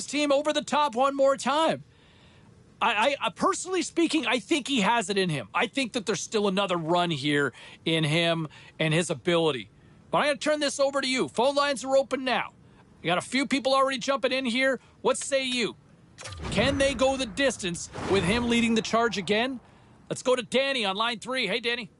this team over the top one more time. I personally speaking, I think he has it in him. I think that there's still another run here in him and his ability. But I'm going to turn this over to you. Phone lines are open now. You got a few people already jumping in here. What say you? Can they go the distance with him leading the charge again? Let's go to Danny on line 3. Hey, Danny.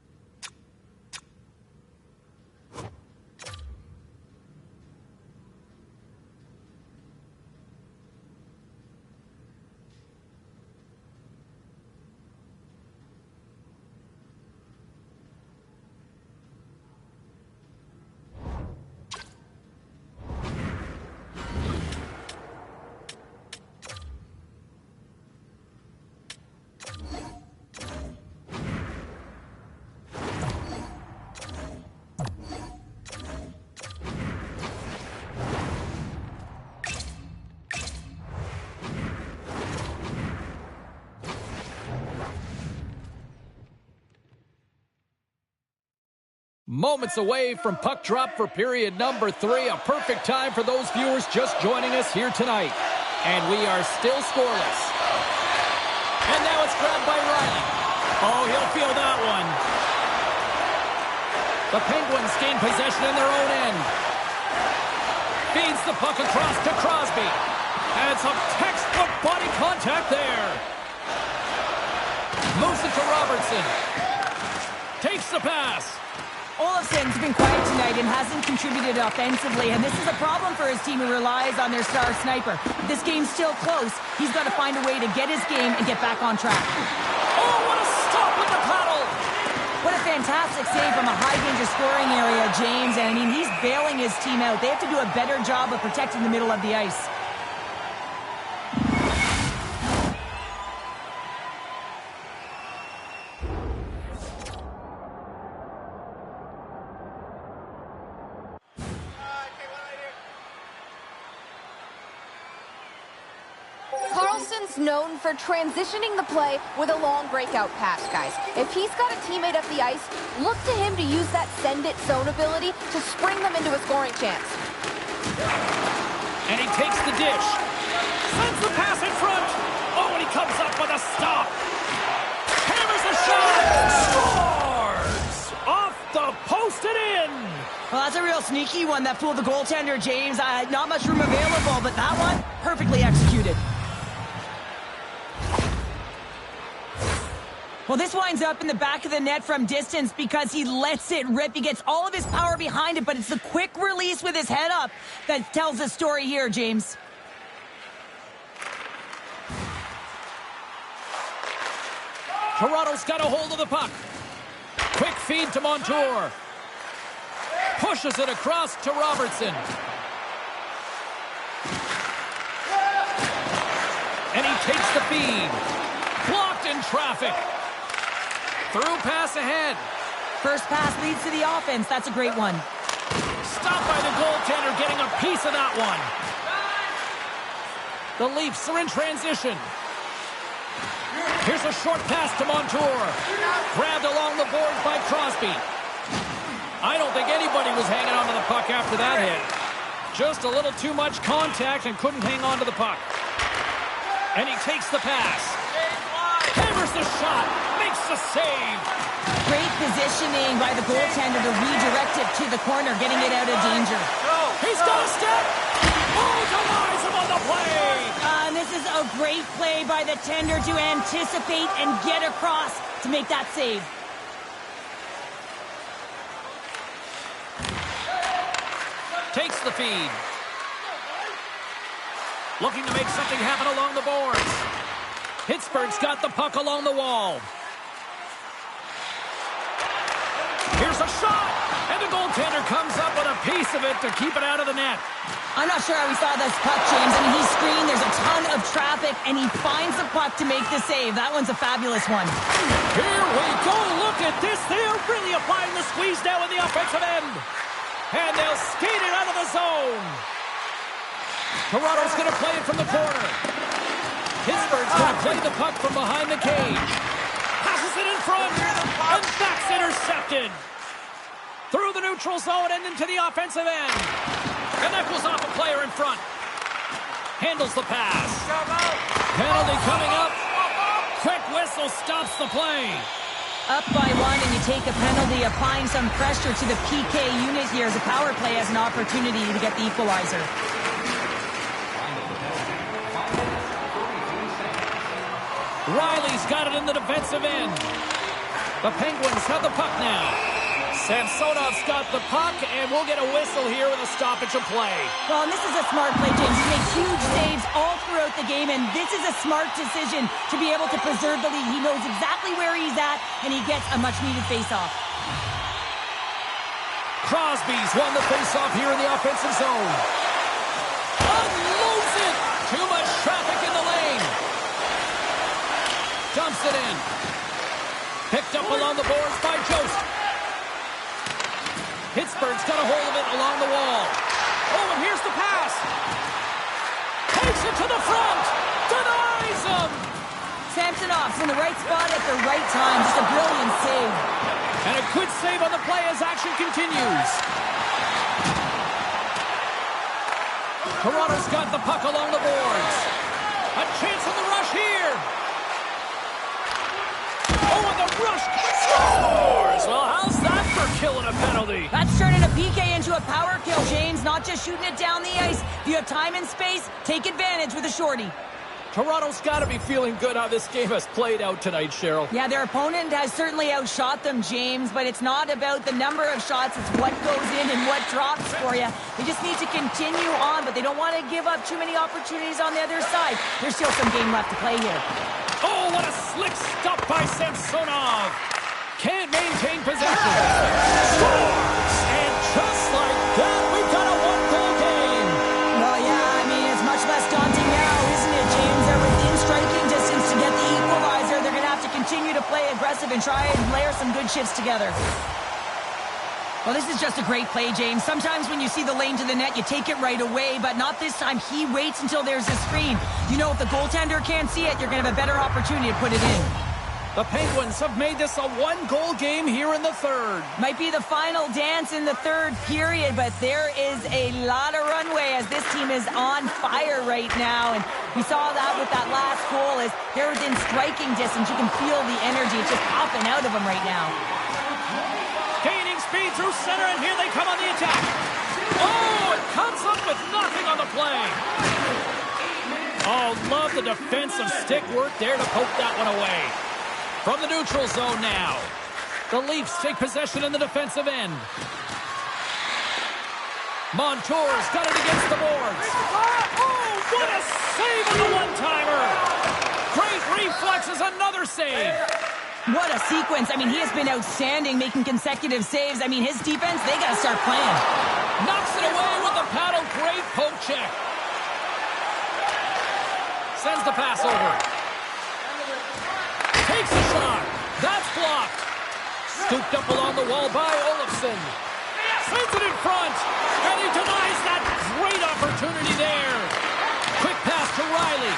Moments away from puck drop for period number 3. A perfect time for those viewers just joining us here tonight. And we are still scoreless. And now it's grabbed by Riley. Oh, he'll feel that one. The Penguins gain possession in their own end. Feeds the puck across to Crosby. And some textbook body contact there. Moves it to Robertson. Takes the pass. Olofsson's been quiet tonight and hasn't contributed offensively, and this is a problem for his team who relies on their star sniper. If this game's still close, he's got to find a way to get his game and get back on track. Oh, what a stop with the paddle! What a fantastic save from a high-danger scoring area, James. And, I mean, he's bailing his team out. They have to do a better job of protecting the middle of the ice. Known for transitioning the play with a long breakout pass, guys. If he's got a teammate up the ice, look to him to use that send-it zone ability to spring them into a scoring chance. And he takes the dish. Sends the pass in front. Oh, and he comes up with a stop. Hammers a shot. Scores! Off the post and in. Well, that's a real sneaky one that fooled the goaltender, James. Not much room available, but that one, perfectly executed. Well, this winds up in the back of the net from distance because he lets it rip. He gets all of his power behind it, but it's the quick release with his head up that tells the story here, James. Toronto's got a hold of the puck. Quick feed to Montour. Pushes it across to Robertson. And he takes the feed. Blocked in traffic. Through pass ahead. First pass leads to the offense. That's a great one. Stopped by the goaltender, getting a piece of that one. The Leafs are in transition. Here's a short pass to Montour. Grabbed along the boards by Crosby. I don't think anybody was hanging onto the puck after that hit. Just a little too much contact and couldn't hang on to the puck. And he takes the pass. Hammers the shot. Makes the save. Great positioning by the goaltender to redirect it to the corner, getting it out of danger. He's got a step. Oh, denies him on the play. And this is a great play by the tender to anticipate and get across to make that save. Takes the feed. Looking to make something happen along the boards. Pittsburgh's got the puck along the wall. Here's a shot, and the goaltender comes up with a piece of it to keep it out of the net. I'm not sure how we saw this puck, James. I mean, he's screened, there's a ton of traffic, and he finds the puck to make the save. That one's a fabulous one. Here we go, look at this. They're really applying the squeeze now in the offensive end. And they'll skate it out of the zone. Toronto's going to play it from the corner. Pittsburgh's going to play the puck from behind the cage. Passes it in front, and that's intercepted. Through the neutral zone and into the offensive end. And that goes off a player in front. Handles the pass. Penalty coming up. Quick whistle stops the play. Up by 1 and you take a penalty, applying some pressure to the PK unit here as the power play has an opportunity to get the equalizer. Riley's got it in the defensive end. The Penguins have the puck now. Samsonov's got the puck, and we'll get a whistle here with a stoppage of play. Well, and this is a smart play, James. He makes huge saves all throughout the game, and this is a smart decision to be able to preserve the lead. He knows exactly where he's at, and he gets a much-needed face-off. Crosby's won the face-off here in the offensive zone. Unloads it! Too much traffic in the lane. Dumps it in. Picked up along the boards by Jost. Pittsburgh's got a hold of it along the wall. Oh, and here's the pass. Takes it to the front. Denies him. Samsonov's in the right spot at the right time. Just a brilliant save. And a good save on the play as action continues. Toronto's got the puck along the boards. A chance on the rush here. Oh, and the rush scores! Well, how's that for killing a penalty? That's turning a PK into a power kill, James. Not just shooting it down the ice. If you have time and space, take advantage with a shorty. Toronto's got to be feeling good how this game has played out tonight, Cheryl. Yeah, their opponent has certainly outshot them, James, but it's not about the number of shots. It's what goes in and what drops for you. They just need to continue on, but they don't want to give up too many opportunities on the other side. There's still some game left to play here. Oh, what a slick stop by Samsonov. Can't maintain possession. Scores! And just like that, we've got a one-goal game. Well, yeah, I mean, it's much less daunting now, isn't it, James? They're within striking distance to get the equalizer. They're going to have to continue to play aggressive and try and layer some good shifts together. Well, this is just a great play, James. Sometimes when you see the lane to the net, you take it right away, but not this time. He waits until there's a screen. You know, if the goaltender can't see it, you're going to have a better opportunity to put it in. The Penguins have made this a one-goal game here in the third. Might be the final dance in the third period, but there is a lot of runway as this team is on fire right now. And we saw that with that last goal as they're within striking distance. You can feel the energy. It's just popping out of them right now. Gaining speed through center, and here they come on the attack. Oh, it comes up with nothing on the play. Oh, love the defensive stick work there to poke that one away. From the neutral zone now. The Leafs take possession in the defensive end. Montour's got it against the boards. Oh, what a save on the one-timer. Great reflexes, another save. What a sequence. I mean, he has been outstanding, making consecutive saves. I mean, his defense, they got to start playing. Knocks it away with the paddle. Great poke check. Sends the pass over. Takes a shot. That's blocked. Scooped up along the wall by Olofsson. Sends it in front. And he denies that great opportunity there. Quick pass to Riley.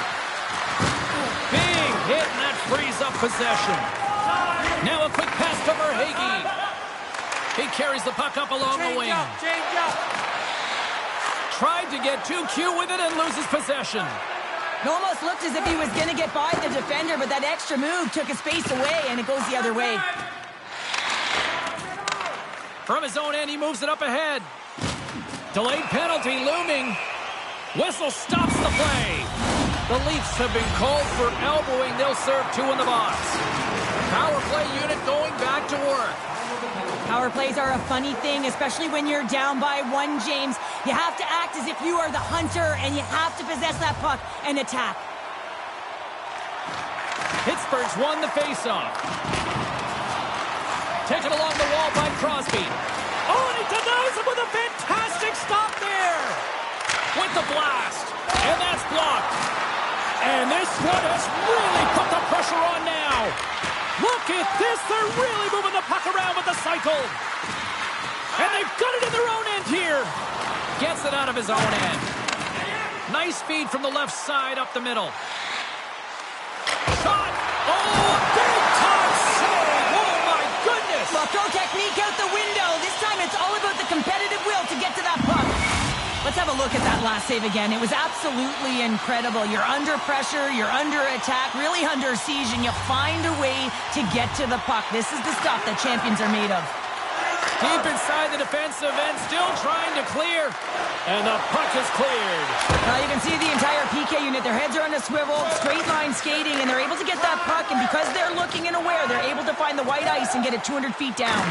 Big hit, and that frees up possession. Now a quick pass to Verhaeghe. He carries the puck up along the wing. Change up. Tried to get too cute with it and loses possession. It almost looked as if he was going to get by the defender, but that extra move took his space away, and it goes the other way. From his own end, he moves it up ahead. Delayed penalty looming. Whistle stops the play. The Leafs have been called for elbowing. They'll serve two in the box. Power play unit going back to work. Power plays are a funny thing, especially when you're down by one, James. You have to act as if you are the hunter, and you have to possess that puck and attack. Pittsburgh's won the faceoff. Taken along the wall by Crosby. Oh, and he denies him with a fantastic stop there. With the blast. And that's blocked. And this one has really put the pressure on now. Look at this. They're really moving the puck around with the cycle. And they've got it in their own end here. Gets it out of his own end. Nice feed from the left side up the middle. Shot. Oh, big time save. Oh, my goodness. Well, throw technique out the window. This time it's all about the competitive will to get to that puck. But let's have a look at that last save again. It was absolutely incredible. You're under pressure, you're under attack, really under siege, and you find a way to get to the puck. This is the stuff that champions are made of. Deep inside the defensive end, still trying to clear. And the puck is cleared. Now you can see the entire PK unit. Their heads are on a swivel, straight line skating, and they're able to get that puck. And because they're looking and aware, they're able to find the white ice and get it 200 feet down.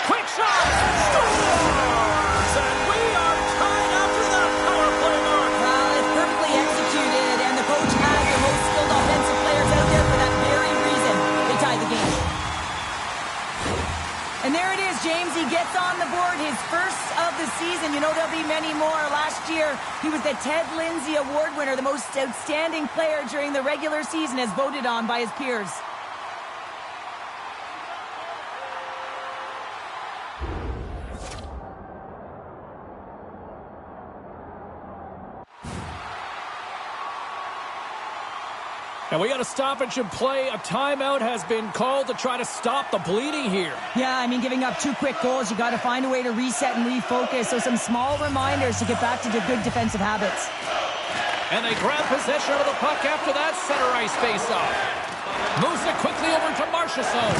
Quick shot! Scores! And we are tied after the power play mark. Well, it's perfectly executed, and the coach has the most skilled offensive players out there for that very reason. They tied the game. And there it is, James. He gets on the board, his first of the season. You know, there'll be many more. Last year, he was the Ted Lindsay Award winner, the most outstanding player during the regular season, as voted on by his peers. And we got a stoppage in play. A timeout has been called to try to stop the bleeding here. Yeah, I mean, giving up 2 quick goals, you got to find a way to reset and refocus. So some small reminders to get back to the good defensive habits. And they grab possession of the puck after that center ice face-off. Moves it quickly over to Marchessault.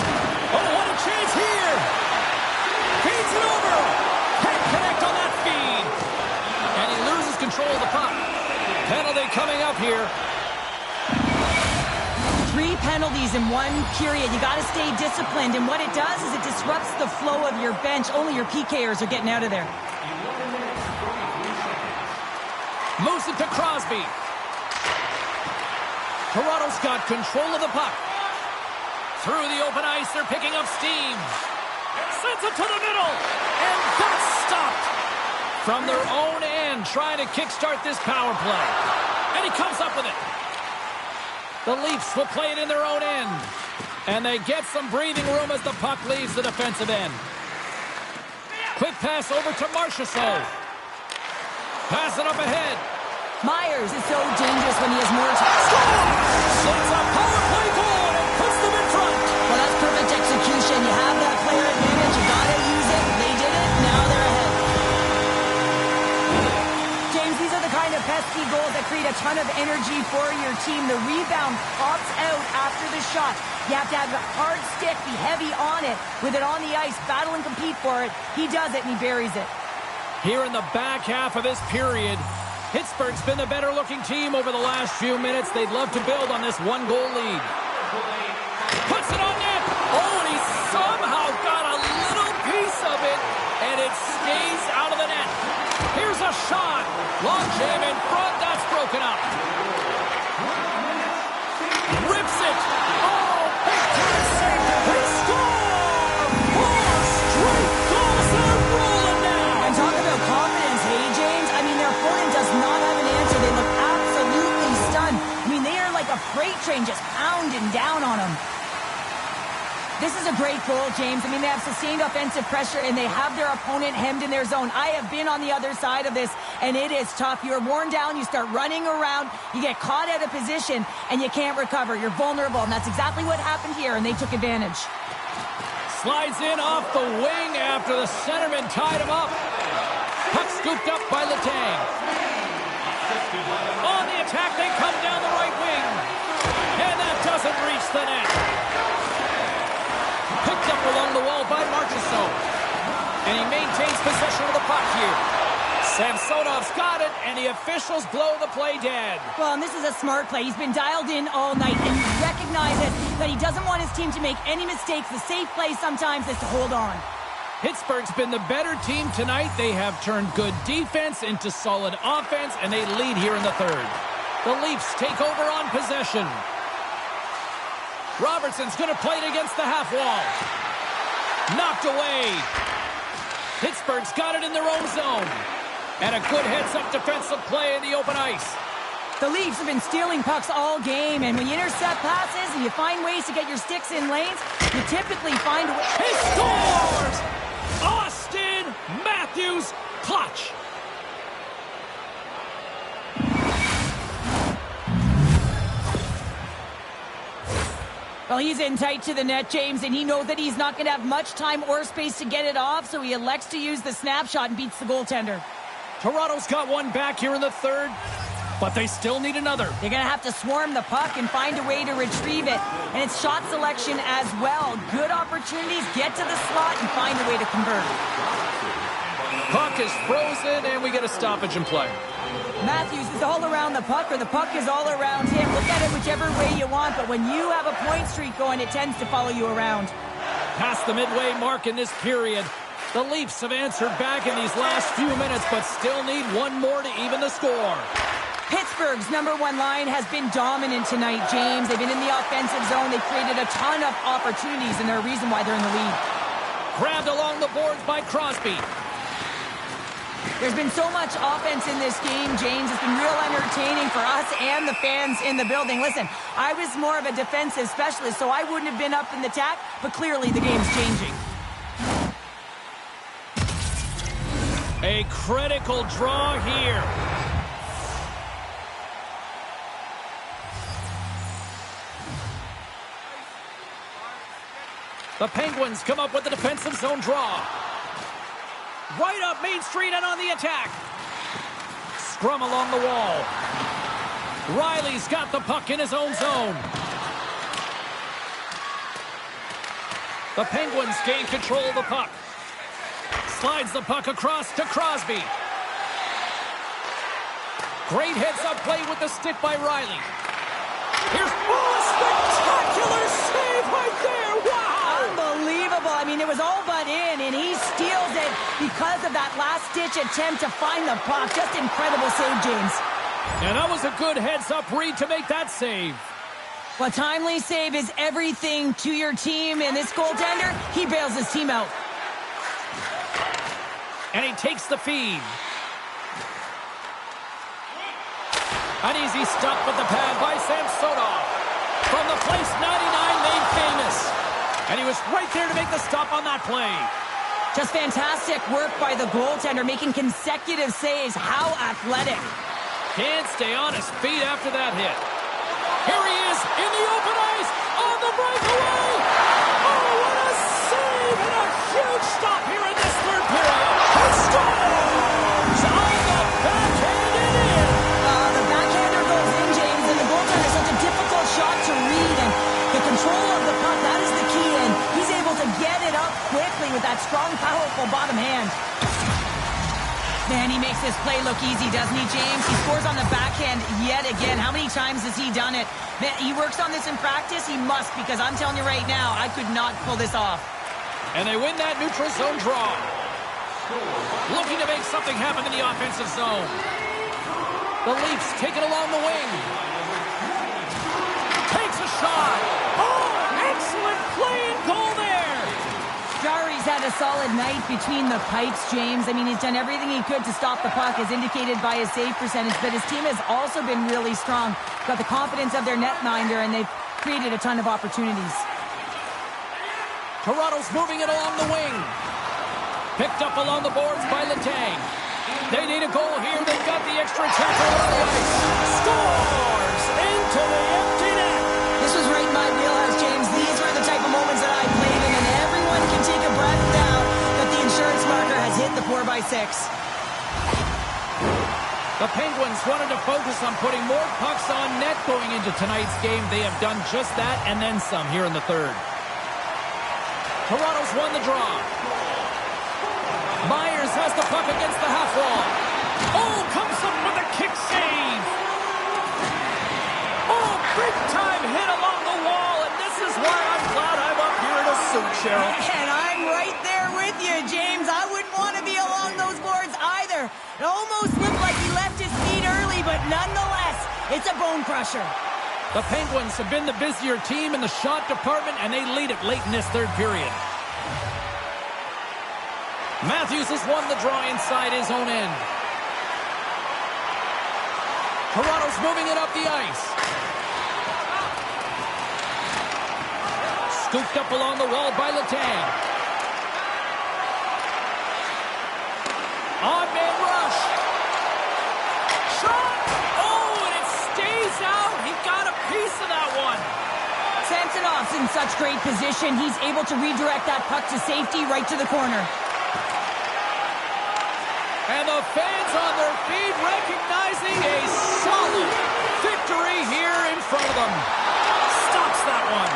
Oh, what a chance here! Feeds it over! Can't connect on that feed! And he loses control of the puck. Penalty coming up here. 3 penalties in 1 period. You got to stay disciplined, and what it does is it disrupts the flow of your bench. Only your PKers are getting out of there. Moves it to Crosby. Toronto's got control of the puck. Through the open ice, they're picking up steam. Sends it to the middle, and that's stopped. From their own end, trying to kickstart this power play. And he comes up with it. The Leafs will play it in their own end. And they get some breathing room as the puck leaves the defensive end. Quick pass over to Marchessault. Pass it up ahead. Myers is so dangerous when he has more time. It's a power play goal and puts them in front. Well, that's perfect execution. You have that player advantage. You got to use it. They did it. Now they're ahead. James, these are the kind of pesky goals that create a ton of energy for your team. The rebound pops out after the shot. You have to have a hard stick, be heavy on it, with it on the ice, battle and compete for it. He does it, and he buries it. Here in the back half of this period, Pittsburgh's been the better-looking team over the last few minutes. They'd love to build on this 1-goal lead. Puts it on net. Oh, and he somehow got a little piece of it, and it stays out of the net. Here's a shot. Long jam in front. That's broken up. Rips it. Oh, big time save. They score! 4 straight goals. They're rolling now. And talk about confidence, hey, James? I mean, their opponent does not have an answer. They look absolutely stunned. I mean, they are like a freight train just pounding down on them. This is a great goal, James. I mean, they have sustained offensive pressure, and they have their opponent hemmed in their zone. I have been on the other side of this, and it is tough. You're worn down. You start running around. You get caught out of position, and you can't recover. You're vulnerable, and that's exactly what happened here, and they took advantage. Slides in off the wing after the centerman tied him up. Puck scooped up by Letang. On the attack, they come down the right wing. And that doesn't reach the net. Picked up along the wall by Marchessault. And he maintains possession of the puck here. Samsonov's got it, and the officials blow the play dead. Well, and this is a smart play. He's been dialed in all night, and he recognizes that he doesn't want his team to make any mistakes. The safe play sometimes is to hold on. Pittsburgh's been the better team tonight. They have turned good defense into solid offense, and they lead here in the third. The Leafs take over on possession. Robertson's going to play it against the half wall. Knocked away. Pittsburgh's got it in their own zone. And a good heads-up defensive play in the open ice. The Leafs have been stealing pucks all game, and when you intercept passes and you find ways to get your sticks in lanes, you typically find a way. He scores! Austin Matthews clutch. Well, he's in tight to the net, James, and he knows that he's not going to have much time or space to get it off, so he elects to use the snapshot and beats the goaltender. Toronto's got one back here in the third, but they still need another. They're going to have to swarm the puck and find a way to retrieve it. And it's shot selection as well. Good opportunities, get to the slot and find a way to convert. Puck is frozen, and we get a stoppage in play. Matthews is all around the puck, or the puck is all around him. Look at it whichever way you want, but when you have a point streak going, it tends to follow you around. Past the midway mark in this period, the Leafs have answered back in these last few minutes, but still need one more to even the score. Pittsburgh's number one line has been dominant tonight, James. They've been in the offensive zone. They've created a ton of opportunities, and they're a reason why they're in the lead. Grabbed along the boards by Crosby. There's been so much offense in this game, James. It's been real entertaining for us and the fans in the building. Listen, I was more of a defensive specialist, so I wouldn't have been up in the attack, but clearly the game's changing. A critical draw here. The Penguins come up with the defensive zone draw. Right up Main Street and on the attack. Scrum along the wall. Riley's got the puck in his own zone. The Penguins gain control of the puck. Slides the puck across to Crosby. Great heads-up play with the stick by Riley. Here's a spectacular save right there. Wow! Unbelievable. I mean, it was all but in, and he steals it because of that last-ditch attempt to find the puck. Just incredible save, James. And that was a good heads-up read to make that save. Well, timely save is everything to your team, and this goaltender, he bails his team out. And he takes the feed. An easy stop with the pad by Samsonov. From the place 99 made famous. And he was right there to make the stop on that play. Just fantastic work by the goaltender, making consecutive saves. How athletic. Can't stay on his feet after that hit. Here he is in the open ice on the breakaway. Oh, what a save and a huge stop here in this third period. He scores on the backhand and in. The backhander goes in, James, and the goaltender is such a difficult shot to read. And the control of the puck, that is the key. And he's able to get it up quickly with that strong, powerful bottom hand. Man, he makes this play look easy, doesn't he, James? He scores on the backhand yet again. How many times has he done it? Man, he works on this in practice. He must, because I'm telling you right now, I could not pull this off. And they win that neutral zone draw. Looking to make something happen in the offensive zone. The Leafs take it along the wing. Takes a shot. Oh, excellent play and goal there. Jarry's had a solid night between the pipes, James. I mean, he's done everything he could to stop the puck, as indicated by his save percentage, but his team has also been really strong. Got the confidence of their netminder, and they've created a ton of opportunities. Toronto's moving it along the wing. Picked up along the boards by Letang. They need a goal here. They've got the extra attacker on the ice. Scores into the empty net. This was right in my wheelhouse, James. These were the type of moments that I played in, and everyone can take a breath now that the insurance marker has hit the 4x6. The Penguins wanted to focus on putting more pucks on net going into tonight's game. They have done just that and then some here in the third. Toronto's won the draw. Myers has the puck against the half wall. Oh, comes up with a kick save. Oh, big time hit along the wall, and this is why I'm glad I'm up here in a suit, Cheryl. And I'm right there with you, James. I wouldn't want to be along those boards either. It almost looked like he left his feet early, but nonetheless, it's a bone crusher. The Penguins have been the busier team in the shot department, and they lead it late in this third period. Matthews has won the draw inside his own end. Toronto's moving it up the ice. Scooped up along the wall by Letang. On-man rush. Shot! Oh, and it stays out. He got a piece of that one. Samsonov puck's in such great position. He's able to redirect that puck to safety right to the corner. And the fans on their feet recognizing a solid victory here in front of them. Stops that one.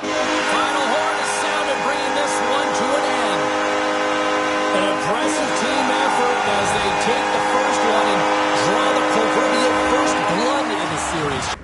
Final horn is sounded, bringing this one to an end. An impressive team effort as they take the first one and draw the proverbial first blood in the series.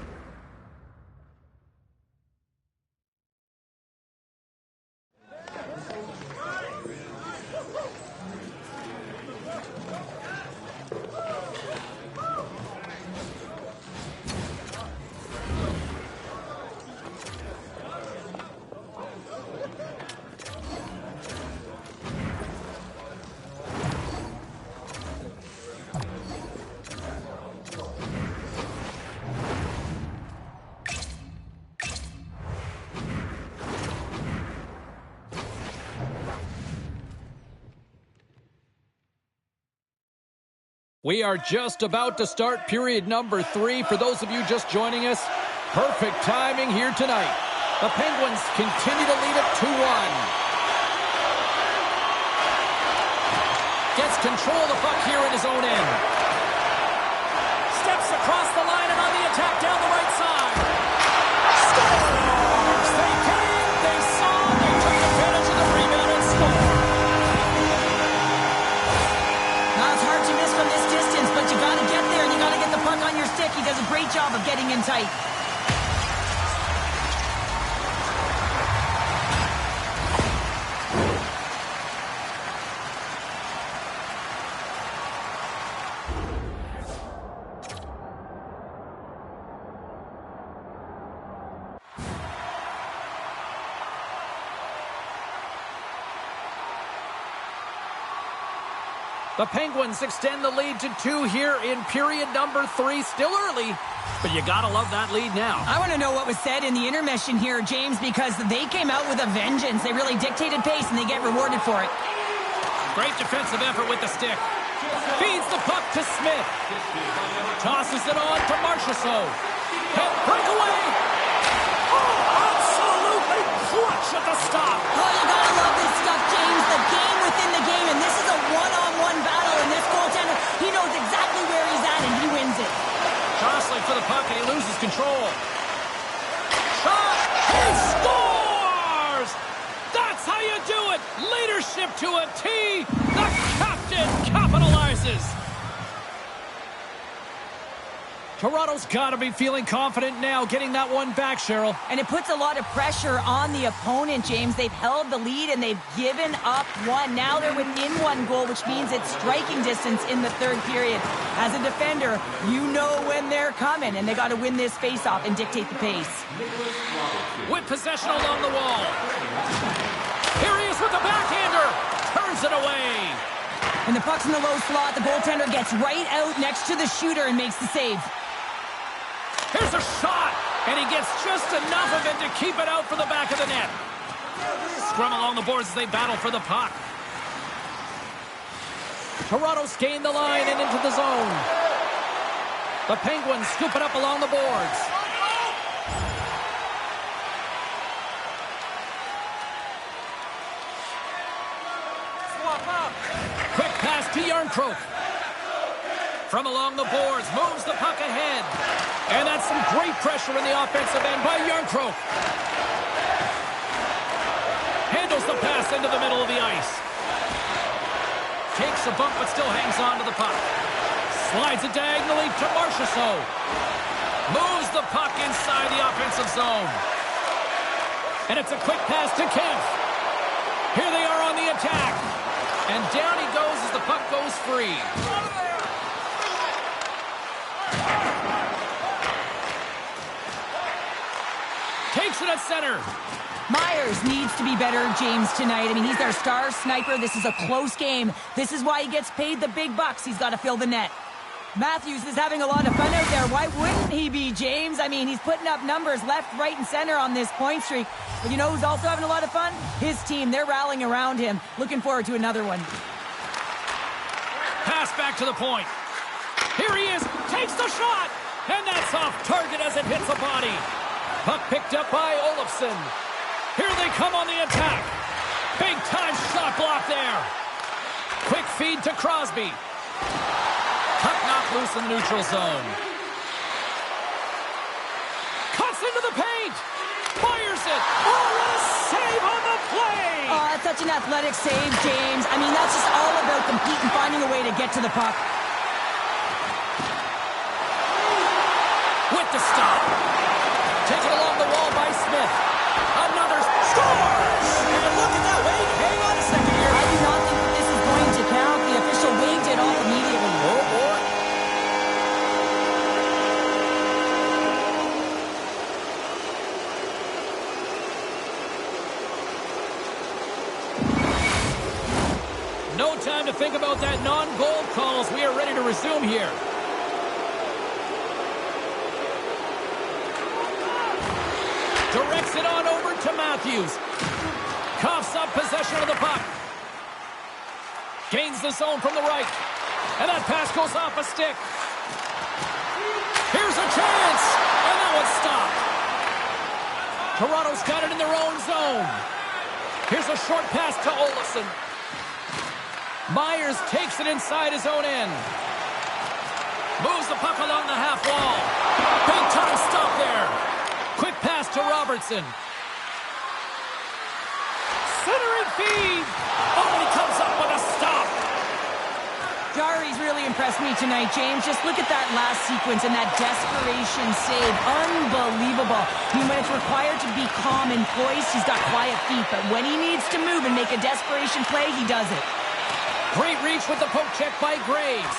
We are just about to start period number 3. For those of you just joining us, perfect timing here tonight. The Penguins continue to lead it 2-1. Gets control of the puck here in his own end. Steps across the line and on the attack down the right side. Scores! They came, they saw, they took advantage of the rebound and scored. Now it's hard to miss from this distance, but you got to get there and you got to get the puck on your stick. He does a great job of getting in tight. The Penguins extend the lead to 2 here in period number 3. Still early, but you gotta love that lead now. I want to know what was said in the intermission here, James, because they came out with a vengeance. They really dictated pace, and they get rewarded for it. Great defensive effort with the stick. Feeds the puck to Smith. Tosses it on to Marchessault. Breakaway. Oh, absolutely clutch at the stop. Oh, you gotta love this stuff, James. The game within the game, and this is a one-on-one battle, and this goaltender, he knows exactly where he's at, and he wins it. Jostling for the puck, and he loses control. Shot! He scores! That's how you do it! Leadership to a T! The captain capitalizes! Toronto's got to be feeling confident now, getting that one back, Cheryl. And it puts a lot of pressure on the opponent, James. They've held the lead, and they've given up one. Now they're within 1 goal, which means it's striking distance in the 3rd period. As a defender, you know when they're coming, and they got to win this face-off and dictate the pace. With possession along the wall. Here he is with the backhander. Turns it away. And the puck's in the low slot. The goaltender gets right out next to the shooter and makes the save. Here's a shot, and he gets just enough of it to keep it out for the back of the net. Scrum along the boards as they battle for the puck. Toronto's gained the line and into the zone. The Penguins scoop it up along the boards. Swap up. Quick pass to Yarncroke. From along the boards, moves the puck ahead. And that's some great pressure in the offensive end by Yarncroke. Handles the pass into the middle of the ice. Takes a bump but still hangs on to the puck. Slides it diagonally to Marchessault. Moves the puck inside the offensive zone. And it's a quick pass to Kemp. Here they are on the attack. And down he goes as the puck goes free. Takes it at center. Myers needs to be better, James, tonight. I mean, he's their star sniper. This is a close game. This is why he gets paid the big bucks. He's got to fill the net. Matthews is having a lot of fun out there. Why wouldn't he be, James? I mean, he's putting up numbers left, right, and center on this point streak. But you know who's also having a lot of fun? His team. They're rallying around him. Looking forward to another one. Pass back to the point. Here he is. Takes the shot. And that's off target as it hits a body. Puck picked up by Olofsson. Here they come on the attack. Big time shot block there. Quick feed to Crosby. Puck knocked loose in the neutral zone. Cuts into the paint. Fires it. Oh, what a save on the play. Oh, that's such an athletic save, James. I mean, that's just all about competing, finding a way to get to the puck. With the stop. Taken along the wall by Smith. Another scores! And look at that. Wait, hang on a second here. I do not think that this is going to count. The official waved it off immediately. Oh, boy. No time to think about that non-goal calls. We are ready to resume here. Directs it on over to Matthews. Coughs up possession of the puck. Gains the zone from the right. And that pass goes off a stick. Here's a chance. And that one's stopped. Toronto's got it in their own zone. Here's a short pass to Olofsson. Myers takes it inside his own end. Moves the puck along the half wall. Big time stop there. Quick pass to Robertson. Centering feed. Oh, and he comes up with a stop. Jari's really impressed me tonight, James. Just look at that last sequence and that desperation save. Unbelievable. I mean, when it's required to be calm and poised, he's got quiet feet. But when he needs to move and make a desperation play, he does it. Great reach with the poke check by Graves.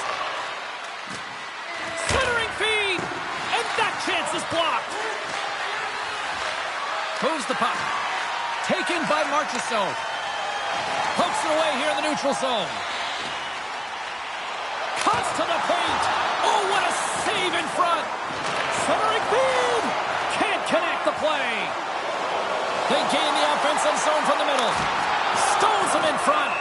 Centering feed. And that chance is blocked. Moves the puck. Taken by Marchessault. Pokes it away here in the neutral zone. Cuts to the paint. Oh, what a save in front. Centering feed. Can't connect the play. They gain the offensive zone from the middle. Stones him in front.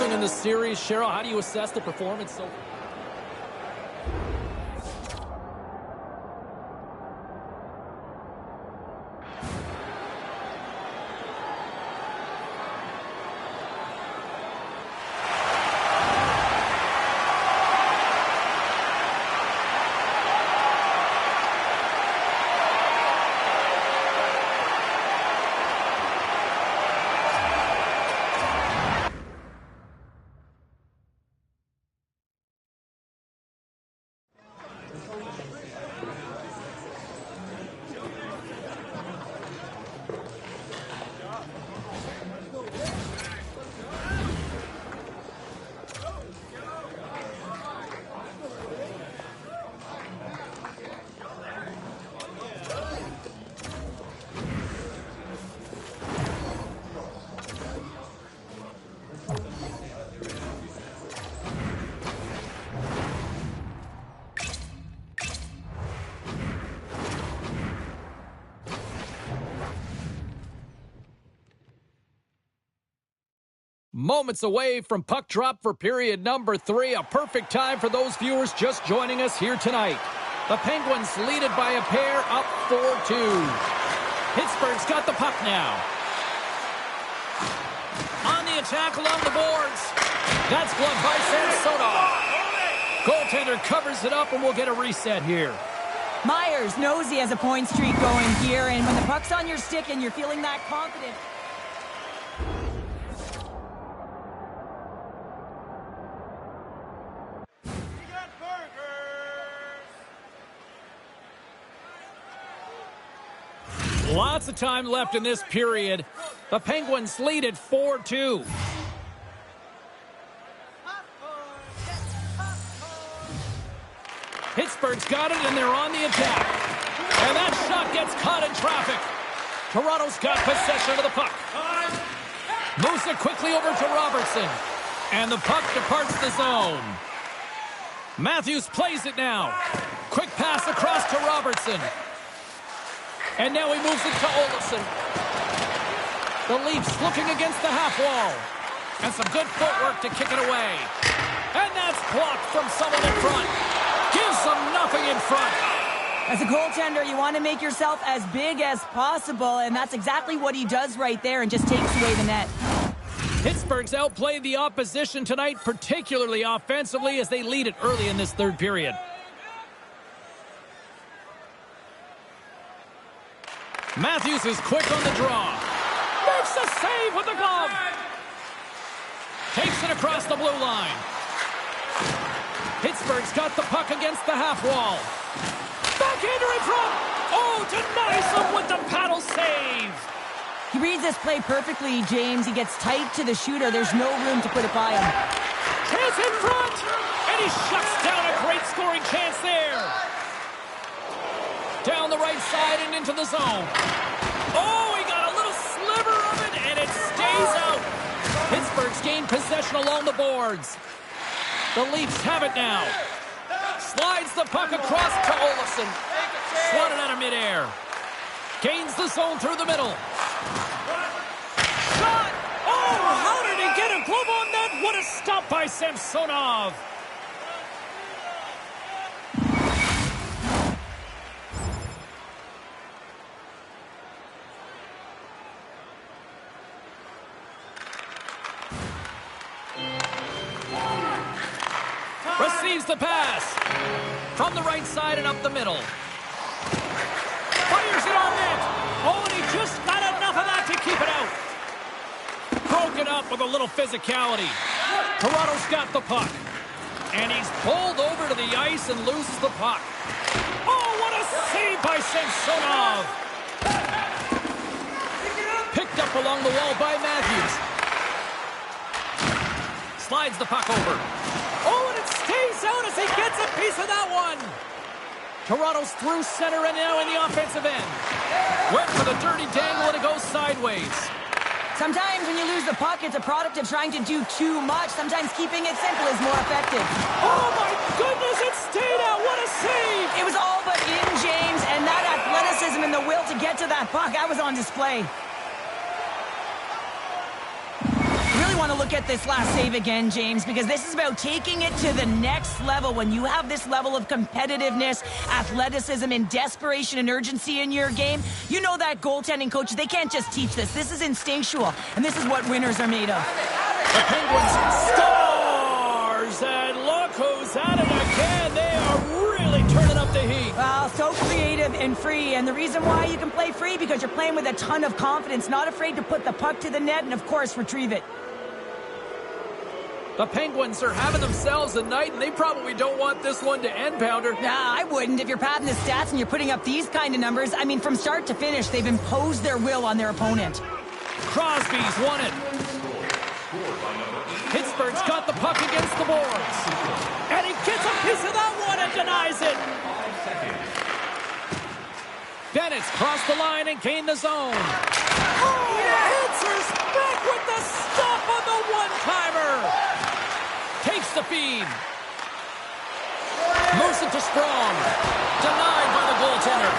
In the series, Cheryl, how do you assess the performance so far? Moments away from puck drop for period number 3. A perfect time for those viewers just joining us here tonight. The Penguins lead it by a pair, up 4-2. Pittsburgh's got the puck now. On the attack along the boards. That's gloved by Samsonov. Goaltender covers it up and we'll get a reset here. Myers knows he has a point streak going here, and when the puck's on your stick and you're feeling that confident... Lots of time left in this period. The Penguins lead at 4-2. Pittsburgh's got it, and they're on the attack. And that shot gets caught in traffic. Toronto's got possession of the puck. Moves it quickly over to Robertson. And the puck departs the zone. Matthews plays it now. Quick pass across to Robertson. And now he moves it to Olofsson. The Leafs looking against the half wall. And some good footwork to kick it away. And that's blocked from someone in front. Gives them nothing in front. As a goaltender, you want to make yourself as big as possible, and that's exactly what he does right there and just takes away the net. Pittsburgh's outplayed the opposition tonight, particularly offensively, as they lead it early in this third period. Matthews is quick on the draw. Makes a save with the glove. Takes it across the blue line. Pittsburgh's got the puck against the half wall. Backhander in front. Oh, denies him with the paddle save. He reads this play perfectly, James. He gets tight to the shooter. There's no room to put it by him. Chance in front. And he shuts down a great scoring chance there. Down the right side and into the zone. Oh, he got a little sliver of it, and it stays out. Pittsburgh's gained possession along the boards. The Leafs have it now. Slides the puck across to Olofsson. Swatted out of midair. Gains the zone through the middle. Shot! Oh, how did he get a glove on that? What a stop by Samsonov. Receives the pass. From the right side and up the middle. Fires it on net. Oh, and he just got enough of that to keep it out. Broken up with a little physicality. Toronto's got the puck. And he's pulled over to the ice and loses the puck. Oh, what a save by Samsonov. Picked up along the wall by Matthews. Slides the puck over. Oh, and it stays out as he gets a piece of that one. Toronto's through center and now in the offensive end. Went for the dirty dangle and it goes sideways. Sometimes when you lose the puck, it's a product of trying to do too much. Sometimes keeping it simple is more effective. Oh, my goodness, it stayed out. What a save. It was all but in, James, and that athleticism and the will to get to that puck, that was on display. Want to look at this last save again, James, because this is about taking it to the next level. When you have this level of competitiveness, athleticism, and desperation and urgency in your game, you know that goaltending coaches, they can't just teach this. This is instinctual, and this is what winners are made of. The Penguins stars, and look who's at it again. They are really turning up the heat. Well, so creative and free, and the reason why you can play free, because you're playing with a ton of confidence, not afraid to put the puck to the net, and of course, retrieve it. The Penguins are having themselves a night, and they probably don't want this one to end, Pounder. Nah, I wouldn't. If you're padding the stats and you're putting up these kind of numbers, I mean, from start to finish, they've imposed their will on their opponent. Crosby's won it. Pittsburgh's got the puck against the boards. And he gets a piece of that one and denies it. Bennett's crossed the line and gained the zone. Oh, answers back with the stop on the one-timer. Takes the feed. Moves it to Sprong. Denied by the goaltender.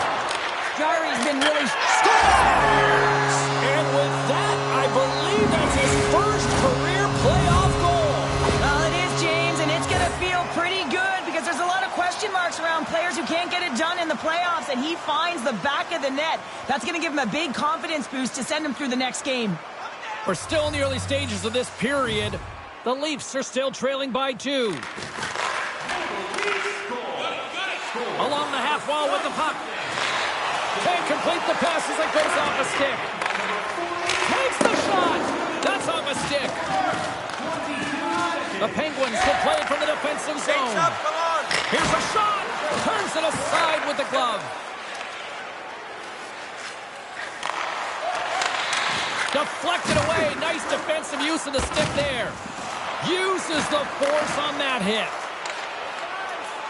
Jari's been really... Scores! And with that, I believe that's his first career playoff goal. Well, it is, James, and it's going to feel pretty good because there's a lot of question marks around players who can't get it done in the playoffs, and he finds the back of the net. That's going to give him a big confidence boost to send him through the next game. We're still in the early stages of this period. The Leafs are still trailing by 2. Along the half wall with the puck. Can't complete the pass as it goes off a stick. Takes the shot. That's off a stick. The Penguins will play it from the defensive zone. Here's a shot. Turns it aside with the glove. Deflected away. Nice defensive use of the stick there. Uses the force on that hit.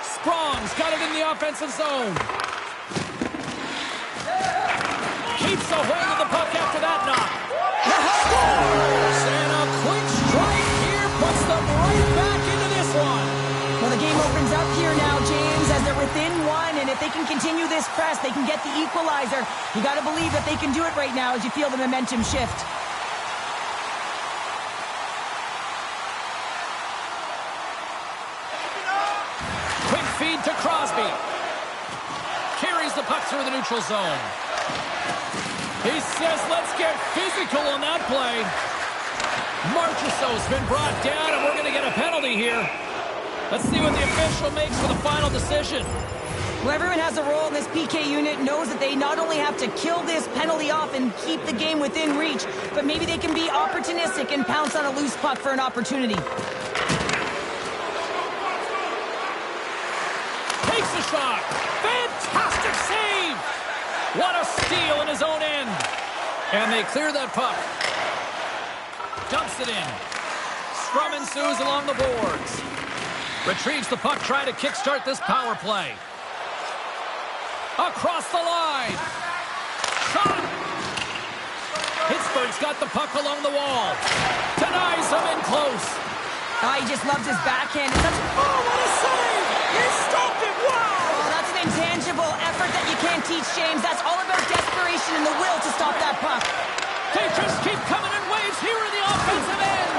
Sprong's got it in the offensive zone. Keeps a hold of the puck after that knock. Scores! And a quick strike here puts the They can get the equalizer. You got to believe that they can do it right now as you feel the momentum shift. Quick feed to Crosby. Carries the puck through the neutral zone. He says, let's get physical on that play. Marchessault's been brought down, and we're going to get a penalty here. Let's see what the official makes for the final decision. Well, everyone has a role in this PK unit, knows that they not only have to kill this penalty off and keep the game within reach, but maybe they can be opportunistic and pounce on a loose puck for an opportunity. Takes a shot. Fantastic save. What a steal in his own end. And they clear that puck. Dumps it in. Scrum ensues along the boards. Retrieves the puck, trying to kickstart this power play. Across the line. Shot. Pittsburgh's got the puck along the wall. Denies him in close. Oh, he just loves his backhand. It's such a... Oh, what a save! He stopped it! Wow! Oh, that's an intangible effort that you can't teach, James. That's all about desperation and the will to stop that puck. They just keep coming in waves here in the offensive end.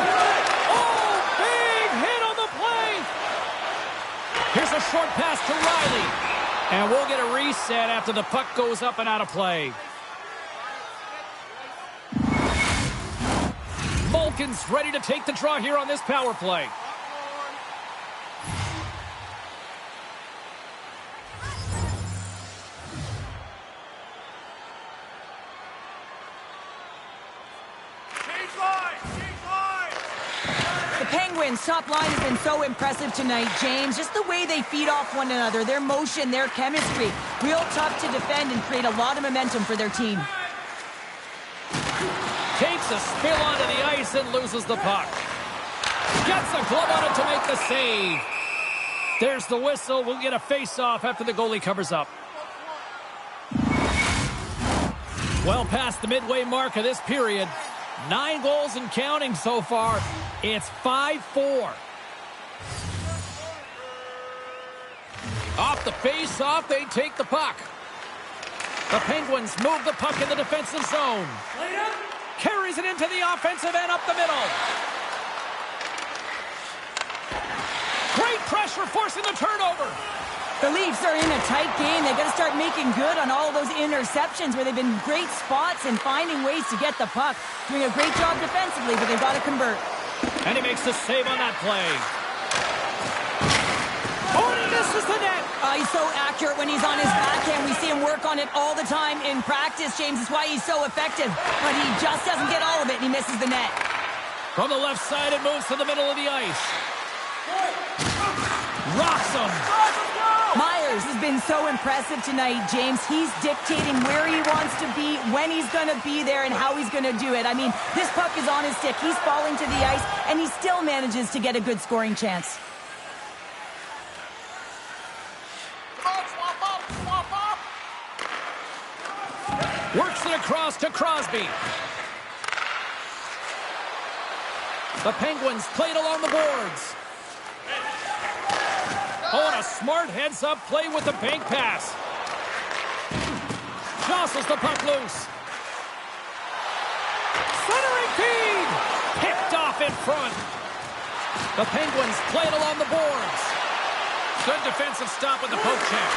Oh, big hit on the play. Here's a short pass to Riley. And we'll get a reset after the puck goes up and out of play. Malkin's ready to take the draw here on this power play. The Penguins' top line has been so impressive tonight, James. Just the way they feed off one another, their motion, their chemistry. Real tough to defend and create a lot of momentum for their team. Takes a spill onto the ice and loses the puck. Gets a glove on it to make the save. There's the whistle. We'll get a face-off after the goalie covers up. Well past the midway mark of this period. 9 goals and counting so far. It's 5-4. Off the face-off, they take the puck. The Penguins move the puck in the defensive zone. Carries it into the offensive end up the middle. Great pressure forcing the turnover. The Leafs are in a tight game. They've got to start making good on all of those interceptions where they've been great spots and finding ways to get the puck. Doing a great job defensively, but they've got to convert. And he makes the save on that play. Oh, and he misses the net. He's so accurate when he's on his backhand. We see him work on it all the time in practice, James. That's why he's so effective. But he just doesn't get all of it, and he misses the net. From the left side, it moves to the middle of the ice. Rocks him. Myers has been so impressive tonight, James. He's dictating where he wants to be, when he's going to be there, and how he's going to do it. I mean, this puck is on his stick. He's falling to the ice, and he still manages to get a good scoring chance. Works it across to Crosby. The Penguins played along the boards. Oh, and a smart heads-up play with the bank pass. Jostles the puck loose. Centering feed! Picked off in front. The Penguins played along the boards. Good defensive stop with the poke check.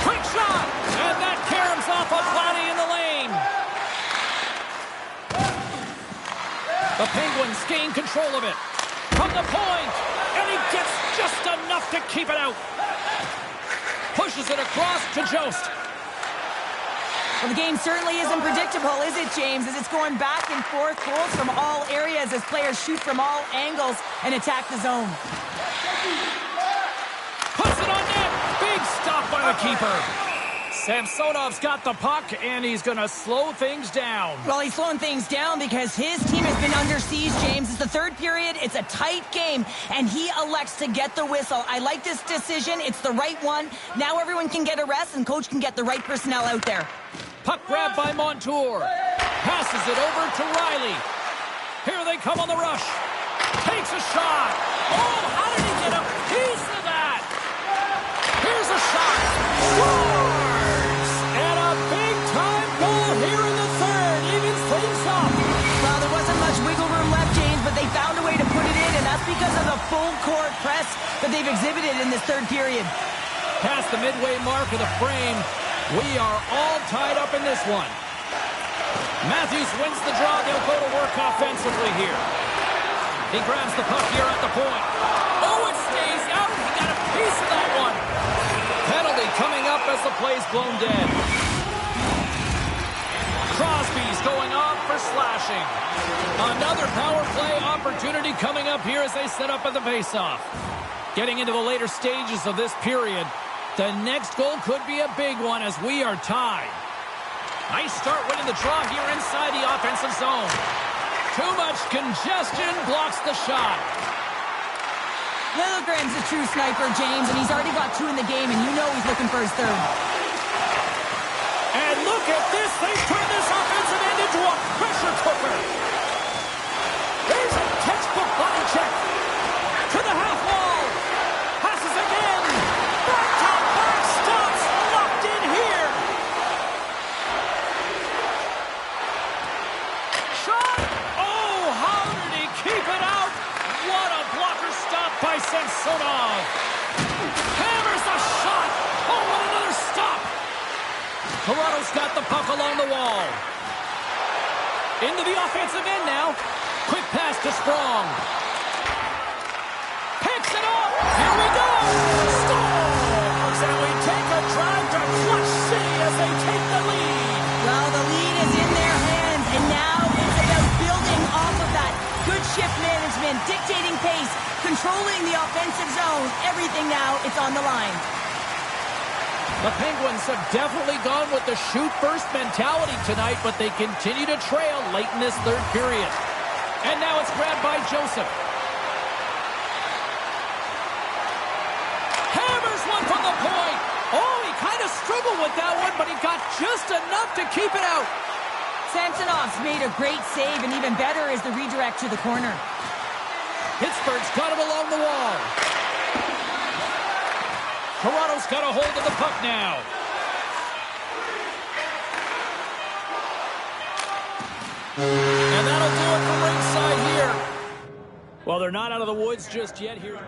Quick shot! And that caroms off a body in the lane. The Penguins gain control of it. From the point, and he gets just enough to keep it out. Pushes it across to Jost. Well, the game certainly isn't predictable, is it, James? As it's going back and forth, goals from all areas as players shoot from all angles and attack the zone. Puts it on net. Big stop by the keeper. Samsonov's got the puck, and he's going to slow things down. Well, he's slowing things down because his team has been under siege, James. It's the third period. It's a tight game, and he elects to get the whistle. I like this decision. It's the right one. Now everyone can get a rest, and coach can get the right personnel out there. Puck grab by Montour. Passes it over to Riley. Here they come on the rush. Takes a shot. Oh, how did he get a piece of that? Here's a shot. Scores! that's because of the full court press that they've exhibited in this third period. Past the midway mark of the frame, we are all tied up in this one. Matthews wins the draw. They'll go to work offensively here. He grabs the puck here at the point. Oh, it stays out. He got a piece of that one. Penalty coming up as the play's blown dead. Crosby's going off for slashing. Another power play opportunity coming up here as they set up at the faceoff. Getting into the later stages of this period, the next goal could be a big one as we are tied. Nice start winning the draw here inside the offensive zone. Too much congestion blocks the shot. Liljegren's a true sniper, James, and he's already got 2 in the game, and you know he's looking for his third. And look at this. They've turned this offensive end into a pressure cooker. There's a textbook body check. To the half wall. Passes again. Back top back stops. Locked in here. Shot. Oh, how did he keep it out? What a blocker stop by Samsonov. Hammers the shot. Oh, what another stop. Toronto's got the puck along the wall. Into the offensive end now. Quick pass to Sprong. Picks it up. Here we go. Scores. And we take a drive to Clutch City as they take the lead. Well, the lead is in their hands, and now it's about building off of that. Good shift management, dictating pace, controlling the offensive zone. Everything now, it's on the line. The Penguins have definitely gone with the shoot-first mentality tonight, but they continue to trail late in this third period. And now it's grabbed by Joseph. Hammers one from the point. Oh, he kind of struggled with that one, but he got just enough to keep it out. Samsonov's made a great save, and even better is the redirect to the corner. Pittsburgh's got it along the wall. Toronto's got a hold of the puck now. And that'll do it for ringside here. Well, they're not out of the woods just yet here.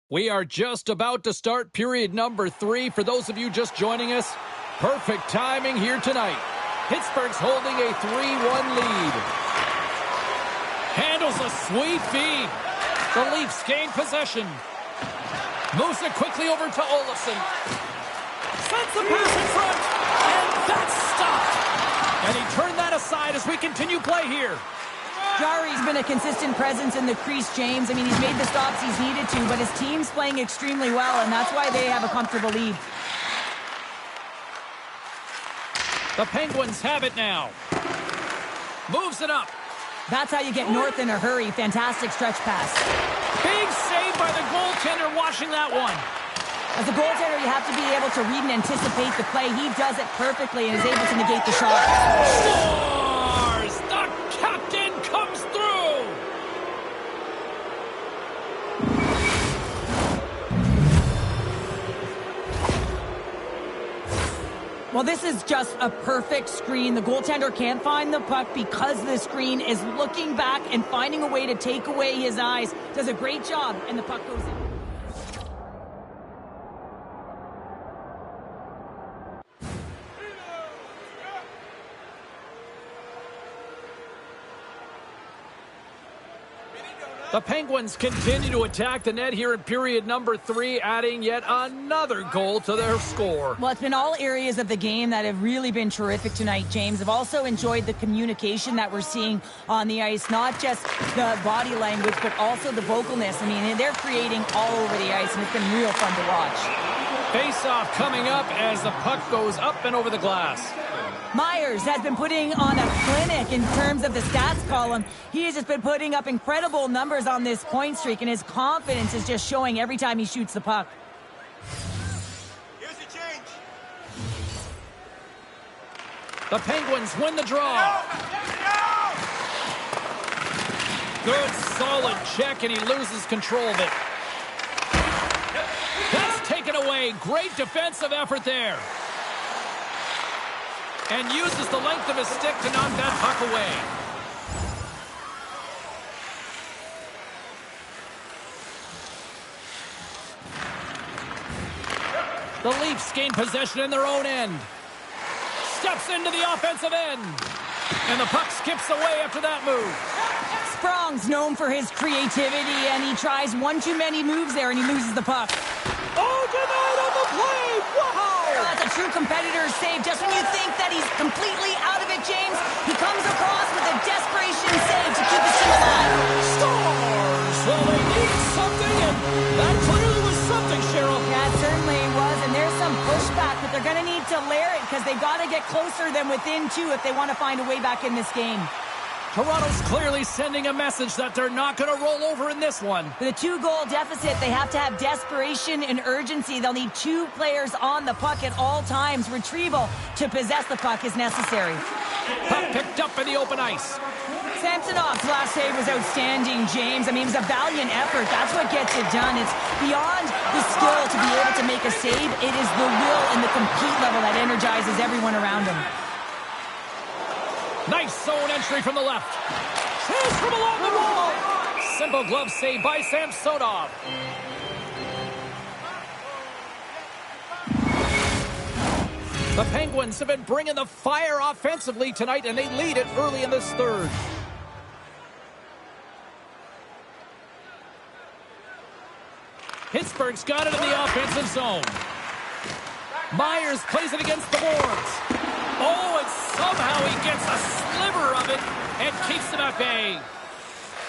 We are just about to start period number 3. For those of you just joining us, perfect timing here tonight. Pittsburgh's holding a 3-1 lead. Handles a sweet feed. The Leafs gain possession. Moves it quickly over to Olofsson. Sends the pass in front. And that's stopped. And he turned that aside as we continue play here. Jari's been a consistent presence in the crease, James. I mean, he's made the stops he's needed to, but his team's playing extremely well, and that's why they have a comfortable lead. The Penguins have it now. Moves it up. That's how you get north in a hurry. Fantastic stretch pass. Big save by the goaltender watching that one. As a goaltender, you have to be able to read and anticipate the play. He does it perfectly and is able to negate the shot. Scores! The captain comes through! Well, this is just a perfect screen. The goaltender can't find the puck because the screen is looking back and finding a way to take away his eyes. Does a great job, and the puck goes in. The Penguins continue to attack the net here in period number 3, adding yet another goal to their score. Well, it's been all areas of the game that have really been terrific tonight, James. I've also enjoyed the communication that we're seeing on the ice, not just the body language, but also the vocalness. I mean, they're creating all over the ice, and it's been real fun to watch. Face-off coming up as the puck goes up and over the glass. Myers has been putting on a clinic in terms of the stats column. He has just been putting up incredible numbers on this point streak, and his confidence is just showing every time he shoots the puck. Here's the change. The Penguins win the draw. Good, solid check, and he loses control of it. That's taken away. Great defensive effort there. And uses the length of his stick to knock that puck away. The Leafs gain possession in their own end. Steps into the offensive end. And the puck skips away after that move. Sprong's known for his creativity, and he tries one too many moves there, and he loses the puck. Oh, denied on the play! Wow! That's a true competitor's save. Just when you think that he's completely out of it, James, he comes across with a desperation save to keep his team alive. Stars! Well, they need something, and that clearly was something, Cheryl. Yeah, it certainly was, and there's some pushback, but they're going to need to layer it because they've got to get closer than within 2 if they want to find a way back in this game. Toronto's clearly sending a message that they're not going to roll over in this one. With a 2-goal deficit, they have to have desperation and urgency. They'll need 2 players on the puck at all times. Retrieval to possess the puck is necessary. Puck picked up in the open ice. Samsonov's last save was outstanding, James. I mean, it was a valiant effort. That's what gets it done. It's beyond the skill to be able to make a save. It is the will and the compete level that energizes everyone around him. Nice zone entry from the left. Shoots from along the wall. Simple glove save by Samsonov. The Penguins have been bringing the fire offensively tonight, and they lead it early in this third. Pittsburgh's got it in the offensive zone. Myers plays it against the boards. Oh, and somehow he gets a sliver of it and keeps them at bay.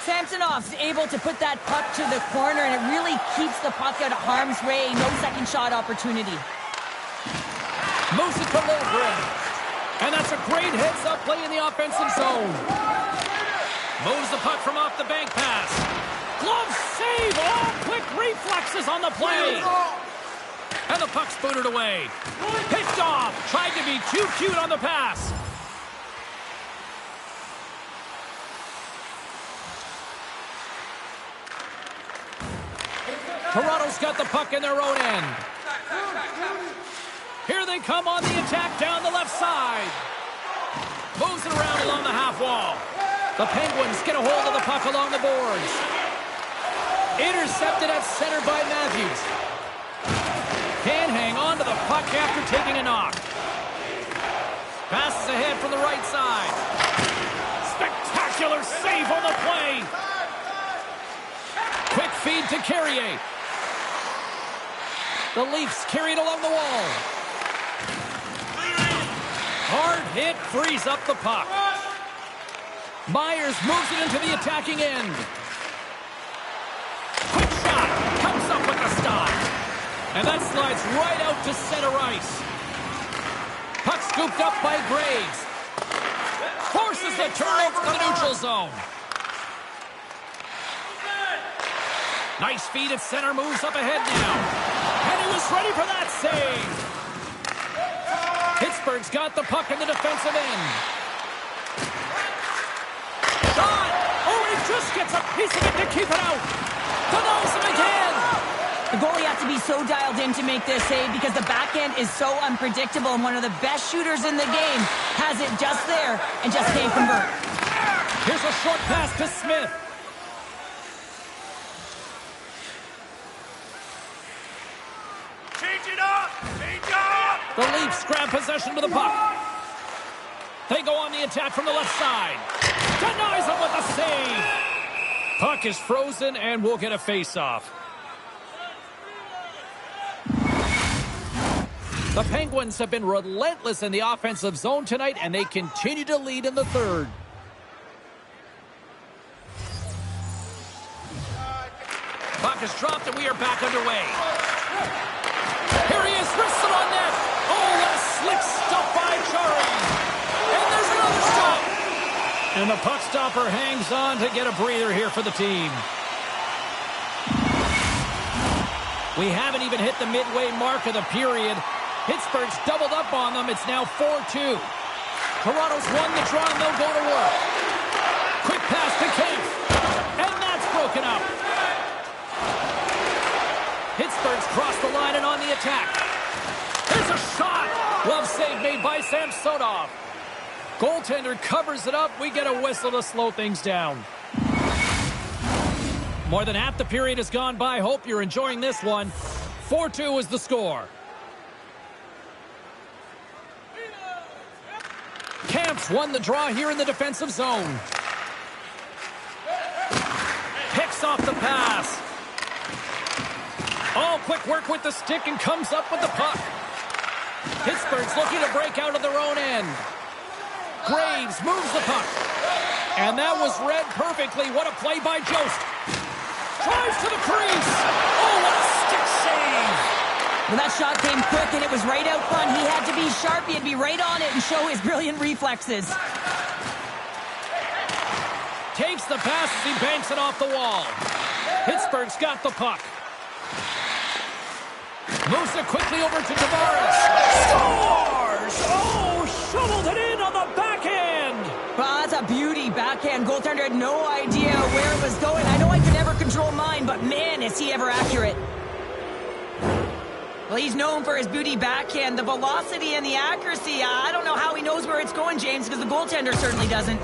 Samsonov's able to put that puck to the corner, and it really keeps the puck out of harm's way. No second shot opportunity. Moves it to Lindgren. And that's a great heads-up play in the offensive zone. Moves the puck from off the bank pass. Glove save. Oh, quick reflexes on the play. And the puck's booted away. Picked off. Tried to be too cute on the pass. Toronto's got the puck in their own end. Here they come on the attack down the left side. Moves it around along the half wall. The Penguins get a hold of the puck along the boards. Intercepted at center by Matthews. Can't hang on to the puck after taking a knock. Passes ahead from the right side. Spectacular save on the play. Quick feed to Carrier. The Leafs carry it along the wall. Hard hit frees up the puck. Myers moves it into the attacking end. Quick shot. Comes up with the stop. And that slides right out to center ice. Puck scooped up by Graves. Forces the turnover to the neutral zone. Nice feed at center, moves up ahead now. And he was ready for that save. Pittsburgh's got the puck in the defensive end. Shot! Oh, he just gets a piece of it to keep it out. Denies him again. The goalie has to be so dialed in to make this save because the back end is so unpredictable, and one of the best shooters in the game has it just there and just can't convert. Here's a short pass to Smith. Change it up! Change up! The Leafs grab possession to the puck. They go on the attack from the left side. Denies him with a save. Puck is frozen, and we'll get a face-off. The Penguins have been relentless in the offensive zone tonight, and they continue to lead in the third. Puck is dropped, and we are back underway. Here he is, wristed on net. Oh, what a slick stuff by Chari. And there's another stop. And the puck stopper hangs on to get a breather here for the team. We haven't even hit the midway mark of the period. Pittsburgh's doubled up on them. It's now 4-2. Toronto's won the draw, and they'll go to work. Quick pass to Kemp. And that's broken up. Pittsburgh's crossed the line and on the attack. Here's a shot. Glove save made by Samsonov. Goaltender covers it up. We get a whistle to slow things down. More than half the period has gone by. Hope you're enjoying this one. 4-2 is the score. Camp's won the draw here in the defensive zone. Picks off the pass. Oh, quick work with the stick and comes up with the puck. Pittsburgh's looking to break out of their own end. Graves moves the puck. And that was read perfectly. What a play by Jost. Drives to the crease. Oh, what a stick save. Well, that shot came quick, and it was right out front. He had to be sharp. He had to be right on it and show his brilliant reflexes. Takes the pass as he banks it off the wall. Pittsburgh's got the puck. Moves it quickly over to Tavares. Scores! Oh, shoveled it in on the backhand. Well, that's a beauty backhand. Goaltender had no idea where it was going. I know I could never control mine, but man, is he ever accurate. Well, he's known for his beauty backhand, the velocity and the accuracy. I don't know how he knows where it's going, James, because the goaltender certainly doesn't.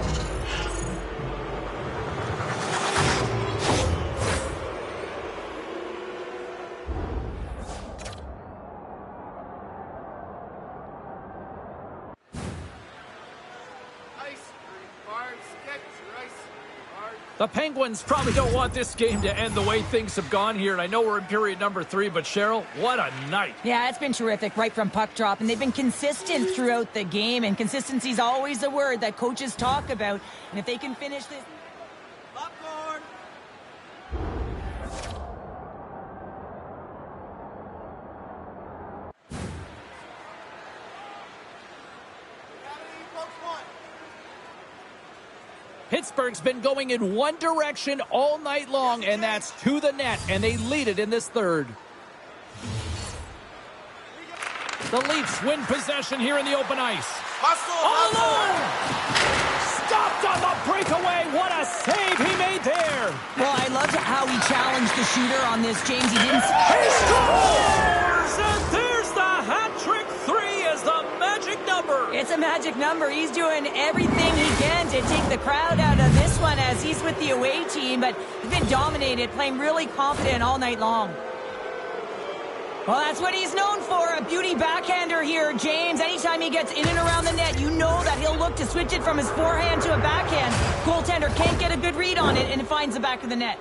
The Penguins probably don't want this game to end the way things have gone here. And I know we're in period number 3, but Cheryl, what a night. Yeah, it's been terrific right from puck drop. And they've been consistent throughout the game. And consistency is always a word that coaches talk about. And if they can finish this... Popcorn! Pittsburgh's been going in one direction all night long, and that's to the net, and they lead it in this third. The Leafs win possession here in the open ice. All alone! Stopped on the breakaway. What a save he made there. Well, I loved how he challenged the shooter on this, James. He didn't... He scores! And there's the hat trick. 3 is the magic number. It's a magic number. He's doing everything he can to take the crowd out of this one as he's with the away team, but he's been dominated, playing really confident all night long. Well, that's what he's known for, a beauty backhander here, James. Anytime he gets in and around the net, you know that he'll look to switch it from his forehand to a backhand. Goaltender can't get a good read on it, and it finds the back of the net.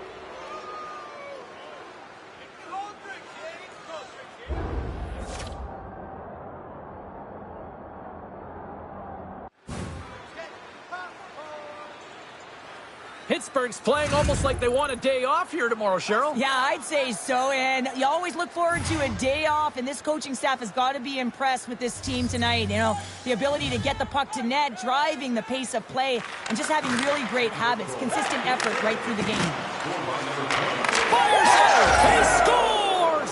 Pittsburgh's playing almost like they want a day off here tomorrow, Cheryl. Yeah, I'd say so, and you always look forward to a day off, and this coaching staff has got to be impressed with this team tonight. You know, the ability to get the puck to net, driving the pace of play, and just having really great habits, consistent effort right through the game. Fires it! He scores!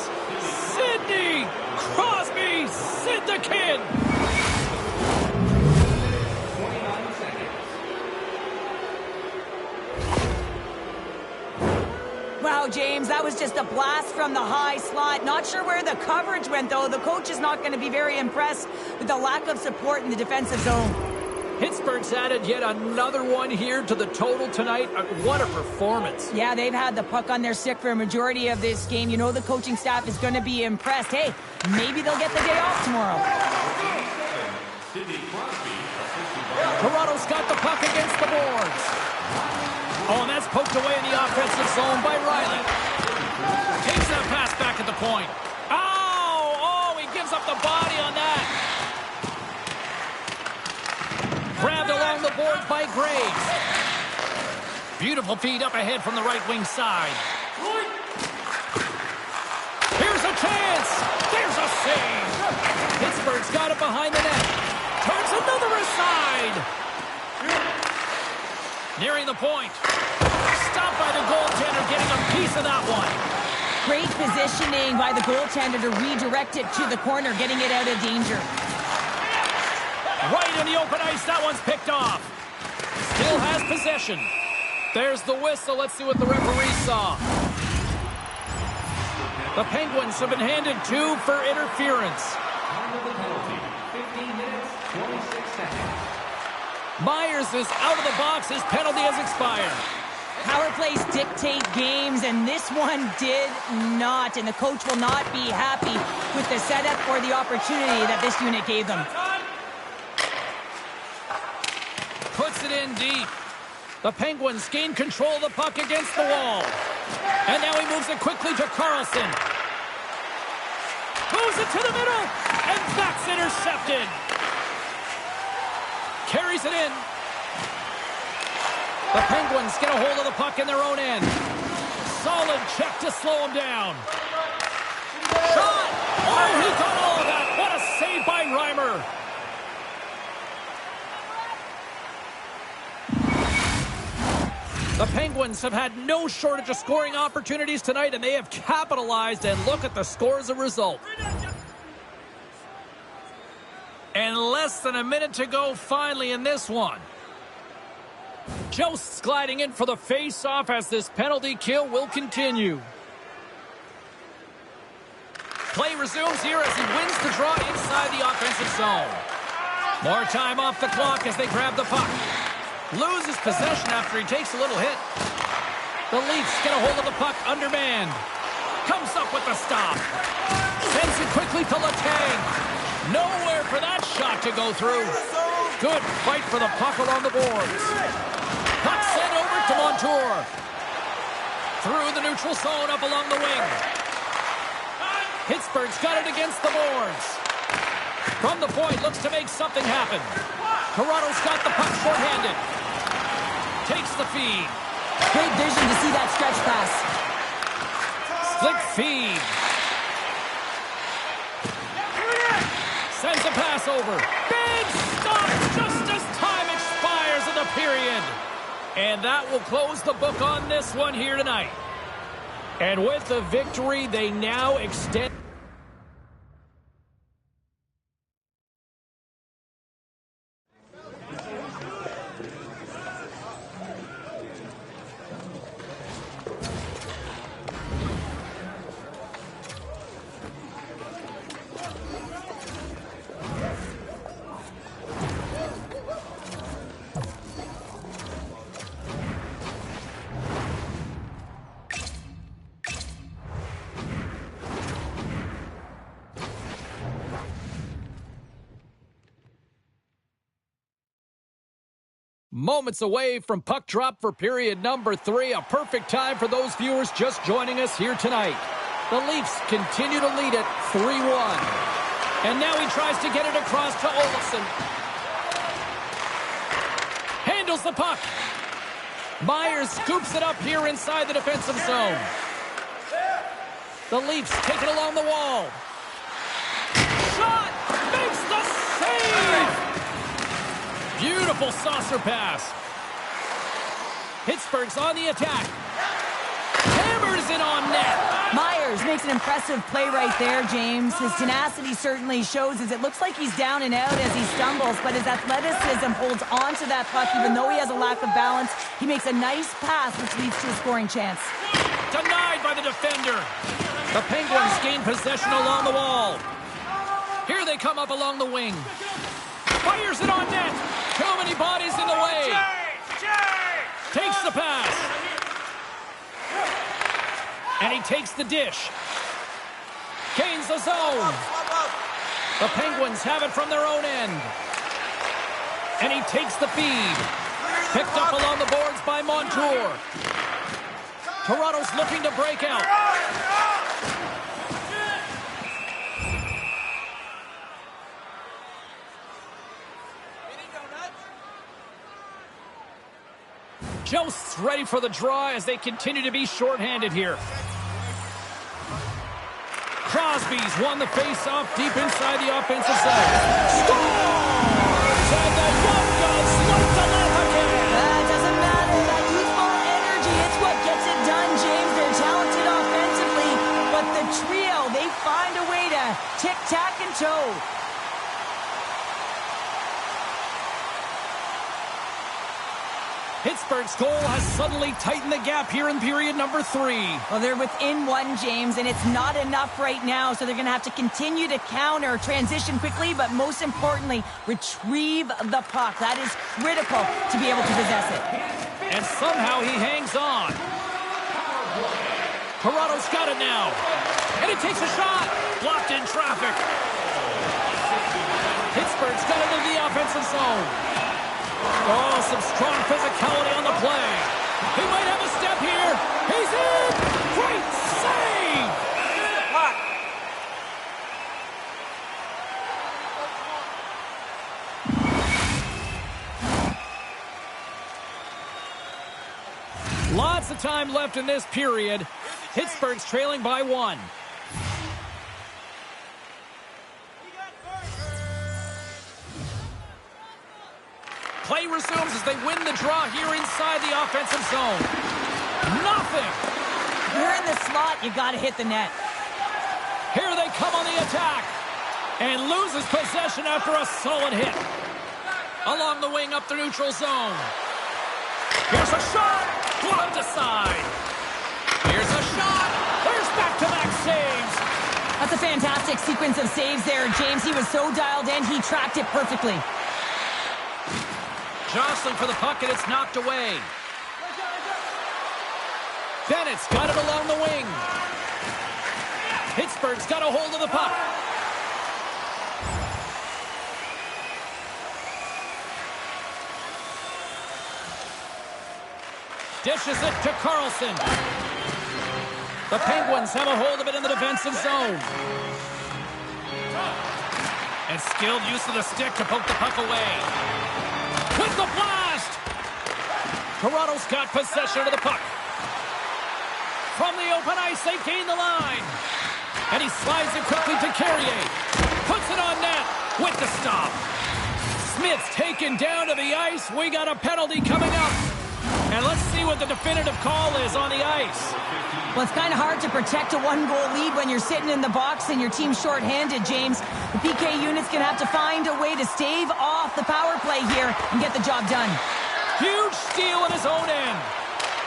Sidney Crosby, Sid the Kid! Wow, James, that was just a blast from the high slot. Not sure where the coverage went, though. The coach is not going to be very impressed with the lack of support in the defensive zone. Pittsburgh's added yet another one here to the total tonight. What a performance. Yeah, they've had the puck on their stick for a majority of this game. You know the coaching staff is going to be impressed. Hey, maybe they'll get the day off tomorrow. Toronto's got the puck against the boards. Oh, and that's poked away in the offensive zone by Riley. Takes that pass back at the point. Oh, he gives up the body on that. Grabbed along the boards by Graves. Beautiful feed up ahead from the right wing side. Here's a chance. There's a save. Pittsburgh's got it behind the net. Turns another aside. Nearing the point. Stopped by the goaltender, getting a piece of that one. Great positioning by the goaltender to redirect it to the corner, getting it out of danger. Right in the open ice, that one's picked off. Still has possession. There's the whistle. Let's see what the referee saw. The Penguins have been handed 2 for interference. 15 minutes, 26 seconds. Myers is out of the box. His penalty has expired. Power plays dictate games, and this one did not. And the coach will not be happy with the setup or the opportunity that this unit gave them. Puts it in deep. The Penguins gain control of the puck against the wall. And now he moves it quickly to Carlson. Moves it to the middle, and that's intercepted. Carries it in. The Penguins get a hold of the puck in their own end. Solid check to slow him down. Shot! Oh, he got all of that. What a save by Reimer. The Penguins have had no shortage of scoring opportunities tonight, and they have capitalized, and look at the score as a result. And less than a minute to go finally in this one. Jost's gliding in for the face-off as this penalty kill will continue. Play resumes here as he wins the draw inside the offensive zone. More time off the clock as they grab the puck. Loses possession after he takes a little hit. The Leafs get a hold of the puck undermanned. Comes up with the stop. Sends it quickly to Letang. Nowhere for that shot to go through. Good fight for the puck along the boards. Puck sent over to Montour. Through the neutral zone up along the wing. Pittsburgh's got it against the boards. From the point, looks to make something happen. Toronto's got the puck shorthanded. Takes the feed. Great vision to see that stretch pass. Slick feed. Sends a pass over. Big stop just as time expires in the period. And that will close the book on this one here tonight. And with the victory, they now extend. Moments away from puck drop for period number 3. A perfect time for those viewers just joining us here tonight. The Leafs continue to lead it 3-1. And now he tries to get it across to Olofsson. Handles the puck. Myers scoops it up here inside the defensive zone. The Leafs take it along the wall. Shot! Makes the save! Beautiful saucer pass. Pittsburgh's on the attack. Hammers it on net. Myers makes an impressive play right there, James. His tenacity certainly shows as it looks like he's down and out as he stumbles, but his athleticism holds on to that puck even though he has a lack of balance. He makes a nice pass which leads to a scoring chance. Denied by the defender. The Penguins gain possession along the wall. Here they come up along the wing. Fires it on net. Too many bodies in the way. Takes the pass. And he takes the dish. Gains the zone. The Penguins have it from their own end. And he takes the feed. Picked up along the boards by Montour. Toronto's looking to break out. Josts ready for the draw as they continue to be shorthanded here. Crosby's won the face-off deep inside the offensive zone. Scores! And the young guns like to laugh again. That doesn't matter. That youthful energy, it's what gets it done, James. They're talented offensively, but the trio, they find a way to tic-tac and toe. Pittsburgh's goal has suddenly tightened the gap here in period number 3. Well, they're within one, James, and it's not enough right now, so they're going to have to continue to counter, transition quickly, but most importantly, retrieve the puck. That is critical to be able to possess it. And somehow he hangs on. Toronto's got it now. And he takes a shot. Blocked in traffic. Pittsburgh's got it into the offensive zone. Oh, some strong physicality on the play. He might have a step here. He's in. Great save. Lots of time left in this period. Pittsburgh's trailing by 1. Play resumes as they win the draw here inside the offensive zone. Nothing. You're in the slot, you got to hit the net. Here they come on the attack. And loses possession after a solid hit. Along the wing up the neutral zone. Here's a shot. Blocked aside. Here's a shot. There's back-to-back saves. That's a fantastic sequence of saves there, James. He was so dialed in, he tracked it perfectly. Jostling for the puck, and it's knocked away. Bennett's got it along the wing. Pittsburgh's got a hold of the puck. Dishes it to Carlson. The Penguins have a hold of it in the defensive zone. And skilled use of the stick to poke the puck away. With the blast! Toronto's got possession of the puck. From the open ice, they gain the line. And he slides it quickly to Carrier. Puts it on net with the stop. Smith's taken down to the ice. We got a penalty coming up. And let's see what the definitive call is on the ice. Well, it's kind of hard to protect a one-goal lead when you're sitting in the box and your team's shorthanded, James. The PK unit's going to have to find a way to stave off the power play here and get the job done. Huge steal at his own end.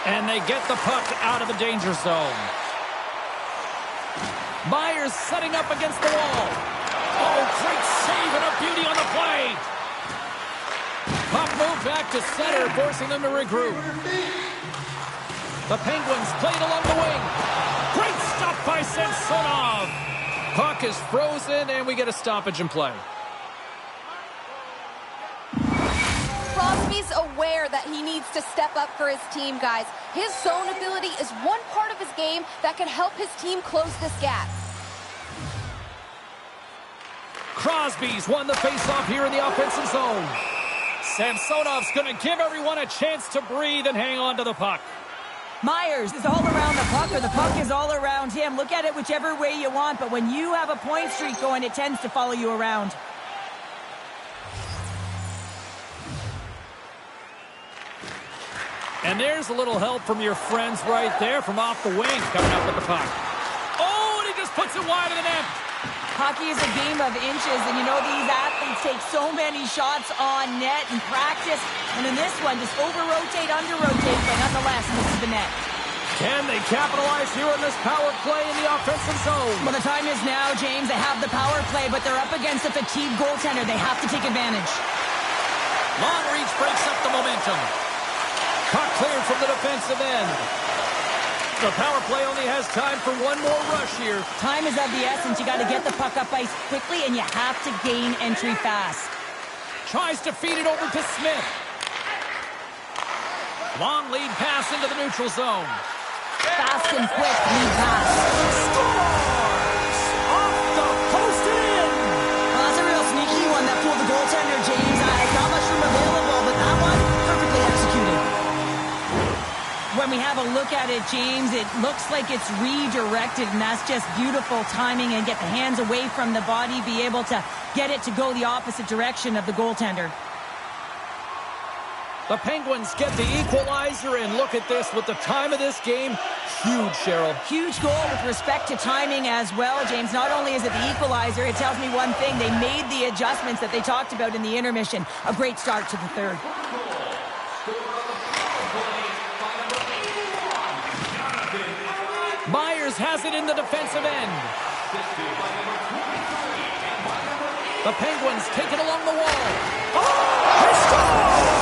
And they get the puck out of the danger zone. Myers setting up against the wall. Oh, great save and a beauty on the play. Puck moved back to center, forcing them to regroup. The Penguins played along the wing. Great stop by Samsonov. Puck is frozen, and we get a stoppage in play. Crosby's aware that he needs to step up for his team, guys. His zone ability is one part of his game that can help his team close this gap. Crosby's won the faceoff here in the offensive zone. Samsonov's going to give everyone a chance to breathe and hang on to the puck. Myers is all around the puck, or the puck is all around him. Look at it whichever way you want, but when you have a point streak going, it tends to follow you around. And there's a little help from your friends right there from off the wing coming up with the puck. Oh, and he just puts it wide of the net. Hockey is a game of inches, and you know these athletes take so many shots on net in practice, and in this one, just over-rotate, under-rotate, but nonetheless, misses the net. Can they capitalize here on this power play in the offensive zone? Well, the time is now, James. They have the power play, but they're up against a fatigued goaltender. They have to take advantage. Long reach breaks up the momentum. Puck cleared from the defensive end. The power play only has time for one more rush here. Time is of the essence. You got to get the puck up ice quickly, and you have to gain entry fast. Tries to feed it over to Smith. Long lead pass into the neutral zone. Fast and quick lead pass. Scores! Off the post and in! Well, that's a real sneaky one that fooled the goaltender, James. Not much room available, but that one perfectly executed. When we have a look at it, James, it looks like it's redirected, and that's just beautiful timing and get the hands away from the body, be able to get it to go the opposite direction of the goaltender. The Penguins get the equalizer, and look at this with the time of this game. Huge, Cheryl. Huge goal with respect to timing as well, James. Not only is it the equalizer, it tells me one thing. They made the adjustments that they talked about in the intermission. A great start to the third. Myers has it in the defensive end. The Penguins take it along the wall. Oh, he scores!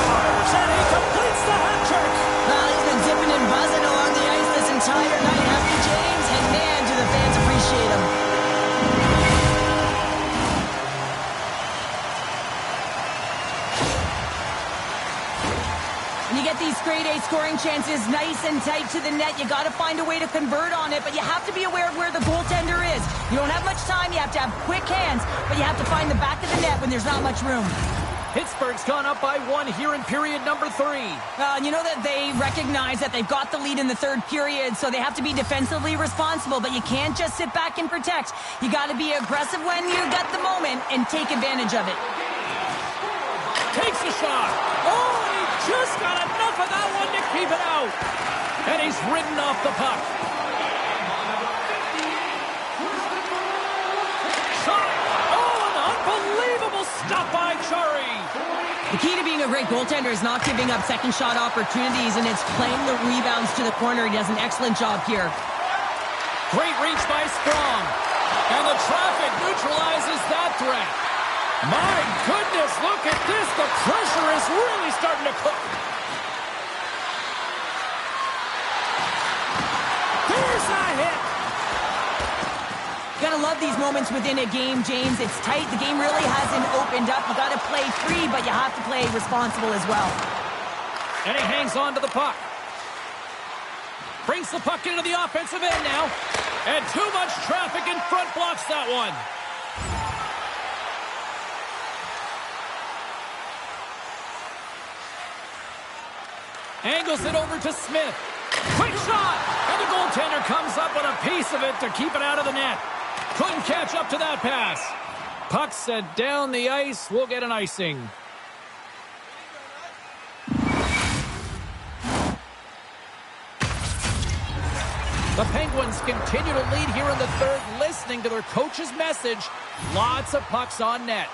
And he completes the hat trick. Well, he's been zipping and buzzing along the ice this entire night, haven't you, James? And man, do the fans appreciate him. When you get these grade A scoring chances nice and tight to the net, you got to find a way to convert on it, but you have to be aware of where the goaltender is. You don't have much time, you have to have quick hands, but you have to find the back of the net when there's not much room. Pittsburgh's gone up by 1 here in period number 3. You know that they recognize that they've got the lead in the third period, so they have to be defensively responsible, but you can't just sit back and protect. You got to be aggressive when you got the moment and take advantage of it. Takes a shot. Oh, he just got enough of that one to keep it out. And he's ridden off the puck. Shot. Oh, an unbelievable stop by Chari. The key to being a great goaltender is not giving up second shot opportunities, and it's playing the rebounds to the corner. He does an excellent job here. Great reach by Strong. And the traffic neutralizes that threat. My goodness, look at this. The pressure is really starting to cook. There's a hit. You gotta love these moments within a game, James. It's tight. The game really hasn't opened up. You gotta play free, but you have to play responsible as well. And he hangs on to the puck. Brings the puck into the offensive end now. And too much traffic in front blocks that one. Angles it over to Smith. Quick shot! And the goaltender comes up with a piece of it to keep it out of the net. Couldn't catch up to that pass. Puck set down the ice. We'll get an icing. The Penguins continue to lead here in the third, listening to their coach's message. Lots of pucks on net.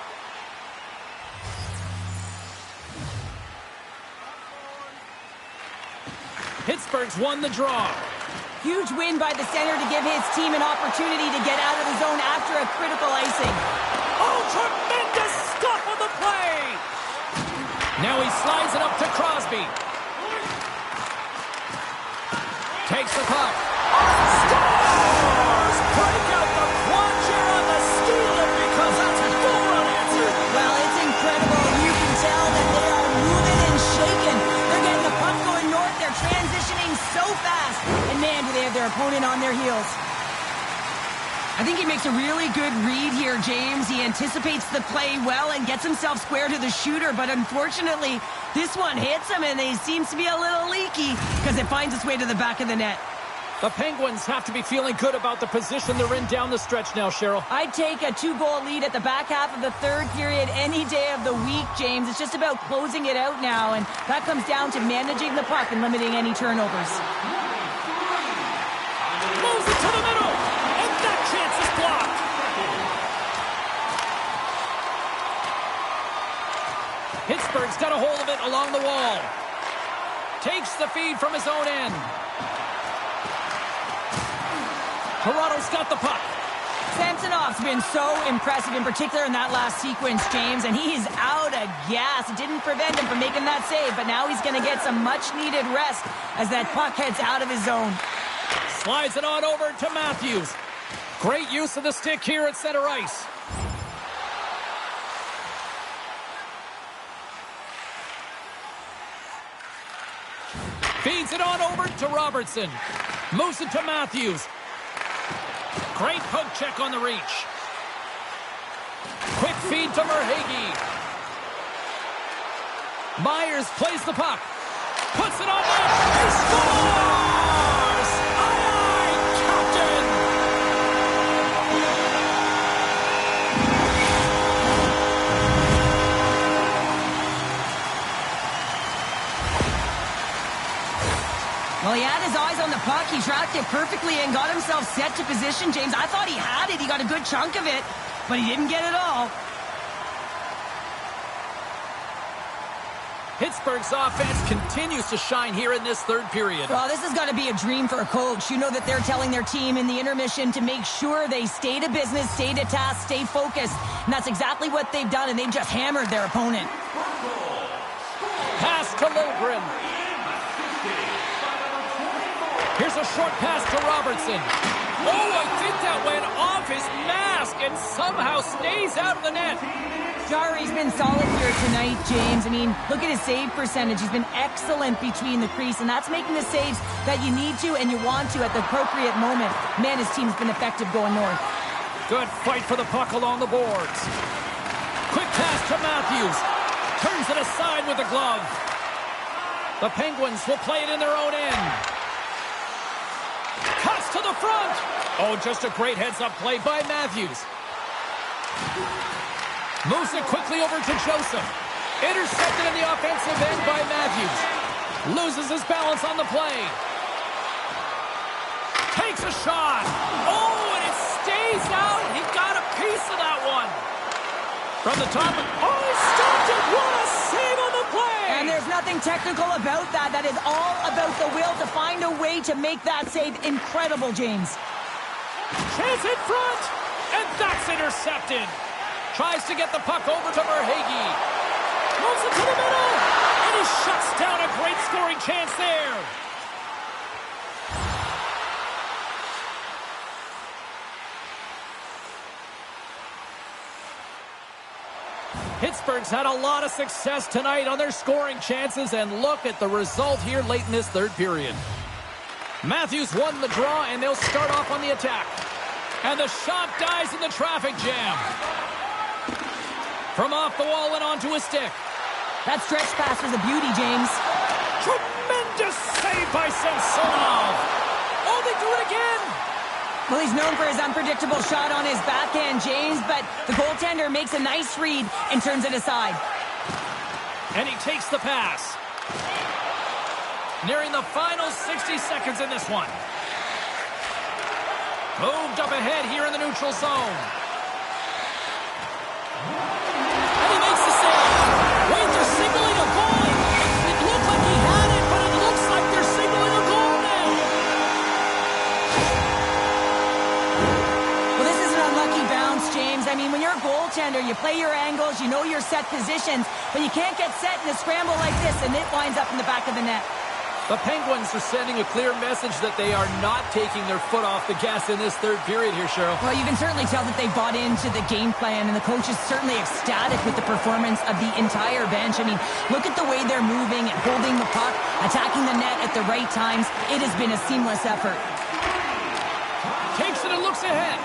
Pittsburgh's won the draw. Huge win by the center to give his team an opportunity to get out of the zone after a critical icing. Oh, tremendous stop on the play! Now he slides it up to Crosby. Takes the puck. Scores! Break out the quad chair on the steal it because that's full unanswered. Well, it's incredible. You can tell that they are moving and shaking. They're getting the puck going north. They're transitioning so fast. And man, do they have their opponent on their heels. I think he makes a really good read here, James. He anticipates the play well and gets himself square to the shooter, but unfortunately, this one hits him and he seems to be a little leaky because it finds its way to the back of the net. The Penguins have to be feeling good about the position they're in down the stretch now, Cheryl. I'd take a 2-goal lead at the back half of the third period any day of the week, James. It's just about closing it out now, and that comes down to managing the puck and limiting any turnovers. Moves it to the middle, and that chance is blocked. Pittsburgh's got a hold of it along the wall. Takes the feed from his own end. Toronto's got the puck. Samsonov's been so impressive, in particular in that last sequence, James, and he's out of gas. It didn't prevent him from making that save, but now he's going to get some much-needed rest as that puck heads out of his zone. Slides it on over to Matthews. Great use of the stick here at center ice. Feeds it on over to Robertson. Moves it to Matthews. Great poke check on the reach. Quick feed to Verhaeghe. Myers plays the puck. Puts it on net. He scores! Aye, Captain! Well, he had his eyes on the puck. He tracked it perfectly and got himself set to position, James. I thought he had it. He got a good chunk of it, but he didn't get it all. Pittsburgh's offense continues to shine here in this third period. Well, this has got to be a dream for a coach. You know that they're telling their team in the intermission to make sure they stay to business, stay to task, stay focused. And that's exactly what they've done, and they've just hammered their opponent. Pass to Lilgren. Here's a short pass to Robertson. Oh, I think that went off his mask and somehow stays out of the net. Jarry's been solid here tonight, James. I mean, look at his save percentage. He's been excellent between the crease, and that's making the saves that you need to and you want to at the appropriate moment. Man, his team's been effective going north. Good fight for the puck along the boards. Quick pass to Matthews. Turns it aside with the glove. The Penguins will play it in their own end. Cuts to the front. Oh, just a great heads-up play by Matthews. Moves it quickly over to Joseph. Intercepted in the offensive end by Matthews. Loses his balance on the play. Takes a shot. Oh, and it stays out. He got a piece of that one. From the top. Oh, he stopped it. What a save on the play. And there's nothing technical about that. That is all about the will to find a way to make that save incredible, James. Chance in front. And that's intercepted. Tries to get the puck over to Verhaeghe. Moves it to the middle. And he shuts down a great scoring chance there. Pittsburgh's had a lot of success tonight on their scoring chances, and look at the result here late in this third period. Matthews won the draw, and they'll start off on the attack. And the shot dies in the traffic jam. From off the wall and onto a stick. That stretch pass was a beauty, James. Tremendous save by Samsonov. Oh, they do it again. Well, he's known for his unpredictable shot on his backhand, James, but the goaltender makes a nice read and turns it aside. And he takes the pass. Nearing the final 60 seconds in this one. Moved up ahead here in the neutral zone. And he makes the save. Wait, they're signaling a goal. It looked like he had it, but it looks like they're signaling a goal now. Well, this is an unlucky bounce, James. I mean, when you're a goaltender, you play your angles, you know your set positions, but you can't get set in a scramble like this, and it winds up in the back of the net. The Penguins are sending a clear message that they are not taking their foot off the gas in this third period here, Cheryl. Well, you can certainly tell that they bought into the game plan, and the coach is certainly ecstatic with the performance of the entire bench. I mean, look at the way they're moving and holding the puck, attacking the net at the right times. It has been a seamless effort. Takes it and looks ahead.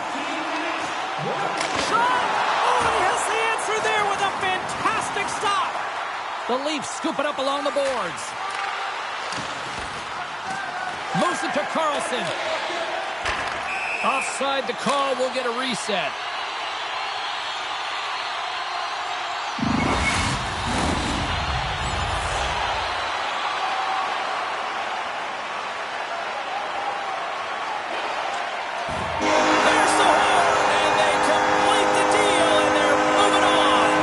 Shot! Oh, he has the answer there with a fantastic stop. The Leafs scoop it up along the boards. Moves it to Carlson. Offside the call. Will get a reset. There's the horn, and they complete the deal, and they're moving on.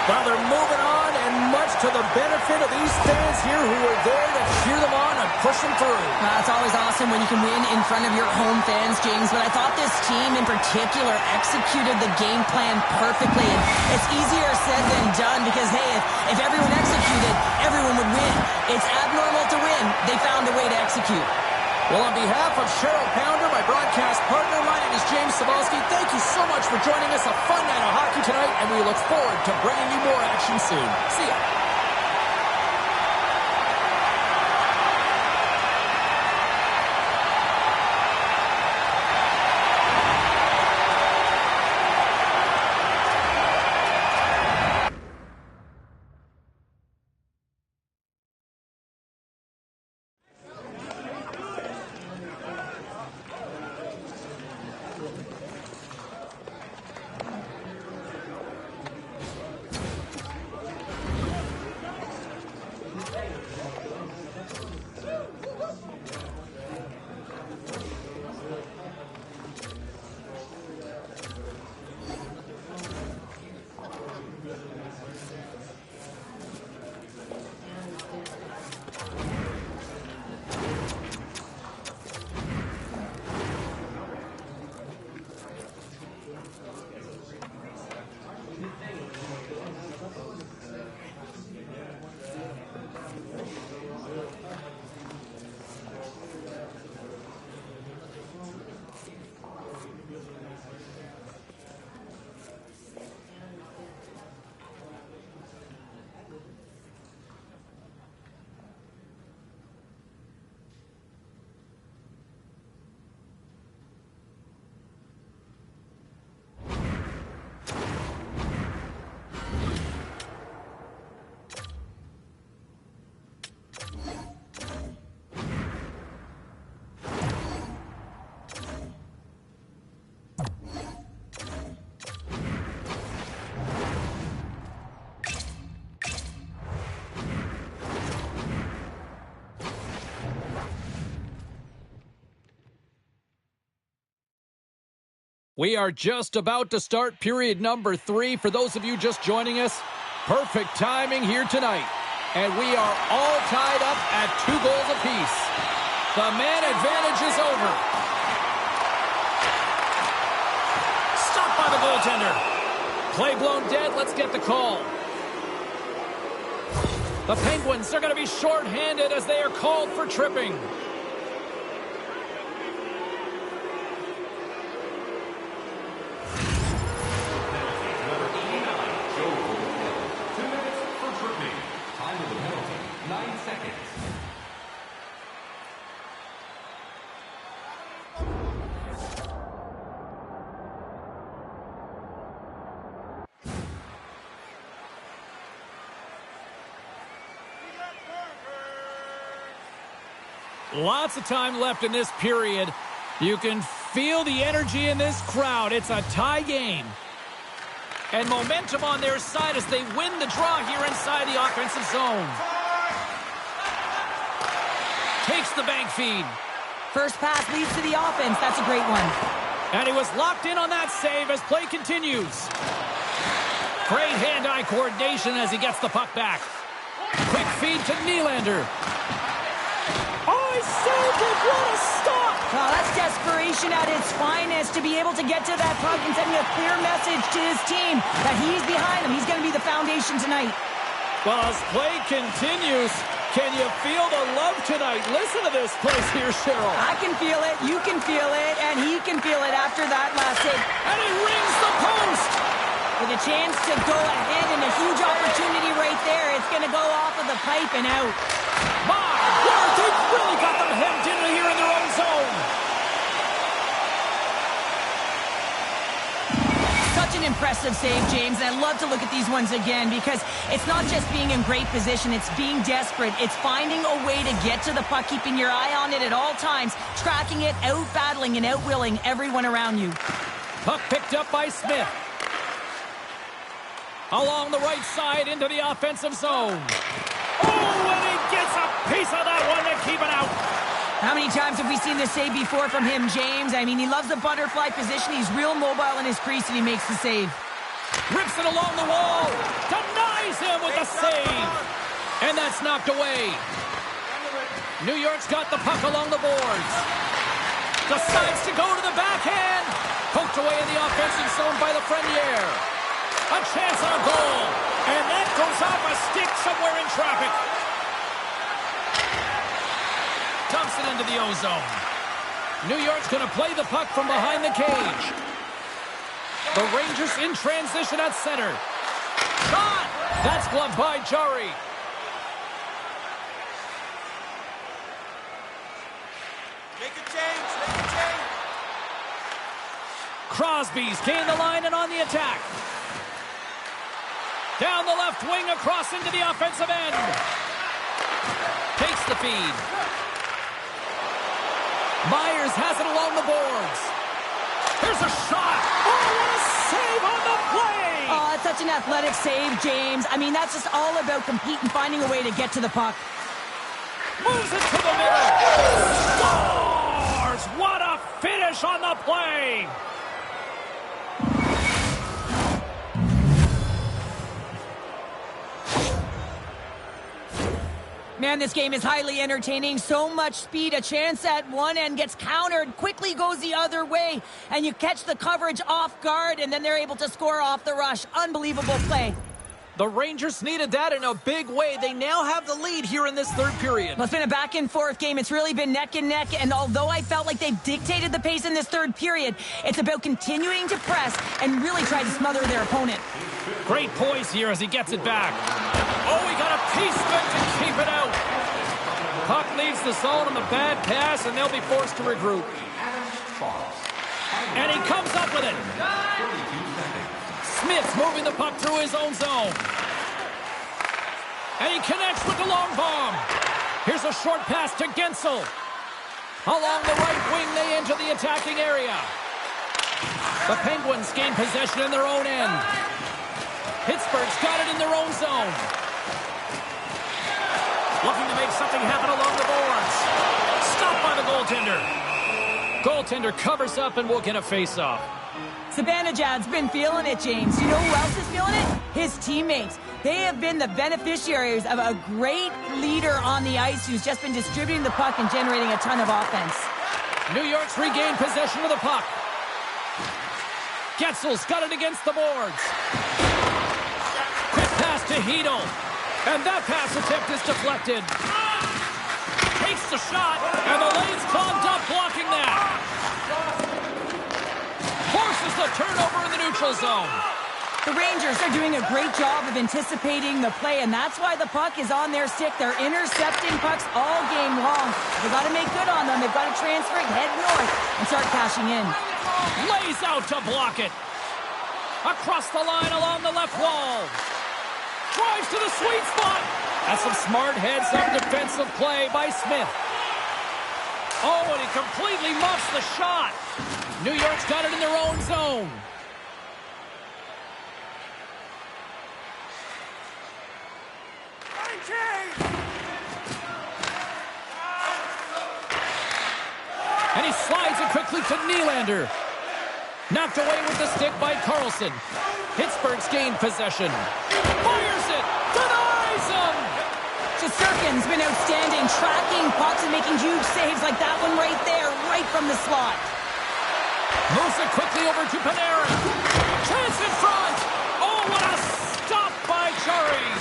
Well, they're moving on, and much to the benefit of these fans here who were there to cheer them on and push them through. It's always awesome when you can win in front of your home fans, James, but I thought this team in particular executed the game plan perfectly. And it's easier said than done because, hey, if everyone executed, everyone would win. It's abnormal to win. They found a way to execute. Well, on behalf of Cheryl Pounder, my broadcast partner, my name is James Cebulski. Thank you so much for joining us. A fun night of hockey tonight, and we look forward to bringing you more action soon. See ya. We are just about to start period number 3. For those of you just joining us, perfect timing here tonight. And we are all tied up at 2 goals apiece. The man advantage is over. Stopped by the goaltender. Play blown dead. Let's get the call. The Penguins are going to be shorthanded as they are called for tripping. Lots of time left in this period. You can feel the energy in this crowd. It's a tie game. And momentum on their side as they win the draw here inside the offensive zone. Takes the bank feed. First pass leads to the offense. That's a great one. And he was locked in on that save as play continues. Great hand-eye coordination as he gets the puck back. Quick feed to Nylander. Oh, he saved it! What a stop! Well, that's desperation at its finest to be able to get to that puck and sending a clear message to his team that he's behind them. He's going to be the foundation tonight. Well, as play continues, can you feel the love tonight? Listen to this place here, Cheryl. I can feel it, you can feel it, and he can feel it after that last hit. And he rings the post! With a chance to go ahead and a huge opportunity right there. It's going to go off of the pipe and out. My word, they've really got them hemmed in here in their own zone. Such an impressive save, James, and I love to look at these ones again because it's not just being in great position, it's being desperate. It's finding a way to get to the puck, keeping your eye on it at all times, tracking it, out-battling and out-willing everyone around you. Puck picked up by Smith. Along the right side into the offensive zone. Oh, and he gets a piece of that one to keep it out. How many times have we seen this save before from him, James? I mean, he loves the butterfly position. He's real mobile in his crease, and he makes the save. Rips it along the wall. Denied Lays him with the save. And that's knocked away. New York's got the puck along the boards. Decides to go to the backhand. Poked away in the offensive zone by Lafreniere. A chance on a goal. And that goes off a stick somewhere in traffic. Dumps it into the O-zone. New York's going to play the puck from behind the cage. The Rangers in transition at center. Shot! That's gloved by Jarry. Make a change, make a change. Crosby's gained the line and on the attack. Down the left wing across into the offensive end. Takes the feed. Myers has it along the boards. Here's a shot. Oh, what a save on the play. Oh, it's such an athletic save, James. I mean, that's just all about competing, finding a way to get to the puck. Moves it to the middle. Scores! What a finish on the play. Man, this game is highly entertaining. So much speed. A chance at one end gets countered. Quickly goes the other way. And you catch the coverage off guard. And then they're able to score off the rush. Unbelievable play. The Rangers needed that in a big way. They now have the lead here in this third period. Well, it's been a back and forth game. It's really been neck and neck. And although I felt like they've dictated the pace in this third period, it's about continuing to press and really try to smother their opponent. Great poise here as he gets it back. Oh, he got a piece of it to keep it out. Puck leaves the zone on the bad pass, and they'll be forced to regroup. And he comes up with it. Smith's moving the puck through his own zone. And he connects with the long bomb. Here's a short pass to Gensel. Along the right wing, they enter the attacking area. The Penguins gain possession in their own end. Pittsburgh's got it in their own zone. Looking to make something happen along the boards. Stopped by the goaltender. Goaltender covers up and will get a face-off. Zibanejad's been feeling it, James. You know who else is feeling it? His teammates. They have been the beneficiaries of a great leader on the ice who's just been distributing the puck and generating a ton of offense. New York's regained possession of the puck. Getzel's got it against the boards. Quick pass to Hedl. And that pass attempt is deflected. Takes the shot, and the lane's clogged up blocking that. Forces the turnover in the neutral zone. The Rangers are doing a great job of anticipating the play, and that's why the puck is on their stick. They're intercepting pucks all game long. They've got to make good on them. They've got to transfer it, head north, and start cashing in. Lays out to block it. Across the line along the left wall. Drives to the sweet spot. That's some smart heads-up defensive play by Smith. Oh, and he completely muffs the shot. New York's got it in their own zone. And he slides it quickly to Nylander. Knocked away with the stick by Carlson. Pittsburgh's gained possession. Fires it! Denies him! Shesterkin's been outstanding, tracking pucks and making huge saves like that one right there, right from the slot. Moves it quickly over to Panarin. Chance in front! Oh, what a stop by Jarry!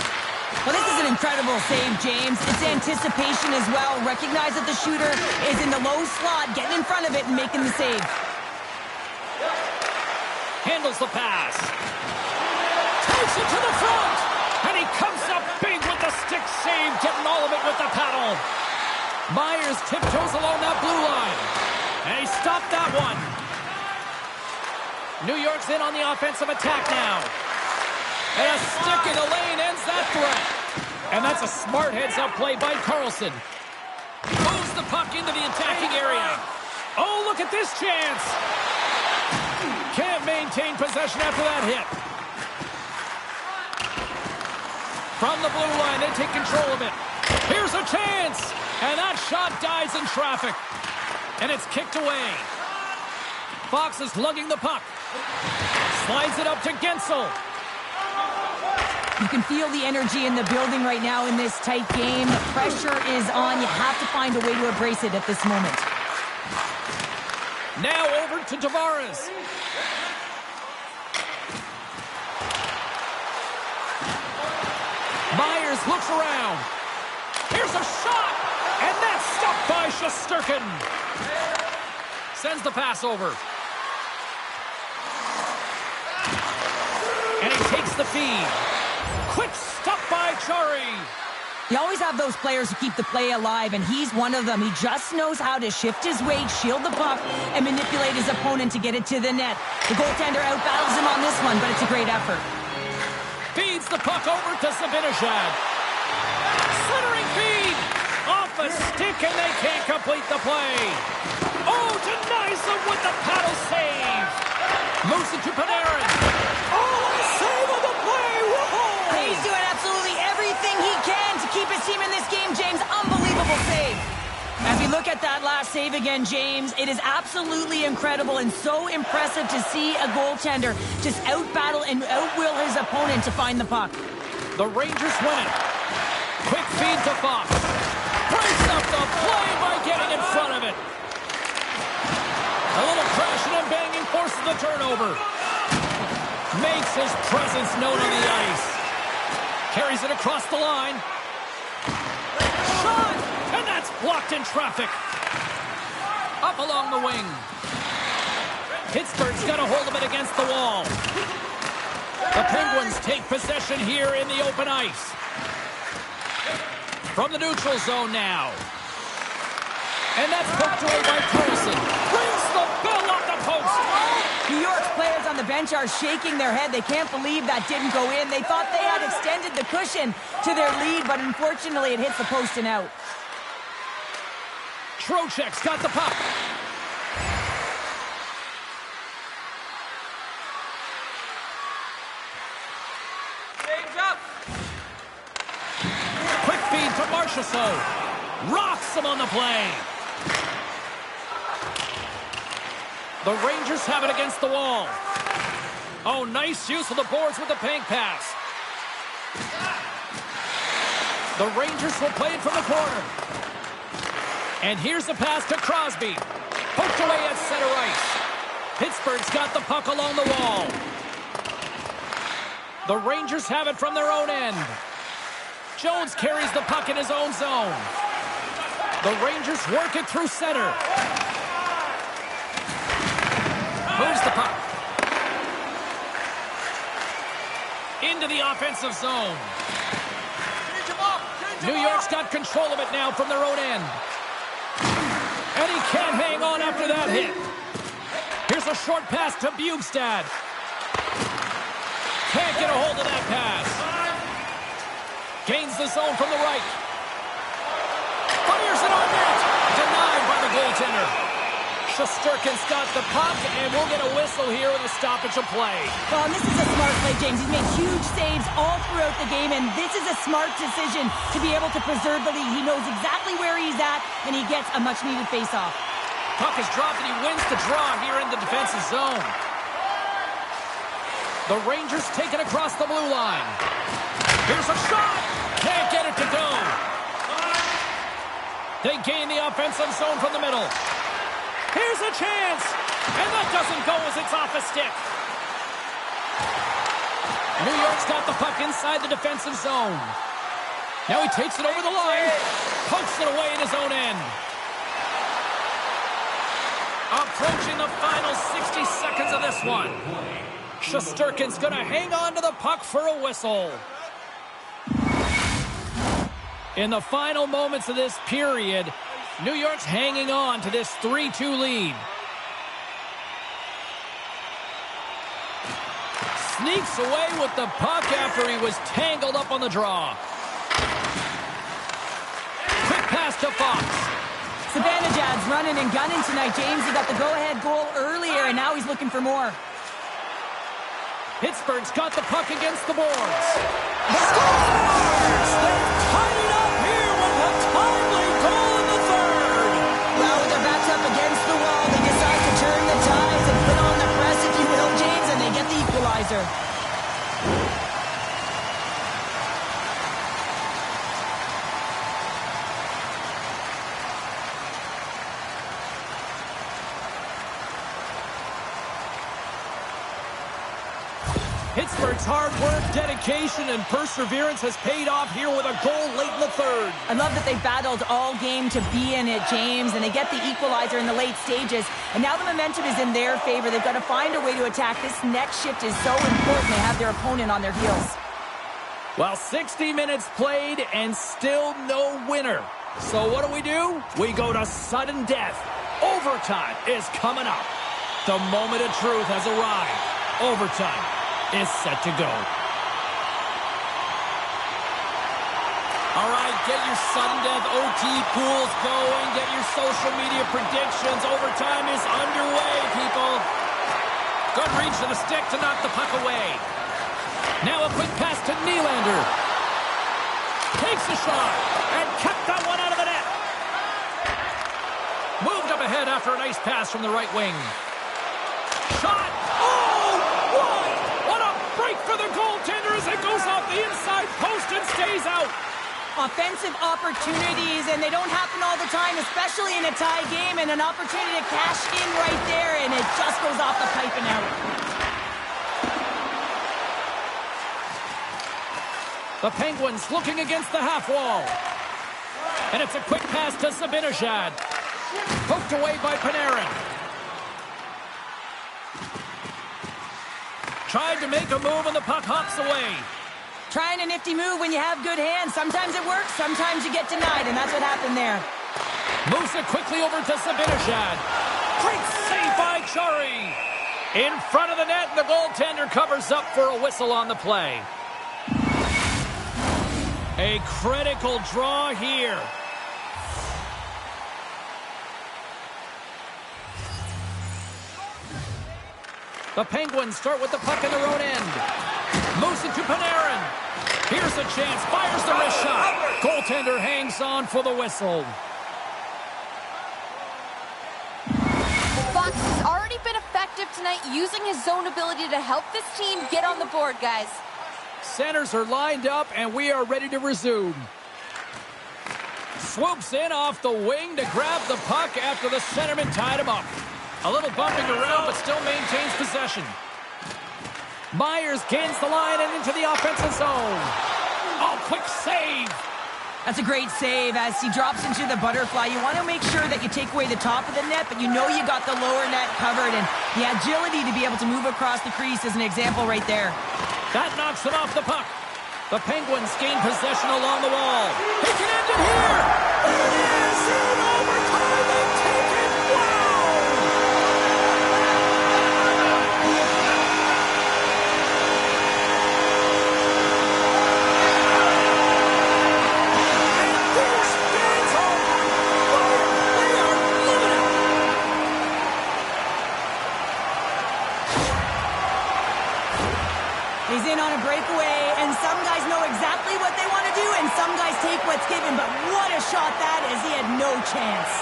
Well, this is an incredible save, James. It's anticipation as well. Recognize that the shooter is in the low slot, getting in front of it and making the save. Handles the pass. Takes it to the front. And he comes up big with the stick save, getting all of it with the paddle. Myers tiptoes along that blue line. And he stopped that one. New York's in on the offensive attack now. And a stick in the lane ends that threat. And that's a smart heads-up play by Carlson. Moves the puck into the attacking area. Oh, look at this chance. Can't maintain possession after that hit. From the blue line, they take control of it. Here's a chance. And that shot dies in traffic. And it's kicked away. Fox is lugging the puck. Slides it up to Gensel. You can feel the energy in the building right now in this tight game. The pressure is on. You have to find a way to embrace it at this moment. Now over to Tavares. Myers looks around. Here's a shot, and that's stopped by Shesterkin. Sends the pass over. And he takes the feed. Quick stop by Chari. You always have those players who keep the play alive, and he's one of them. He just knows how to shift his weight, shield the puck, and manipulate his opponent to get it to the net. The goaltender outbattles him on this one, but it's a great effort. Feeds the puck over to Zibanejad. Slithering feed. Off a stick, and they can't complete the play. Oh, denies them with the paddle save. Moves it to Panarin. Oh, a save of the play. Whoa! He's doing absolutely everything he can to keep his team in this game, James. Unbelievable save. As we look at that last save again, James, it is absolutely incredible and so impressive to see a goaltender just outbattle and outwill his opponent to find the puck. The Rangers win it. Quick feed to Fox. Breaks up the play by getting in front of it. A little crashing and banging forces the turnover. Makes his presence known on the ice. Carries it across the line. Shot! And that's blocked in traffic. Up along the wing. Pittsburgh's got a hold of it against the wall. The Penguins take possession here in the open ice. From the neutral zone now. And that's poked away by Carlson. Brings the bill off the post. New York's players on the bench are shaking their head. They can't believe that didn't go in. They thought they had extended the cushion to their lead, but unfortunately it hits the post and out. Trocheck's got the puck. James up. Quick feed to Marchessault. Rocks him on the play. The Rangers have it against the wall. Oh, nice use of the boards with the bank pass. The Rangers will play it from the corner. And here's the pass to Crosby. Poked away at center ice. Pittsburgh's got the puck along the wall. The Rangers have it from their own end. Jones carries the puck in his own zone. The Rangers work it through center. Moves the puck. Into the offensive zone. New York's got control of it now from their own end. And he can't hang on after that hit. Here's a short pass to Bjugstad. Can't get a hold of that pass. Gains the zone from the right. Fires it on net. Denied by the goaltender. Shesterkin's got the puck, and we'll get a whistle here with a stoppage of play. Well, and this is a smart play, James. He's made huge saves all throughout the game, and this is a smart decision to be able to preserve the lead. He knows exactly where he's at, and he gets a much-needed face-off. Puck is dropped, and he wins the draw here in the defensive zone. The Rangers take it across the blue line. Here's a shot. Can't get it to go. They gain the offensive zone from the middle. Here's a chance. And that doesn't go as it's off a stick. New York's got the puck inside the defensive zone. Now he takes it over the line. Pokes it away in his own end. Approaching the final 60 seconds of this one. Shesterkin's going to hang on to the puck for a whistle. In the final moments of this period, New York's hanging on to this 3-2 lead. Sneaks away with the puck after he was tangled up on the draw. Quick pass to Fox. Zibanejad's running and gunning tonight, James. He got the go-ahead goal earlier, and now he's looking for more. Pittsburgh's got the puck against the boards. Scores! They've tied it up here with a timely goal in the third. Well, with their backs up against the wall, they decide to turn the tides and put on the press, if you will, James, and they get the equalizer. Pittsburgh's hard work, dedication, and perseverance has paid off here with a goal late in the third. I love that they battled all game to be in it, James, and they get the equalizer in the late stages. And now the momentum is in their favor. They've got to find a way to attack. This next shift is so important. They have their opponent on their heels. Well, 60 minutes played and still no winner. So what do? We go to sudden death. Overtime is coming up. The moment of truth has arrived. Overtime is set to go. All right, get your sudden death OT pools going. Get your social media predictions. Overtime is underway, people. Good reach to the stick to knock the puck away. Now a quick pass to Nylander. Takes a shot and kept that one out of the net. Moved up ahead after a nice pass from the right wing. Shot. Oh, what a break for the goaltender as it goes off the inside post and stays out. Offensive opportunities, and they don't happen all the time, especially in a tie game, and an opportunity to cash in right there, and it just goes off the pipe and out. The Penguins looking against the half wall. And it's a quick pass to Zibanejad. Poked away by Panarin. Tried to make a move and the puck hops away. Trying a nifty move when you have good hands. Sometimes it works, sometimes you get denied, and that's what happened there. Moves it quickly over to Zibanejad. Great save by Chari. In front of the net, and the goaltender covers up for a whistle on the play. A critical draw here. The Penguins start with the puck in their own end. Moves it to Panarin. Here's a chance. Fires the wrist shot. Goaltender hangs on for the whistle. Fox has already been effective tonight using his zone ability to help this team get on the board, guys. Centers are lined up, and we are ready to resume. Swoops in off the wing to grab the puck after the centerman tied him up. A little bumping around, but still maintains possession. Myers gains the line and into the offensive zone. Oh, quick save. That's a great save as he drops into the butterfly. You want to make sure that you take away the top of the net, but you know you got the lower net covered, and the agility to be able to move across the crease is an example right there. That knocks it off the puck. The Penguins gain possession along the wall. He can end it here. It is in overtime. They take it. Wow! And these fans are on fire. They are living it. He's in on a breakaway, and some guys know exactly what they want to do, and some guys take what's given, but what a shot that is. He had no chance.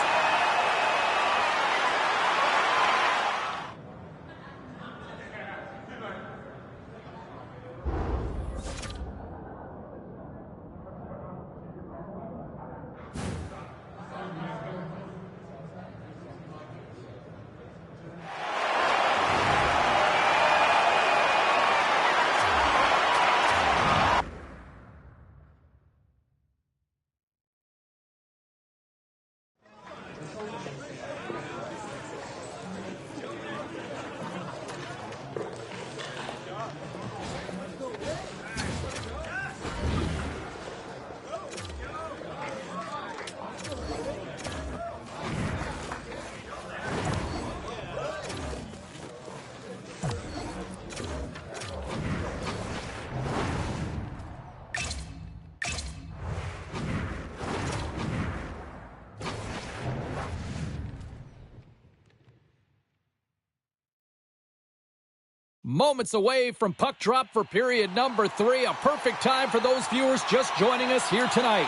Moments away from puck drop for period number 3. A perfect time for those viewers just joining us here tonight.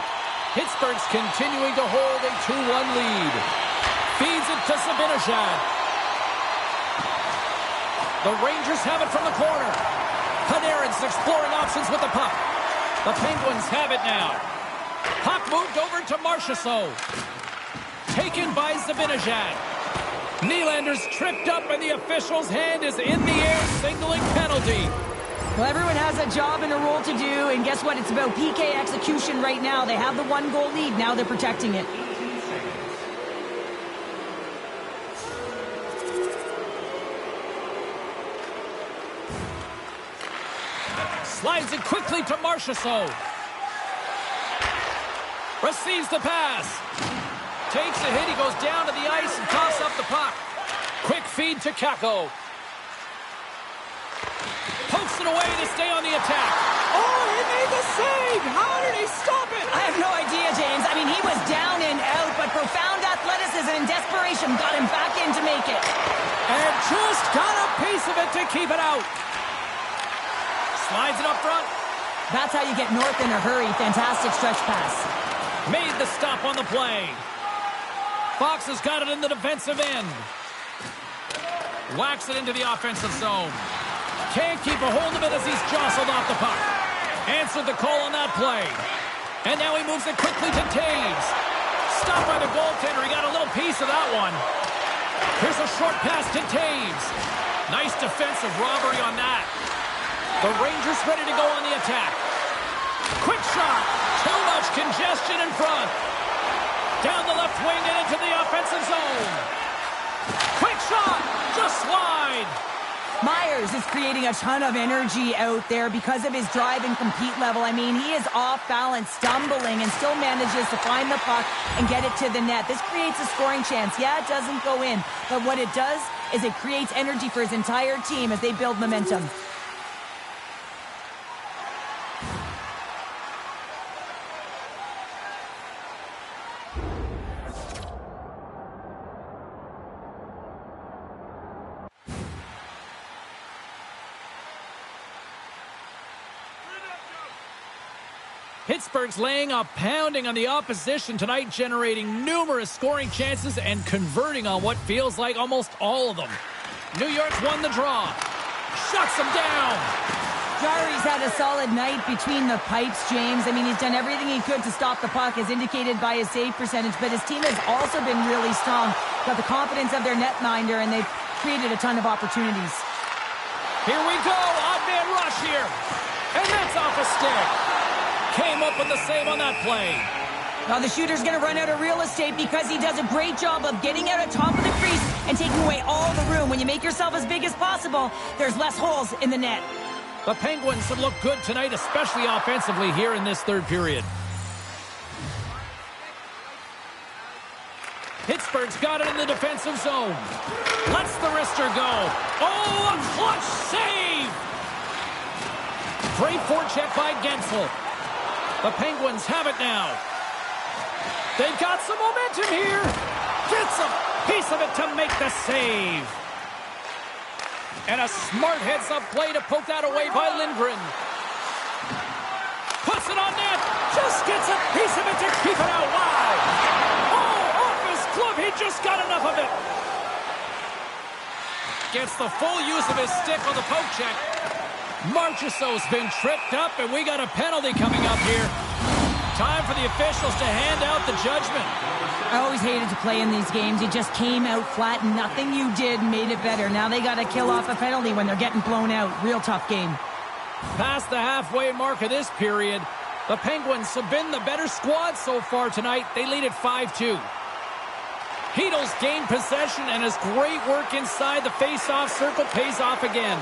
Pittsburgh's continuing to hold a 2-1 lead. Feeds it to Zibanejad. The Rangers have it from the corner. Panarin's exploring options with the puck. The Penguins have it now. Puck moved over to Marchessault. Taken by Zibanejad. Nylander's tripped up and the official's hand is in the air, signaling penalty. Well, everyone has a job and a role to do, and guess what? It's about PK execution right now. They have the 1-goal lead. Now they're protecting it. Slides it quickly to Marchessault. Receives the pass. Takes a hit. He goes down to the ice and coughs up the puck. Quick feed to Kakko. Pokes it away to stay on the attack. Oh, he made the save! How did he stop it? I have no idea, James. I mean, he was down and out, but profound athleticism and desperation got him back in to make it. And just got a piece of it to keep it out. Slides it up front. That's how you get north in a hurry. Fantastic stretch pass. Made the stop on the play. Fox has got it in the defensive end. Whacks it into the offensive zone. Can't keep a hold of it as he's jostled off the puck. Answered the call on that play. And now he moves it quickly to Taves. Stopped by the goaltender. He got a little piece of that one. Here's a short pass to Taves. Nice defensive robbery on that. The Rangers ready to go on the attack. Quick shot. Too much congestion in front. Down the left wing and into the offensive zone. Quick shot. Just slide. Myers is creating a ton of energy out there because of his drive and compete level. I mean, he is off balance, stumbling, and still manages to find the puck and get it to the net. This creates a scoring chance. Yeah, it doesn't go in, but what it does is it creates energy for his entire team as they build momentum. Pittsburgh's laying a pounding on the opposition tonight, generating numerous scoring chances and converting on what feels like almost all of them. New York's won the draw. Shuts them down. Jarry's had a solid night between the pipes, James. I mean, he's done everything he could to stop the puck, as indicated by his save percentage, but his team has also been really strong. Got the confidence of their netminder, and they've created a ton of opportunities. Here we go. Odd man rush here. And that's off a stick. Came up with the save on that play. Now the shooter's going to run out of real estate because he does a great job of getting out on top of the crease and taking away all the room. When you make yourself as big as possible, there's less holes in the net. The Penguins have looked good tonight, especially offensively here in this third period. Pittsburgh's got it in the defensive zone. Lets the wrister go. Oh, a clutch save! Great forecheck by Gensel. The Penguins have it now. They've got some momentum here. Gets a piece of it to make the save. And a smart heads-up play to poke that away by Lindgren. Puts it on net. Just gets a piece of it to keep it out. Wow. Oh, off his glove. He just got enough of it. Gets the full use of his stick on the poke check. Marchessault's been tripped up, and we got a penalty coming up here. Time for the officials to hand out the judgment. I always hated to play in these games. You just came out flat, and nothing you did made it better. Now they got to kill off a penalty when they're getting blown out. Real tough game. Past the halfway mark of this period, the Penguins have been the better squad so far tonight. They lead at 5-2. Heedle's gained possession, and his great work inside the face-off circle pays off again.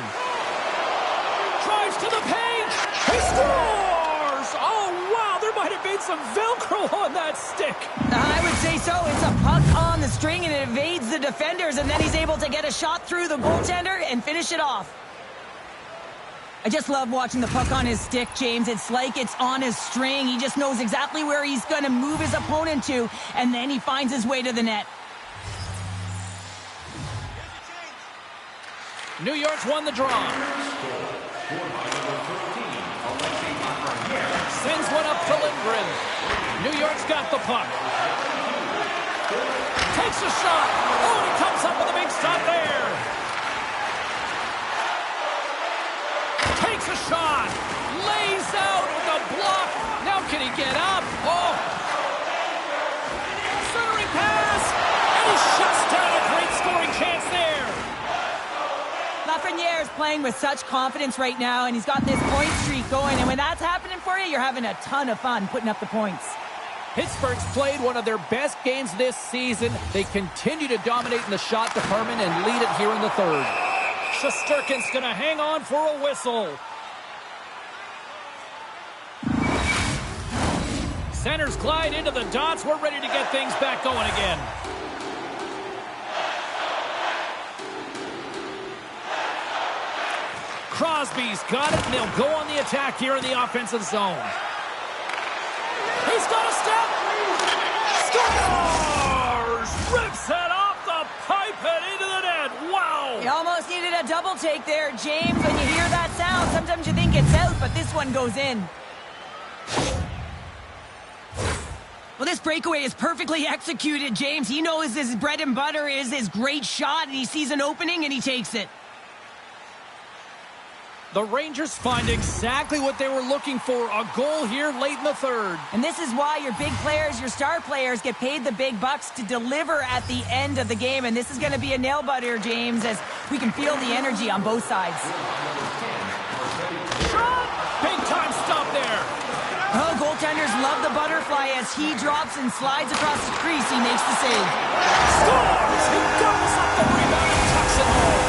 Drives to the paint. He scores! Oh, wow, there might have been some Velcro on that stick. I would say so. It's a puck on the string, and it evades the defenders, and then he's able to get a shot through the goaltender and finish it off. I just love watching the puck on his stick, James. It's like it's on his string. He just knows exactly where he's going to move his opponent to, and then he finds his way to the net. New York's won the draw. Sends one up to Lindgren. New York's got the puck. Takes a shot. Oh, he comes up with a big stop there. Takes a shot. Lays out with a block. Now can he get up? Oh. Centering pass. And he shuts down a great scoring chance there. Lafreniere's playing with such confidence right now, and he's got this point streak going. And when that's happening for you, you're having a ton of fun putting up the points. Pittsburgh's played one of their best games this season. They continue to dominate in the shot department and lead it here in the third. Shesterkin's going to hang on for a whistle. Centers glide into the dots. We're ready to get things back going again. Crosby's got it, and they'll go on the attack here in the offensive zone. He's got a step. Scores! Rips it off the pipe and into the net. Wow! You almost needed a double take there, James. When you hear that sound, sometimes you think it's out, but this one goes in. Well, this breakaway is perfectly executed, James. He knows his bread and butter is his great shot, and he sees an opening, and he takes it. The Rangers find exactly what they were looking for, a goal here late in the third. And this is why your big players, your star players, get paid the big bucks to deliver at the end of the game. And this is going to be a nail-biter, James, as we can feel the energy on both sides. Shot! Big-time stop there. Oh, goaltenders love the butterfly as he drops and slides across the crease. He makes the save. Scores! He gobbles up the rebound and tucks it home.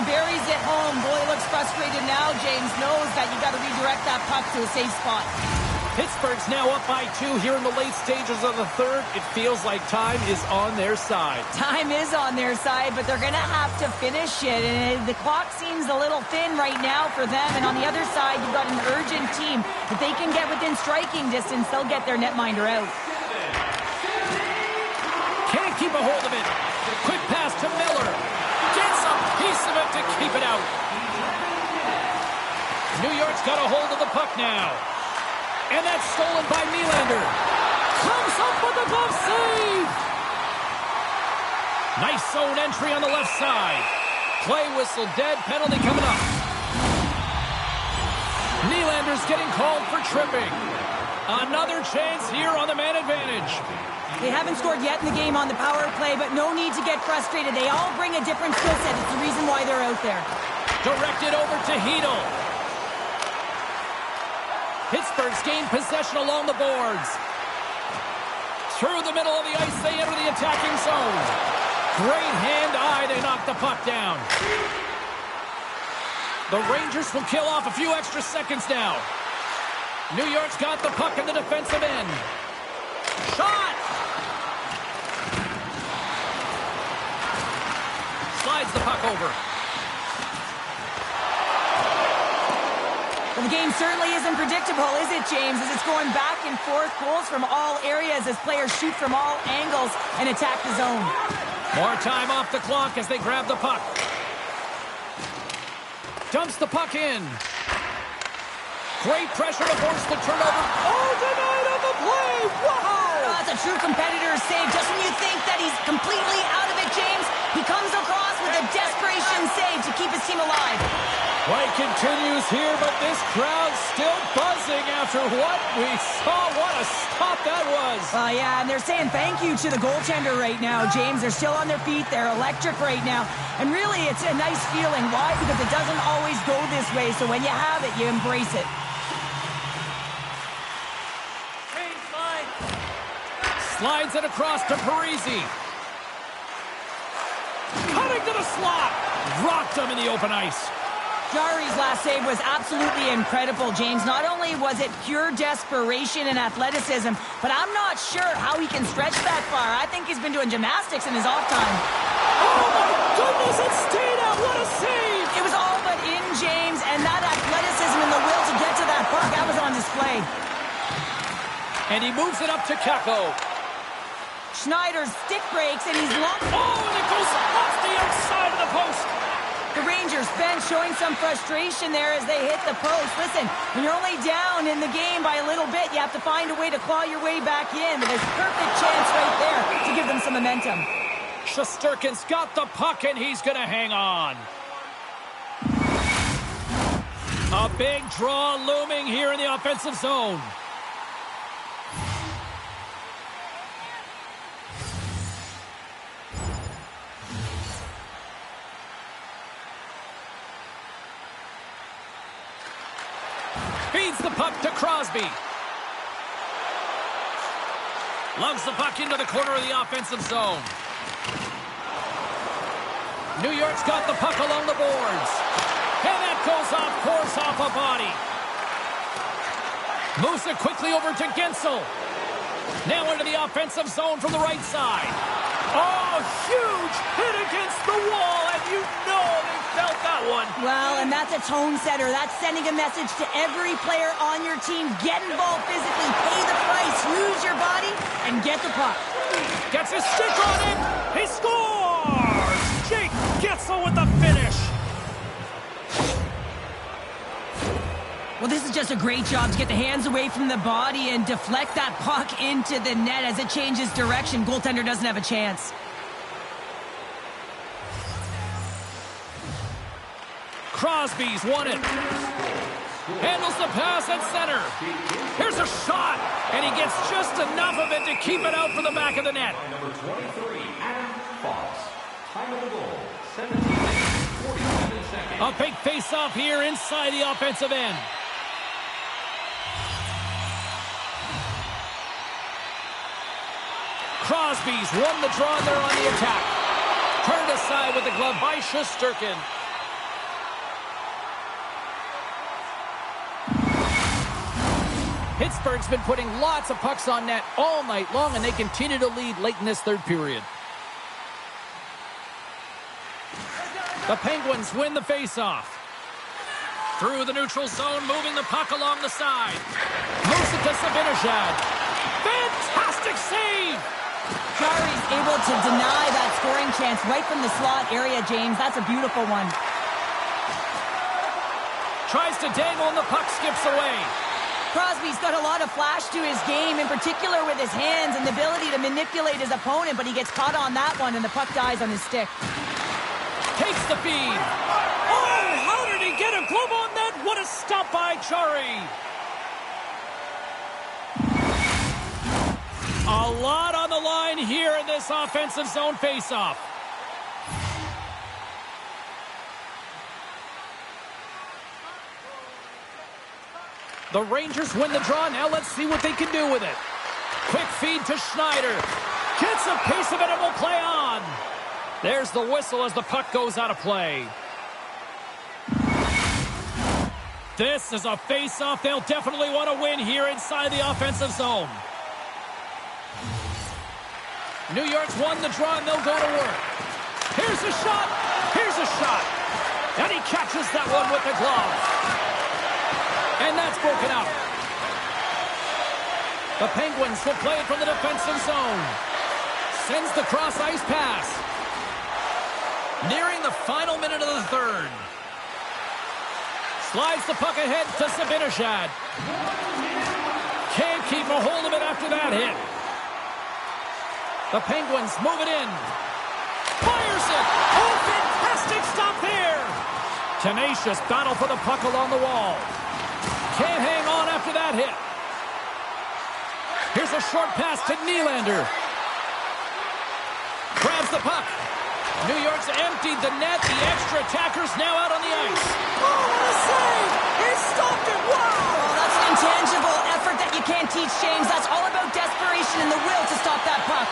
Buries it home. Boy looks frustrated now. James knows that you got to redirect that puck to a safe spot. Pittsburgh's now up by 2 here in the late stages of the third. It feels like time is on their side. Time is on their side, but they're going to have to finish it. And the clock seems a little thin right now for them. And on the other side, you've got an urgent team. If they can get within striking distance, they'll get their netminder out. Can't keep a hold of it. Quick pass to Miller. Gets a piece of it to keep it out. New York's got a hold of the puck now. And that's stolen by Nylander. Comes up with a glove save. Nice zone entry on the left side. Play whistle dead. Penalty coming up. Nylander's getting called for tripping. Another chance here on the man advantage. They haven't scored yet in the game on the power play, but no need to get frustrated. They all bring a different skill set. It's the reason why they're out there. Directed over to Hedl. Pittsburgh's gained possession along the boards. Through the middle of the ice, they enter the attacking zone. Great hand-eye, they knock the puck down. The Rangers will kill off a few extra seconds now. New York's got the puck in the defensive end. Shot! Slides the puck over. Well, the game certainly isn't predictable, is it, James? As it's going back and forth, goals from all areas as players shoot from all angles and attack the zone. More time off the clock as they grab the puck. Dumps the puck in. Great pressure to force the turnover. Oh, denied on the play! Wow! Oh, that's a true competitor's save. Just when you think that he's completely out of it, James, he comes across with a desperation save to keep his team alive. Play continues here, but this crowd's still buzzing after what we saw. What a stop that was. Yeah, and they're saying thank you to the goaltender right now, James. They're still on their feet. They're electric right now. And really, it's a nice feeling. Why? Because it doesn't always go this way. So when you have it, you embrace it. Slides it across to Parise. Cutting to the slot. Rocked him in the open ice. Jari's last save was absolutely incredible, James. Not only was it pure desperation and athleticism, but I'm not sure how he can stretch that far. I think he's been doing gymnastics in his off time. Oh, my goodness, it stayed out. What a save. It was all but in, James, and that athleticism and the will to get to that puck, that was on display. And he moves it up to Kakko. Schneider's stick breaks, and he's locked. Oh, and it goes off the outside of the post. The Rangers bench showing some frustration there as they hit the post. Listen, when you're only down in the game by a little bit, you have to find a way to claw your way back in. But there's a perfect chance right there to give them some momentum. Shesterkin's got the puck, and he's going to hang on. A big draw looming here in the offensive zone. Feeds the puck to Crosby. Lugs the puck into the corner of the offensive zone. New York's got the puck along the boards. And that goes off course off a body. Moves it quickly over to Gensel. Now into the offensive zone from the right side. Oh, huge hit against the wall, and you know they felt that one. Well, and that's a tone setter. That's sending a message to every player on your team. Get involved physically, pay the price, use your body, and get the puck. Gets his stick on it. He scores! Jake Gensel with the finish. Well, this is just a great job to get the hands away from the body and deflect that puck into the net as it changes direction. Goaltender doesn't have a chance. Crosby's won it. Handles the pass at center. Here's a shot, and he gets just enough of it to keep it out for the back of the net. Number 23, Adam Fox. Time of the goal, 17 minutes, 47 seconds. A big face-off here inside the offensive end. Crosby's won the draw, and they're on the attack. Turned aside with the glove by Shesterkin. Pittsburgh's been putting lots of pucks on net all night long, and they continue to lead late in this third period. The Penguins win the faceoff. Through the neutral zone, moving the puck along the side. Moves it to Zibanejad. Fantastic save! Jarry's able to deny that scoring chance right from the slot area, James. That's a beautiful one. Tries to dangle, and the puck skips away. Crosby's got a lot of flash to his game, in particular with his hands and the ability to manipulate his opponent, but he gets caught on that one, and the puck dies on his stick. Takes the feed. Oh, how did he get a glove on that? What a stop by Jarry. A lot on the line here in this offensive zone faceoff. The Rangers win the draw. Now let's see what they can do with it. Quick feed to Schneider. Gets a piece of it and will play on. There's the whistle as the puck goes out of play. This is a face-off they'll definitely want to win here inside the offensive zone. New York's won the draw, and they'll go to work. Here's a shot. Here's a shot. And he catches that one with the glove. And that's broken out. The Penguins will play it from the defensive zone. Sends the cross-ice pass. Nearing the final minute of the third. Slides the puck ahead to Zibanejad. Can't keep a hold of it after that hit. The Penguins move it in. Fires it. Oh, fantastic stop there. Tenacious battle for the puck along the wall. Can't hang on after that hit. Here's a short pass to Nylander. Grabs the puck. New York's emptied the net. The extra attacker's now out on the ice. Oh, what a save! He stopped it! Wow! Oh, that's an intangible effort that you can't teach, James. That's all about desperation and the will to stop that puck.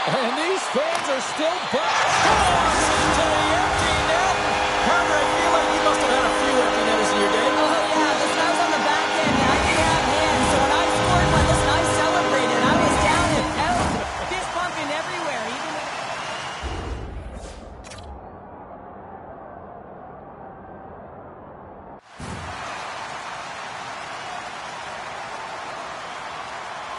And these fans are still scores into the empty net. Carter, I feel like you must have had a few empty netters in your day. Oh, yeah. Listen, I was on the back end, and I didn't have hands. So when I scored one, listen, I celebrated. I was down and out, fist pumping everywhere. Even with...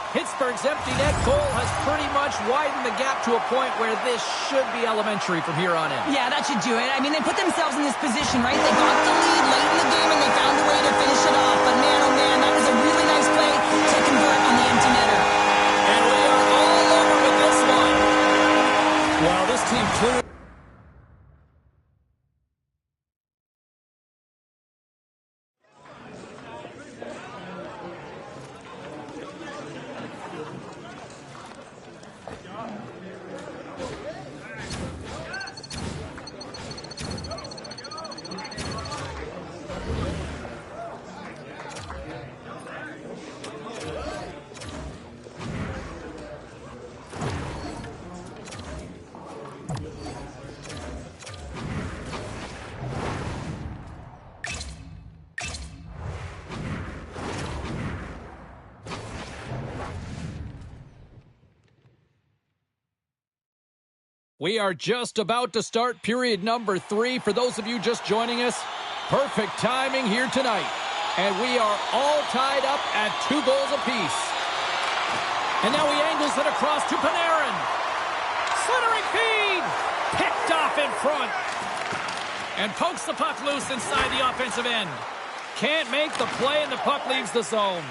Pittsburgh's empty net goal has pretty much widened the gap to a point where this should be elementary from here on in. Yeah, that should do it. I mean, they put themselves in this position, right? They got the lead late in the game, and they found a way to finish it off. But man, oh man, that was a really nice play to convert on the empty netter. And we are all over with this one. Well, this team clearly... We are just about to start period number 3. For those of you just joining us, perfect timing here tonight. And we are all tied up at 2 goals apiece. And now he angles it across to Panarin. Slithering feed! Picked off in front. And pokes the puck loose inside the offensive end. Can't make the play, and the puck leaves the zone.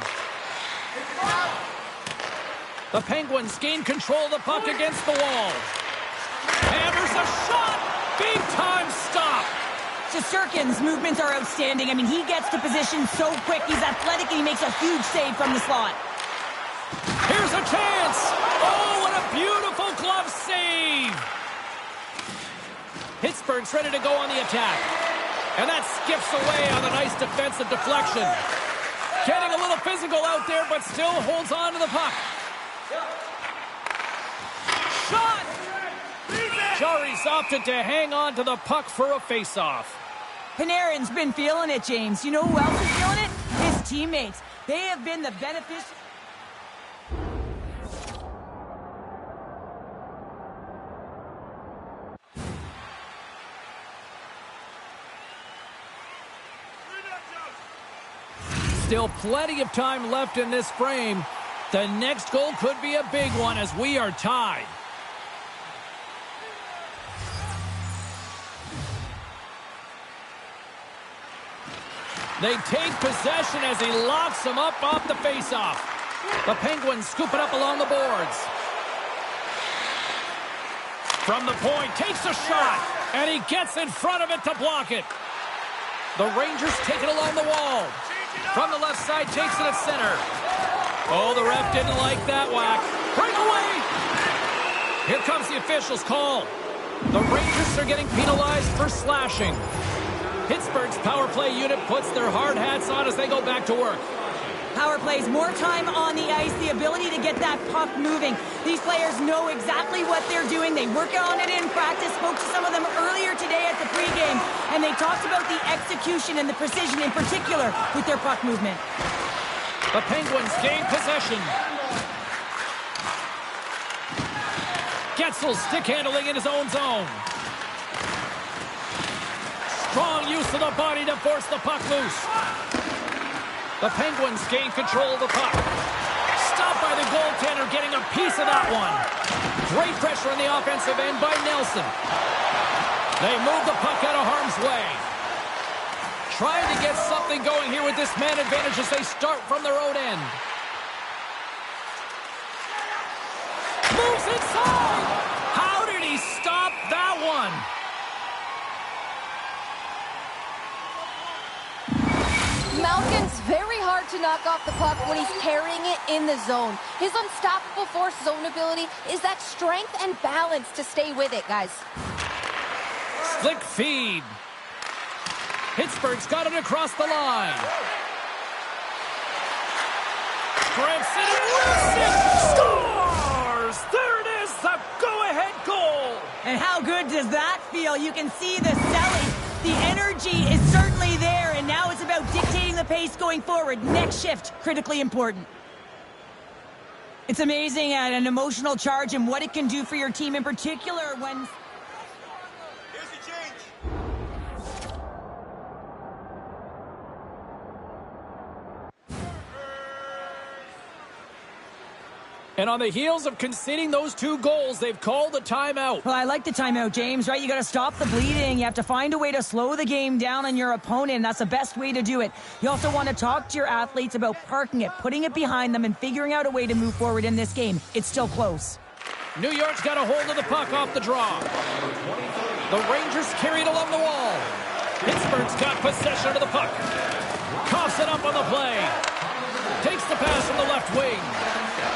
The Penguins gain control of the puck against the wall. Hammers a shot! Big time stop! Shesterkin's movements are outstanding. I mean, he gets to position so quick. He's athletic, and he makes a huge save from the slot. Here's a chance! Oh, what a beautiful glove save! Pittsburgh's ready to go on the attack. And that skips away on a nice defensive deflection. Getting a little physical out there, but still holds on to the puck. Shot! Jarry's opted to hang on to the puck for a face-off. Panarin's been feeling it, James. You know who else is feeling it? His teammates. They have been the beneficiaries. Still plenty of time left in this frame. The next goal could be a big one as we are tied. They take possession as he locks them up off the faceoff. The Penguins scoop it up along the boards. From the point, takes a shot, and he gets in front of it to block it. The Rangers take it along the wall. From the left side, takes it at center. Oh, the ref didn't like that whack. Breakaway! Here comes the official's call. The Rangers are getting penalized for slashing. Pittsburgh's power play unit puts their hard hats on as they go back to work. Power plays, more time on the ice, the ability to get that puck moving. These players know exactly what they're doing. They work on it in practice. Spoke to some of them earlier today at the pregame, and they talked about the execution and the precision in particular with their puck movement. The Penguins gain possession. Getzel stick handling in his own zone. Strong use of the body to force the puck loose. The Penguins gain control of the puck. Stopped by the goaltender, getting a piece of that one. Great pressure on the offensive end by Nelson. They move the puck out of harm's way. Trying to get something going here with this man advantage as they start from their own end. Moves inside! How did he stop that one? Malkin's very hard to knock off the puck when he's carrying it in the zone. His unstoppable force zone ability is that strength and balance to stay with it, guys. Slick feed. Pittsburgh's got it across the line. Grips it and Wilson scores! There it is, the go-ahead goal! And how good does that feel? You can see the selling. The energy is certainly there, and now it's about dictating the pace going forward. Next shift, critically important. It's amazing at an emotional charge and what it can do for your team in particular when... Here's the change. And on the heels of conceding those 2 goals, they've called a timeout. Well, I like the timeout, James, right? You got to stop the bleeding. You have to find a way to slow the game down on your opponent. That's the best way to do it. You also want to talk to your athletes about parking it, putting it behind them, and figuring out a way to move forward in this game. It's still close. New York's got a hold of the puck off the draw. The Rangers carry it along the wall. Pittsburgh's got possession of the puck. Coughs it up on the play. Takes the pass from the left wing.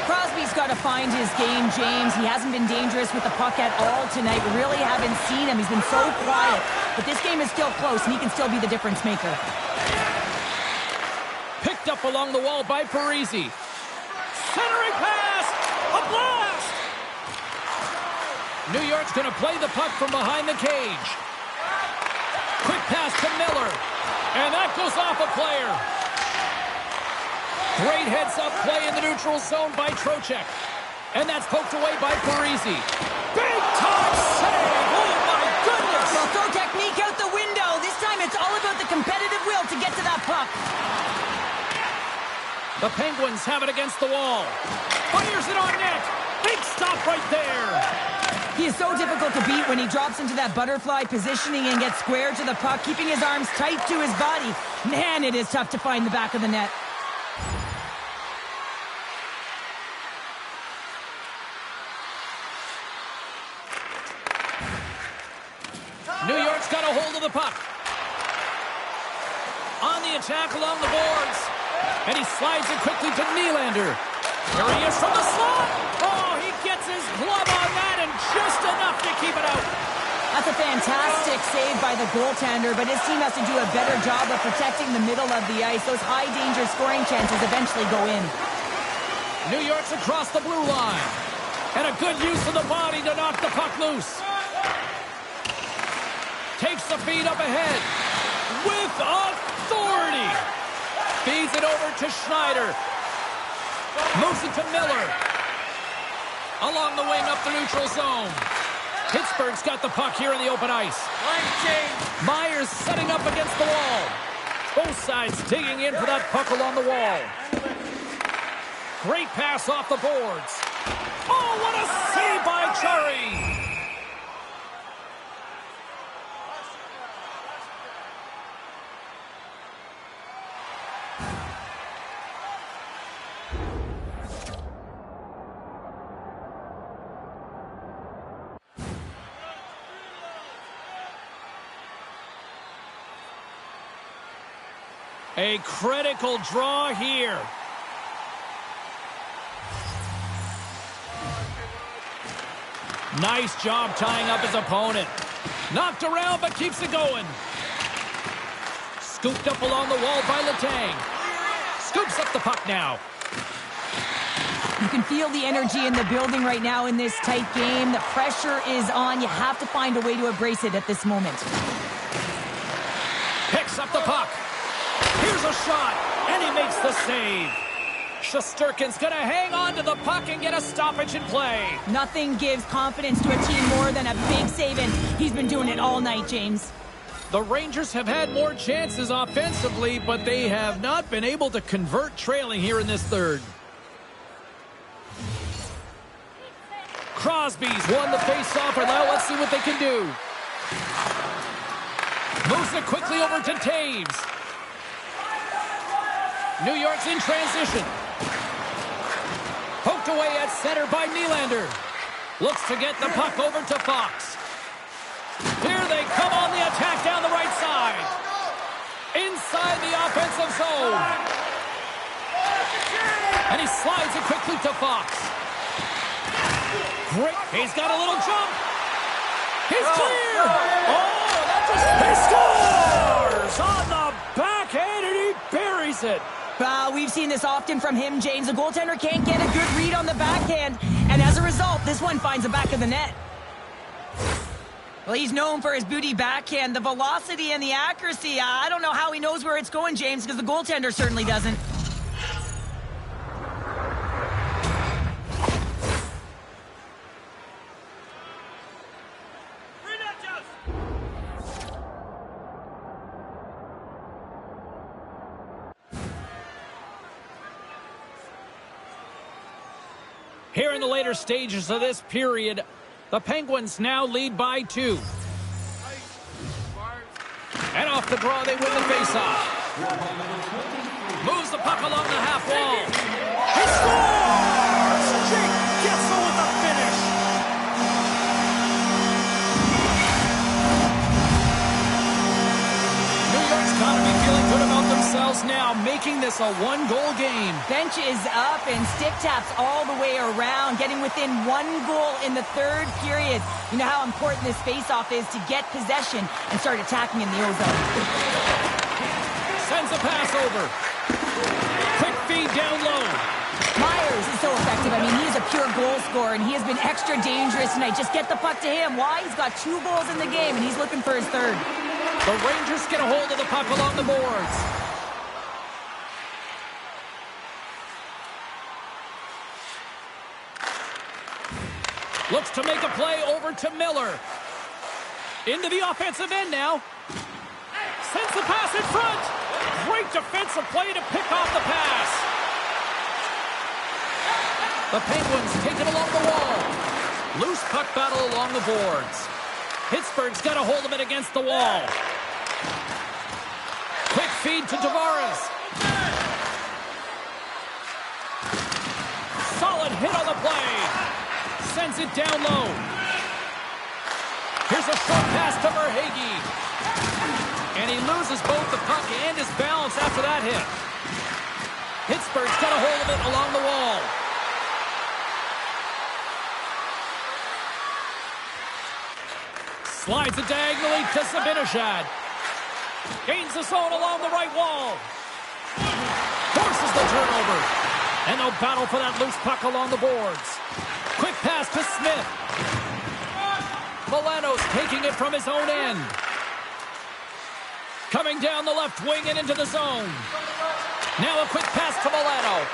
Crosby's got to find his game, James. He hasn't been dangerous with the puck at all tonight. We really haven't seen him. He's been so quiet. But this game is still close, and he can still be the difference maker. Picked up along the wall by Parisi. Centering pass! A blast! New York's going to play the puck from behind the cage. Quick pass to Miller. And that goes off a player. Great heads-up play in the neutral zone by Trocheck. And that's poked away by Parisi. Big time save! of will to get to that puck. The Penguins have it against the wall. Fires it on net. Big stop right there. He is so difficult to beat when he drops into that butterfly positioning and gets square to the puck, keeping his arms tight to his body. Man, it is tough to find the back of the net. New York's got a hold of the puck. On the attack along the boards. And he slides it quickly to Nylander. Here he is from the slot. Oh, he gets his glove on that and just enough to keep it out. That's a fantastic save by the goaltender, but his team has to do a better job of protecting the middle of the ice. Those high-danger scoring chances eventually go in. New York's across the blue line. And a good use of the body to knock the puck loose. Takes the feed up ahead with authority. Feeds it over to Schneider. Moves it to Miller. Along the wing up the neutral zone. Pittsburgh's got the puck here in the open ice. Myers setting up against the wall. Both sides digging in for that puck along the wall. Great pass off the boards. Oh, what a save by Chari! A critical draw here. Nice job tying up his opponent. Knocked around but keeps it going. Scooped up along the wall by Letang. Scoops up the puck now. You can feel the energy in the building right now in this tight game. The pressure is on. You have to find a way to embrace it at this moment. Picks up the puck. Here's a shot, and he makes the save. Shesterkin's going to hang on to the puck and get a stoppage in play. Nothing gives confidence to a team more than a big save, and he's been doing it all night, James. The Rangers have had more chances offensively, but they have not been able to convert trailing here in this third. Crosby's won the face-off, and now let's see what they can do. Moves it quickly over to Taves. New York's in transition. Poked away at center by Nylander. Looks to get the puck over to Fox. Here they come on the attack down the right side. Inside the offensive zone. And he slides it quickly to Fox. Great. He's got a little jump. He's clear. Oh, that just... He scores on the backhand, and he buries it. We've seen this often from him, James. The goaltender can't get a good read on the backhand, and as a result, this one finds the back of the net. Well, he's known for his booty backhand, the velocity and the accuracy. I don't know how he knows where it's going, James, because the goaltender certainly doesn't. Here in the later stages of this period, the Penguins now lead by 2. And off the draw, they win the faceoff. Moves the puck along the half wall. He scores! Jake Getsel with the finish. New York's got to be feeling good about themselves now, making this a one-goal game. Bench is up and stick taps all the way around, getting within 1 goal in the third period. You know how important this faceoff is to get possession and start attacking in the O-zone. Sends a pass over. Quick feed down low. Myers is so effective. I mean, he is a pure goal scorer, and he has been extra dangerous tonight. Just get the puck to him. Why? He's got 2 goals in the game, and he's looking for his third. The Rangers get a hold of the puck along the boards. Looks to make a play over to Miller. Into the offensive end now. Sends Gets the pass in front. Great defensive play to pick off the pass. The Penguins take it along the wall. Loose puck battle along the boards. Pittsburgh's got a hold of it against the wall. Quick feed to Tavares. Solid hit on the play. Sends it down low. Here's a short pass to Verhaeghe. And he loses both the puck and his balance after that hit. Pittsburgh's got a hold of it along the wall. Slides it diagonally to Zibanejad. Gains the zone along the right wall. Forces the turnover. And they'll battle for that loose puck along the boards. Quick pass to Smith. Milano's taking it from his own end. Coming down the left wing and into the zone. Now a quick pass to Milano.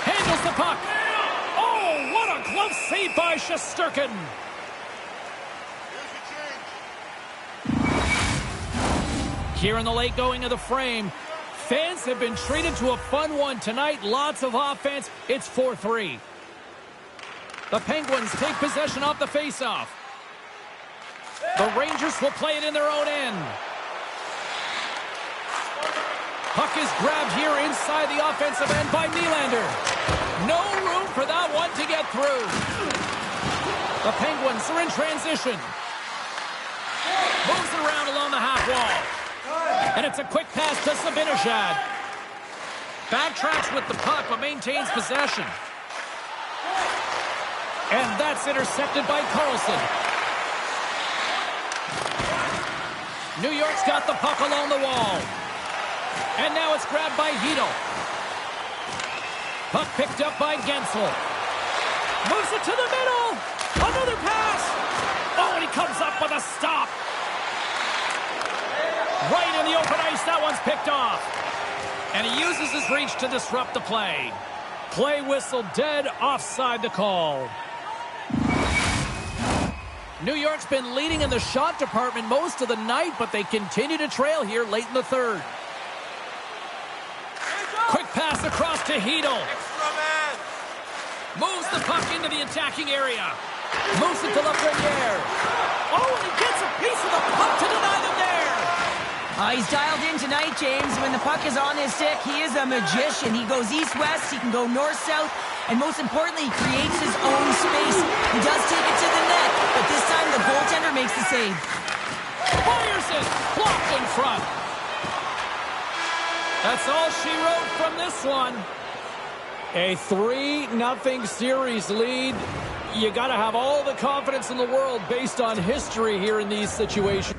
Handles the puck. Oh, what a glove save by Shesterkin. Here in the late going of the frame, fans have been treated to a fun one tonight. Lots of offense. It's 4-3. The Penguins take possession off the faceoff. The Rangers will play it in their own end. Puck is grabbed here inside the offensive end by Nylander. No room for that one to get through. The Penguins are in transition. Moves it around along the half wall. And it's a quick pass to Zibanejad. Backtracks with the puck but maintains possession. And that's intercepted by Carlson. New York's got the puck along the wall. And now it's grabbed by Hito. Puck picked up by Gensel. Moves it to the middle. Another pass. Oh, and he comes up with a stop. Right in the open ice, that one's picked off. And he uses his reach to disrupt the play. Play whistle dead, offside the call. New York's been leading in the shot department most of the night, but they continue to trail here late in the third. Quick pass across to Hito. Moves the puck into the attacking area. Moves it to Lafreniere. Oh, and he gets a piece of the puck to deny them there. He's dialed in tonight, James. When the puck is on his stick, he is a magician. He goes east-west, he can go north-south, and most importantly, he creates his own space. He does take it to the net, but this time the goaltender makes the save. Fires it! Blocked in front. That's all she wrote from this one. A 3-0 series lead. You got to have all the confidence in the world based on history here in these situations.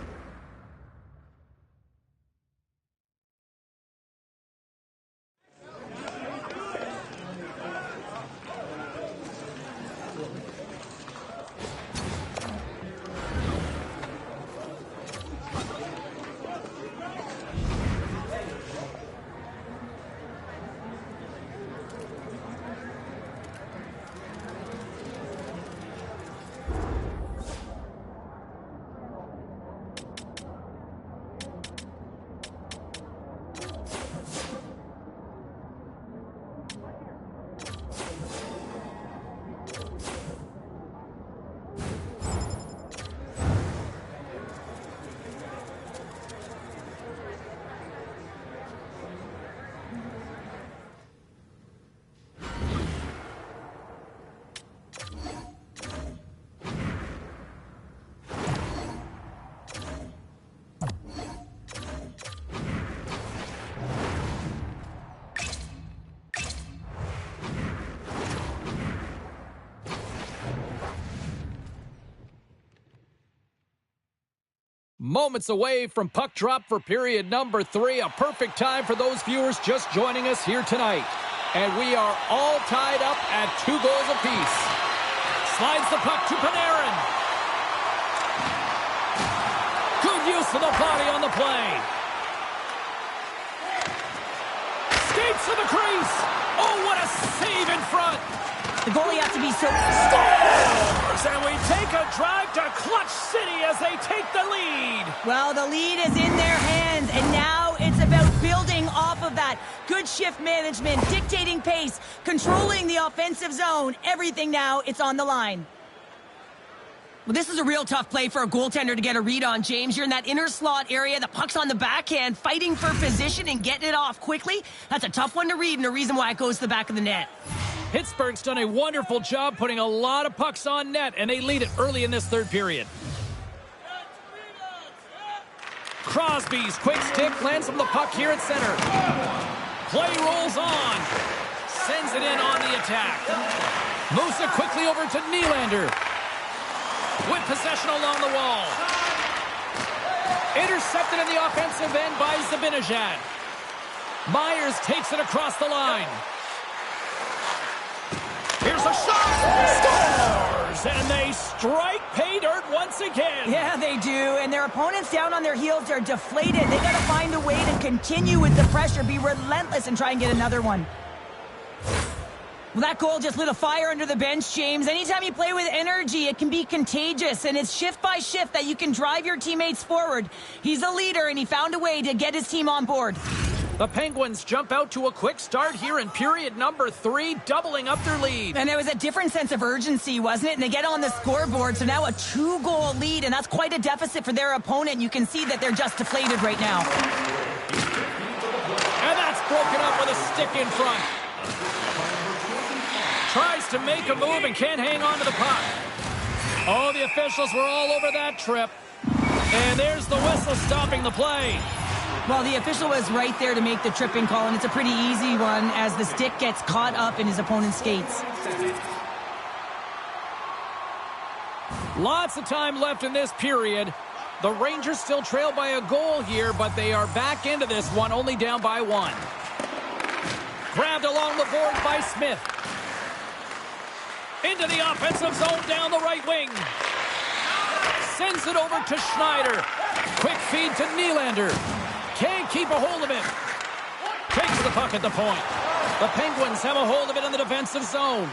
Moments away from puck drop for period number 3. A perfect time for those viewers just joining us here tonight. And we are all tied up at 2 goals apiece. Slides the puck to Panarin. Good use of the body on the play. Skates to the crease. Oh, what a save in front. The goalie has to be so... Scores! And we take a drive to Clutch City as they take the lead. Well, the lead is in their hands, and now it's about building off of that. Good shift management, dictating pace, controlling the offensive zone. Everything now, it's on the line. Well, this is a real tough play for a goaltender to get a read on, James. You're in that inner slot area. The puck's on the backhand, fighting for position and getting it off quickly. That's a tough one to read, and a reason why it goes to the back of the net. Pittsburgh's done a wonderful job putting a lot of pucks on net, and they lead it early in this third period. Crosby's quick stick lands from the puck here at center. Play rolls on. Sends it in on the attack. Moves it quickly over to Nylander. With possession along the wall. Intercepted in the offensive end by Zibanejad. Myers takes it across the line. Here's a shot. Scores! And they strike pay dirt once again. Yeah, they do. And their opponents down on their heels are deflated. They got to find a way to continue with the pressure, be relentless, and try and get another one. Well, that goal just lit a fire under the bench, James. Anytime you play with energy, it can be contagious, and it's shift by shift that you can drive your teammates forward. He's a leader, and he found a way to get his team on board. The Penguins jump out to a quick start here in period number 3, doubling up their lead. And there was a different sense of urgency, wasn't it? And they get on the scoreboard, so now a 2-goal lead, and that's quite a deficit for their opponent. You can see that they're just deflated right now. And that's broken up with a stick in front. Tries to make a move and can't hang on to the puck. Oh, the officials were all over that trip. And there's the whistle stopping the play. Well, the official was right there to make the tripping call, and it's a pretty easy one as the stick gets caught up in his opponent's skates. Lots of time left in this period. The Rangers still trail by a goal here, but they are back into this one, only down by 1. Grabbed along the board by Smith. Into the offensive zone down the right wing. Sends it over to Schneider. Quick feed to Nylander. Can't keep a hold of it. Takes the puck at the point. The Penguins have a hold of it in the defensive zone.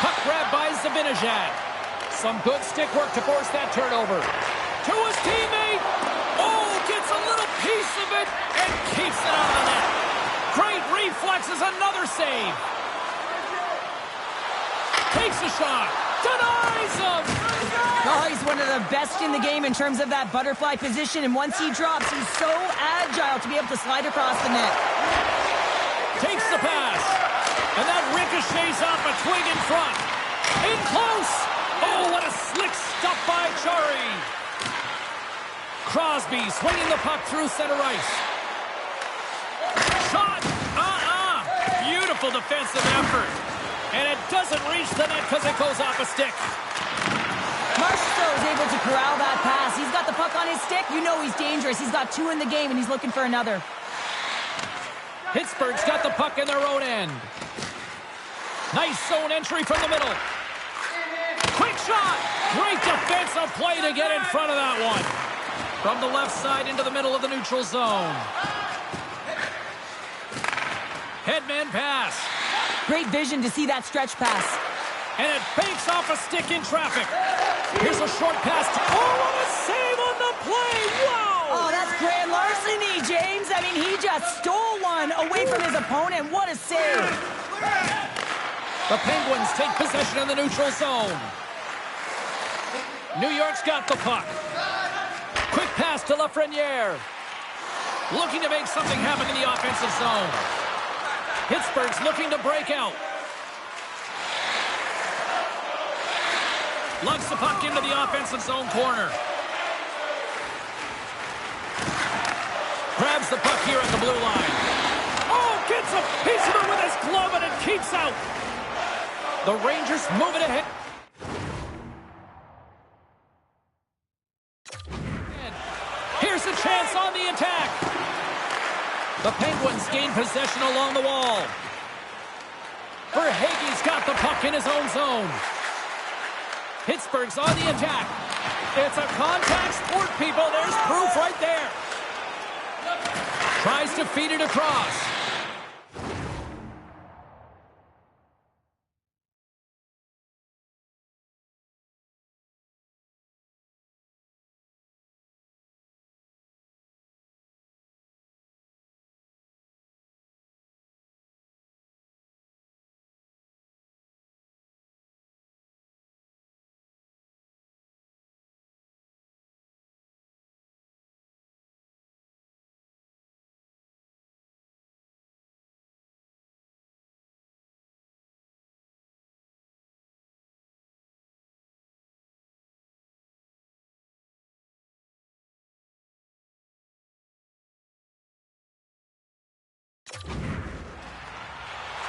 Puck grab by Zibanejad. Some good stick work to force that turnover. To his teammate. Oh, gets a little piece of it and keeps it out of the net. Great reflexes, another save. Takes a shot. Denies him. Oh, he's one of the best in the game in terms of that butterfly position, and once he drops, he's so agile to be able to slide across the net. Takes the pass. And that ricochets off a twig in front. In close. Oh, what a slick stuff by Chari. Crosby swinging the puck through center ice. Shot. Beautiful defensive effort. And it doesn't reach the net because it goes off a stick. Marchessault is able to corral that pass. He's got the puck on his stick. You know he's dangerous. He's got 2 in the game, and he's looking for another. Pittsburgh's got the puck in their own end. Nice zone entry from the middle. Quick shot. Great defensive play to get in front of that one. From the left side into the middle of the neutral zone. Headman pass. Great vision to see that stretch pass. And it banks off a stick in traffic. Here's a short pass. Oh, what a save on the play. Wow. Oh, that's grand larceny, James. I mean, he just stole one away from his opponent. What a save. The Penguins take possession in the neutral zone. New York's got the puck. Quick pass to Lafreniere. Looking to make something happen in the offensive zone. Pittsburgh's looking to break out. Lugs the puck into the offensive zone corner. Grabs the puck here at the blue line. Oh, gets a piece of it with his glove and it keeps out. The Rangers move it ahead. Here's a chance on the attack. The Penguins gain possession along the wall. Verhaeghe's got the puck in his own zone. Pittsburgh's on the attack. It's a contact sport, people. There's proof right there. Tries to feed it across.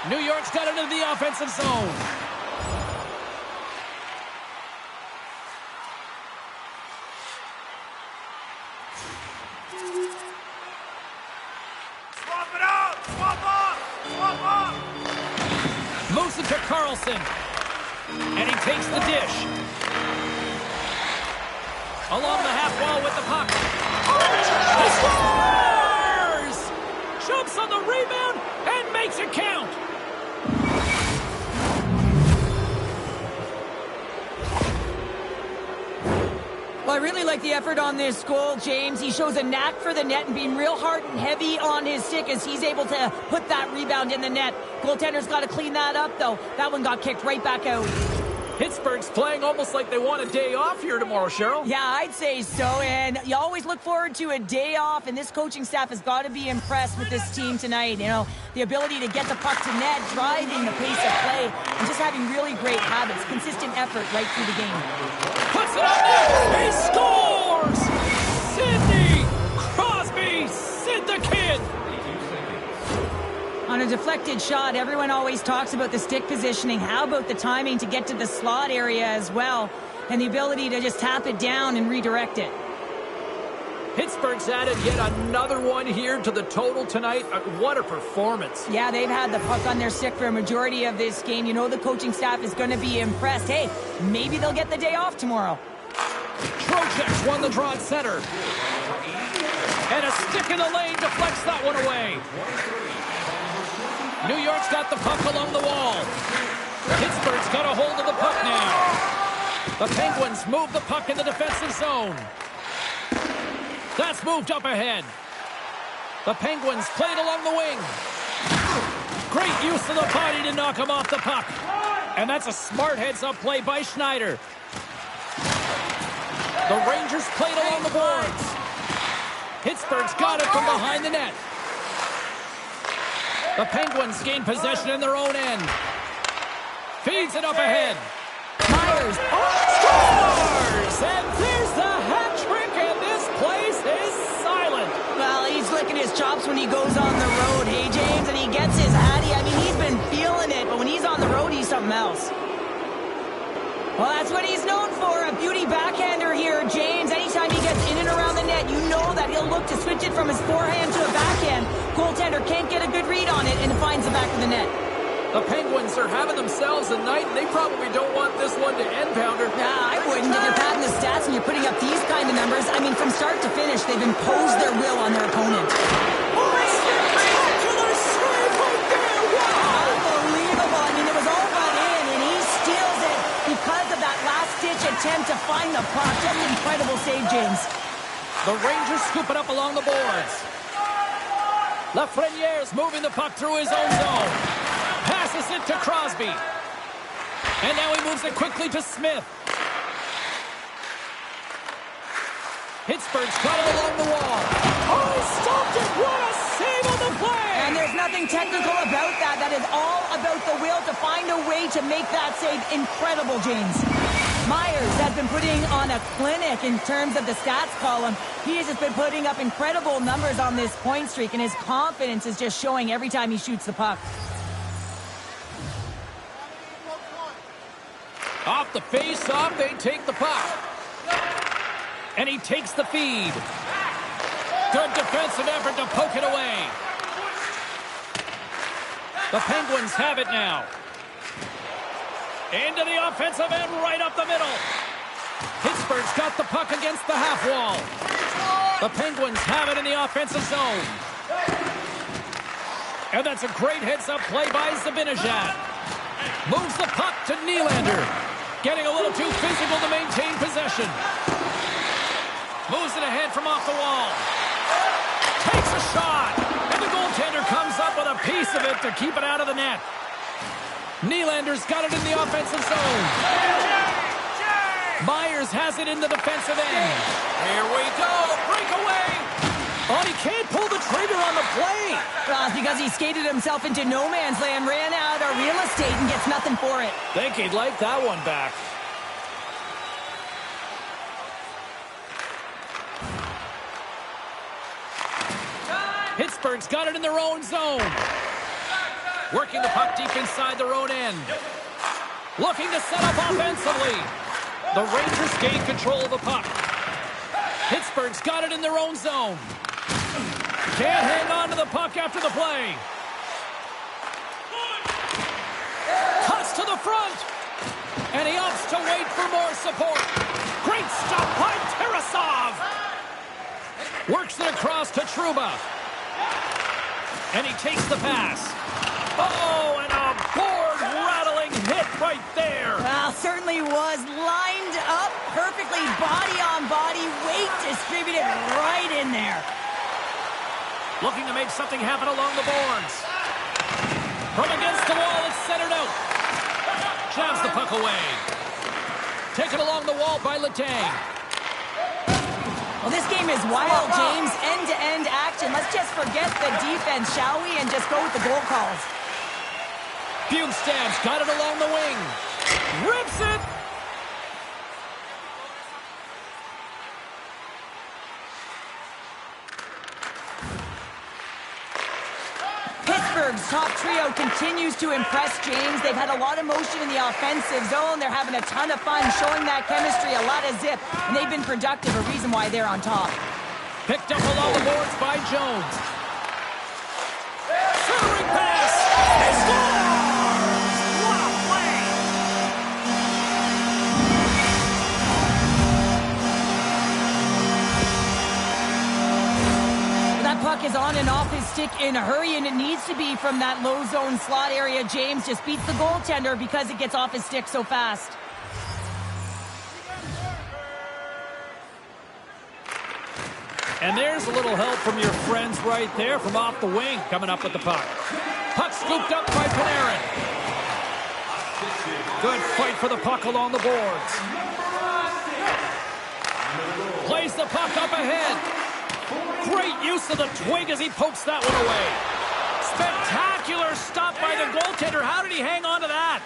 New York's got it into the offensive zone. Swap it out! Swap up! Swap up! Moves it to Carlson. And he takes the dish. Along the half wall with the puck. He scores! Jumps on the rebound and makes it count. Well, I really like the effort on this goal, James. He shows a knack for the net and being real hard and heavy on his stick as he's able to put that rebound in the net. Goaltender's got to clean that up, though. That one got kicked right back out. Pittsburgh's playing almost like they want a day off here tomorrow, Cheryl. Yeah, I'd say so, and you always look forward to a day off, and this coaching staff has got to be impressed with this team tonight. You know, the ability to get the puck to net, driving the pace of play, and just having really great habits, consistent effort right through the game. Puts it on net! He scores! Sidney Crosby, Sid the Kid! On a deflected shot, everyone always talks about the stick positioning. How about the timing to get to the slot area as well, and the ability to just tap it down and redirect it? Pittsburgh's added yet another one here to the total tonight. What a performance. Yeah, they've had the puck on their stick for a majority of this game. You know the coaching staff is going to be impressed. Hey, maybe they'll get the day off tomorrow. Trocheck's won the draw at center. And a stick in the lane deflects that one away. New York's got the puck along the wall. Pittsburgh's got a hold of the puck now. The Penguins move the puck in the defensive zone. That's moved up ahead. The Penguins played along the wing. Great use of the body to knock him off the puck. And that's a smart heads-up play by Schneider. The Rangers played along the boards. Pittsburgh's got it from behind the net. The Penguins gain possession in their own end. Feeds it up ahead. Myers scores! And there's the hat trick, and this place is silent. Well, he's licking his chops when he goes on the road, hey, James, and he gets his hattie. I mean, he's been feeling it, but when he's on the road, he's something else. Well, that's what he's known for, a beauty backhander here, James. Anytime he gets in and around the net, you know that he'll look to switch it from his forehand to a backhand. Goaltender can't get a good read on it, and it finds the back of the net. The Penguins are having themselves a night, and they probably don't want this one to end, Pounder. Nah, I wouldn't. If you're padding the stats and you're putting up these kind of numbers, I mean, from start to finish, they've imposed their will on their opponent. Spectacular save right there! Wow! Unbelievable. I mean, it was all but in, and he steals it because of that last-ditch attempt to find the puck. Just an incredible save, James. The Rangers scoop it up along the boards. Lafreniere's moving the puck through his own zone. Passes it to Crosby. And now he moves it quickly to Smith. Pittsburgh's got it along the wall. Oh, he stopped it! What a save on the play! And there's nothing technical about that. That is all about the will to find a way to make that save incredible, James. Myers has been putting on a clinic in terms of the stats column. He has just been putting up incredible numbers on this point streak, and his confidence is just showing every time he shoots the puck. Off the face-off, they take the puck. And he takes the feed. Good defensive effort to poke it away. The Penguins have it now. Into the offensive end, right up the middle. Pittsburgh's got the puck against the half wall. The Penguins have it in the offensive zone. And that's a great heads-up play by Zibanejad. Moves the puck to Nylander. Getting a little too physical to maintain possession. Moves it ahead from off the wall. Takes a shot. And the goaltender comes up with a piece of it to keep it out of the net. Nylander's got it in the offensive zone. Myers has it in the defensive end. Here we go. Breakaway. Oh, he can't pull the trigger on the play. Well, it's because he skated himself into no man's land, ran out of real estate, and gets nothing for it. Think he'd like that one back. Pittsburgh's got it in their own zone. Working the puck deep inside their own end. Looking to set up offensively. The Rangers gain control of the puck. Pittsburgh's got it in their own zone. Can't hang on to the puck after the play. Cuts to the front. And he opts to wait for more support. Great stop by Tarasov. Works it across to Trouba. And he takes the pass. Oh, and a board-rattling hit right there. Well, certainly was lined up perfectly, body on body, weight distributed right in there. Looking to make something happen along the boards. From against the wall, it's centered out. Jabs the puck away. Taken along the wall by Letang. Well, this game is wild, James. End-to-end action. Let's just forget the defense, shall we, and just go with the goal calls. Bjugstad's got it along the wing. Rips it. Pittsburgh's top trio continues to impress, James. They've had a lot of motion in the offensive zone. They're having a ton of fun, showing that chemistry, a lot of zip, and they've been productive, a reason why they're on top. Picked up along the boards by Jones. Centering pass. He scores! What a play! That puck is on and off his stick in a hurry, and it needs to be from that low zone slot area. James just beats the goaltender because it gets off his stick so fast. And there's a little help from your friends right there from off the wing coming up with the puck. Puck scooped up by Panarin. Good fight for the puck along the boards. Plays the puck up ahead. Great use of the twig as he pokes that one away. Spectacular stop by the goaltender. How did he hang on to that?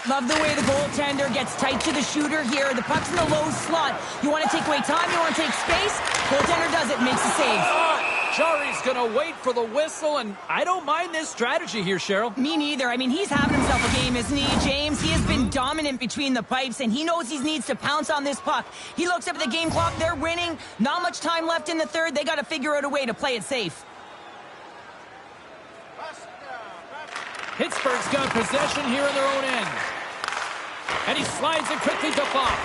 Love the way the goaltender gets tight to the shooter here. The puck's in the low slot. You want to take away time, you want to take space. Goaltender does it, makes a save. Jari's going to wait for the whistle, and I don't mind this strategy here, Cheryl. Me neither. I mean, he's having himself a game, isn't he, James? He has been dominant between the pipes, and he knows he needs to pounce on this puck. He looks up at the game clock. They're winning. Not much time left in the third. They got to figure out a way to play it safe. Pittsburgh's got possession here in their own end. And he slides it quickly to Fox.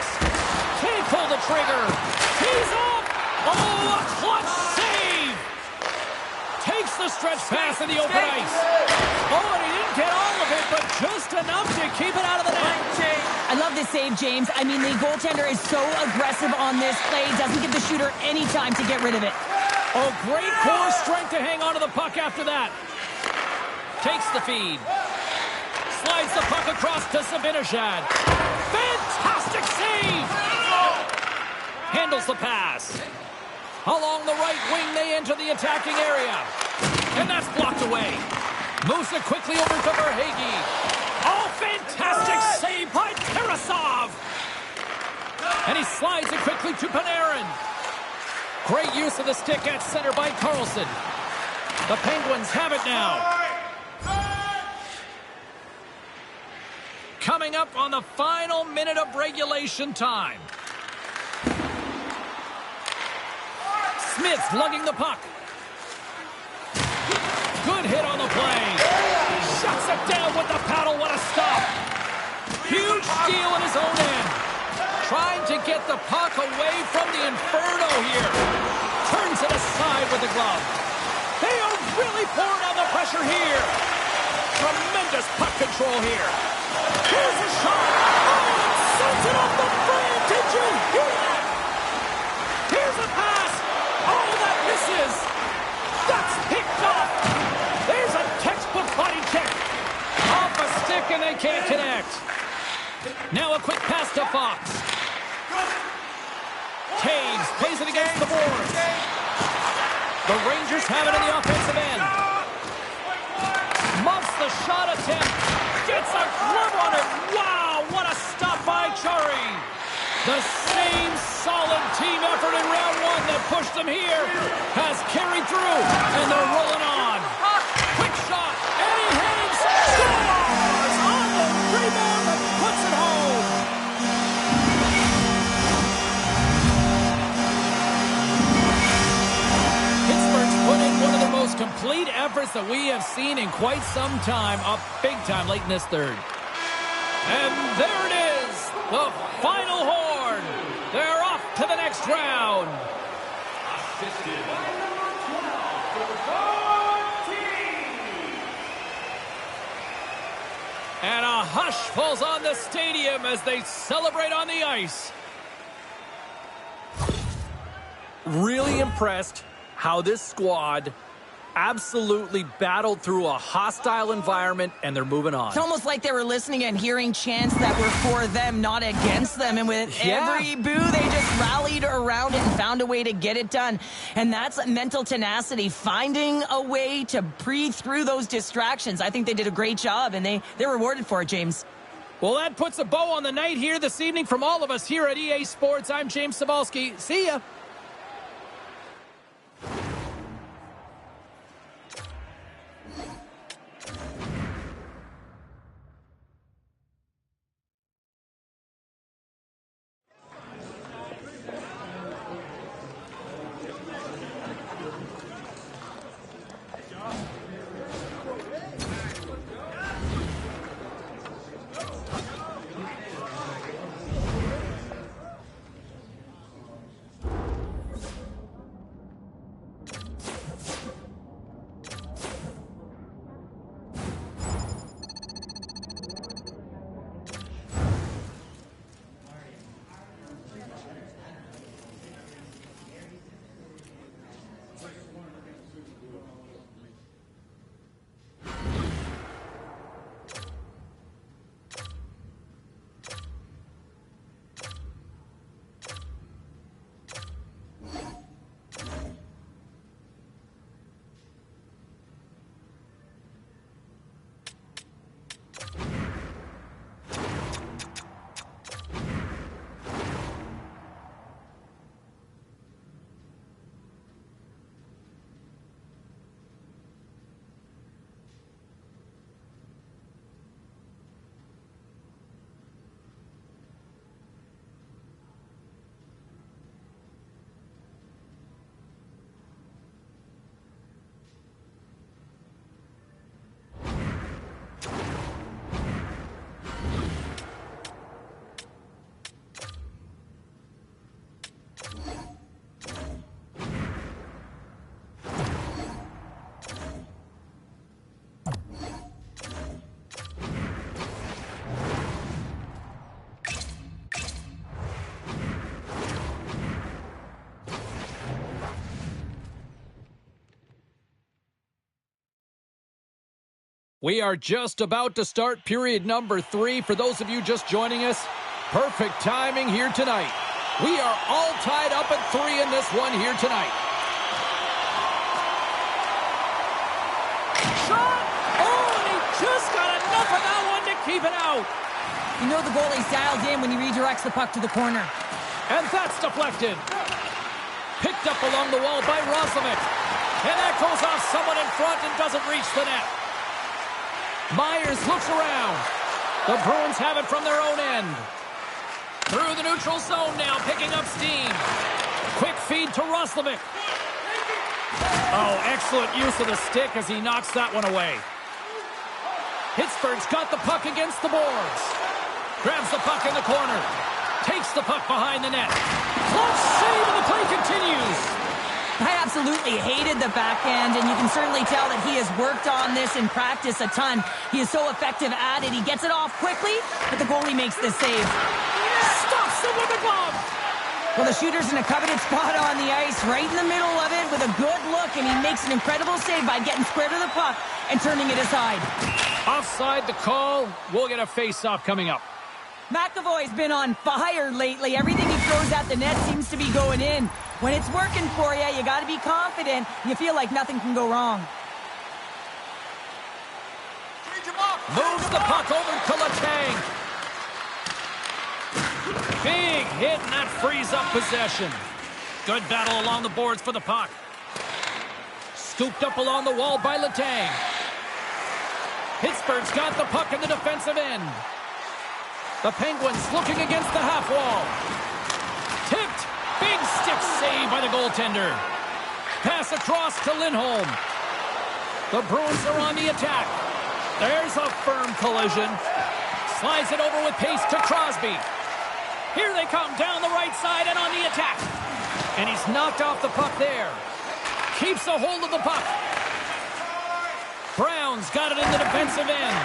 Can't pull the trigger. He's off. Oh, a clutch save. Takes the stretch pass in the open ice. Oh, and he didn't get all of it, but just enough to keep it out of the net. I love this save, James. I mean, the goaltender is so aggressive on this play. Doesn't give the shooter any time to get rid of it. Oh, great core strength to hang on to the puck after that. Takes the feed. Slides the puck across to Zibanejad. Fantastic save! Handles the pass. Along the right wing, they enter the attacking area. And that's blocked away. Moves it quickly over to Verhaeghe. Oh, fantastic save by Tarasov! And he slides it quickly to Panarin. Great use of the stick at center by Carlson. The Penguins have it now. Coming up on the final minute of regulation time. Smith's lugging the puck. Good hit on the play. Shuts it down with the paddle. What a stop. Huge steal in his own end. Trying to get the puck away from the Inferno here. Turns it aside with the glove. They are really pouring on the pressure here. Tremendous puck control here. Here's a shot. Oh, it sends it off the frame. Did you hear that? Here's a pass. Oh, that misses. That's picked off. There's a textbook body check. Off a stick and they can't connect. Now a quick pass to Fox. Taves plays it against the boards. The Rangers have it in the offensive end. Muffs the shot attempt. Gets a glove on it. Wow, what a stop by Chari. The same solid team effort in round one that pushed them here has carried through, and they're rolling on. Quick shot, and he hangs. scores that we have seen in quite some time, up big time late in this third. And there it is, the final horn. They're off to the next round. Assisted by number 12 for the team. And a hush falls on the stadium as they celebrate on the ice. Really impressed how this squad absolutely battled through a hostile environment, and they're moving on. It's almost like they were listening and hearing chants that were for them, not against them. And with every boo, they just rallied around it and found a way to get it done. And that's mental tenacity, finding a way to breathe through those distractions. I think they did a great job, and they're rewarded for it, James. Well, that puts a bow on the night here this evening from all of us here at EA Sports. I'm James Cybulski. See ya. We are just about to start period number 3. For those of you just joining us, perfect timing here tonight. We are all tied up at 3 in this one here tonight. Shot! Oh, and he just got enough of that one to keep it out. You know the goalie's dialed in when he redirects the puck to the corner. And that's deflected. Picked up along the wall by Roslovic. And that goes off someone in front and doesn't reach the net. Myers looks around. The Bruins have it from their own end. Through the neutral zone now, picking up steam. Quick feed to Roslovic. Oh, excellent use of the stick as he knocks that one away. Pittsburgh's got the puck against the boards. Grabs the puck in the corner. Takes the puck behind the net. Close save, and the play continues. I absolutely hated the backhand, and you can certainly tell that he has worked on this in practice a ton. He is so effective at it. He gets it off quickly, but the goalie makes the save. Stops him with a glove. Well, the shooter's in a coveted spot on the ice, right in the middle of it with a good look, and he makes an incredible save by getting square to the puck and turning it aside. Offside the call. We'll get a face-off coming up. McAvoy's been on fire lately. Everything he throws at the net seems to be going in. When it's working for you, you got to be confident. You feel like nothing can go wrong. Moves the puck over to Letang. Big hit, and that frees up possession. Good battle along the boards for the puck. Scooped up along the wall by Letang. Pittsburgh's got the puck in the defensive end. The Penguins looking against the half wall. Tipped. Big stick save by the goaltender. Pass across to Lindholm. The Bruins are on the attack. There's a firm collision. Slides it over with pace to Crosby. Here they come down the right side and on the attack. And he's knocked off the puck there. Keeps a hold of the puck. Brown's got it in the defensive end.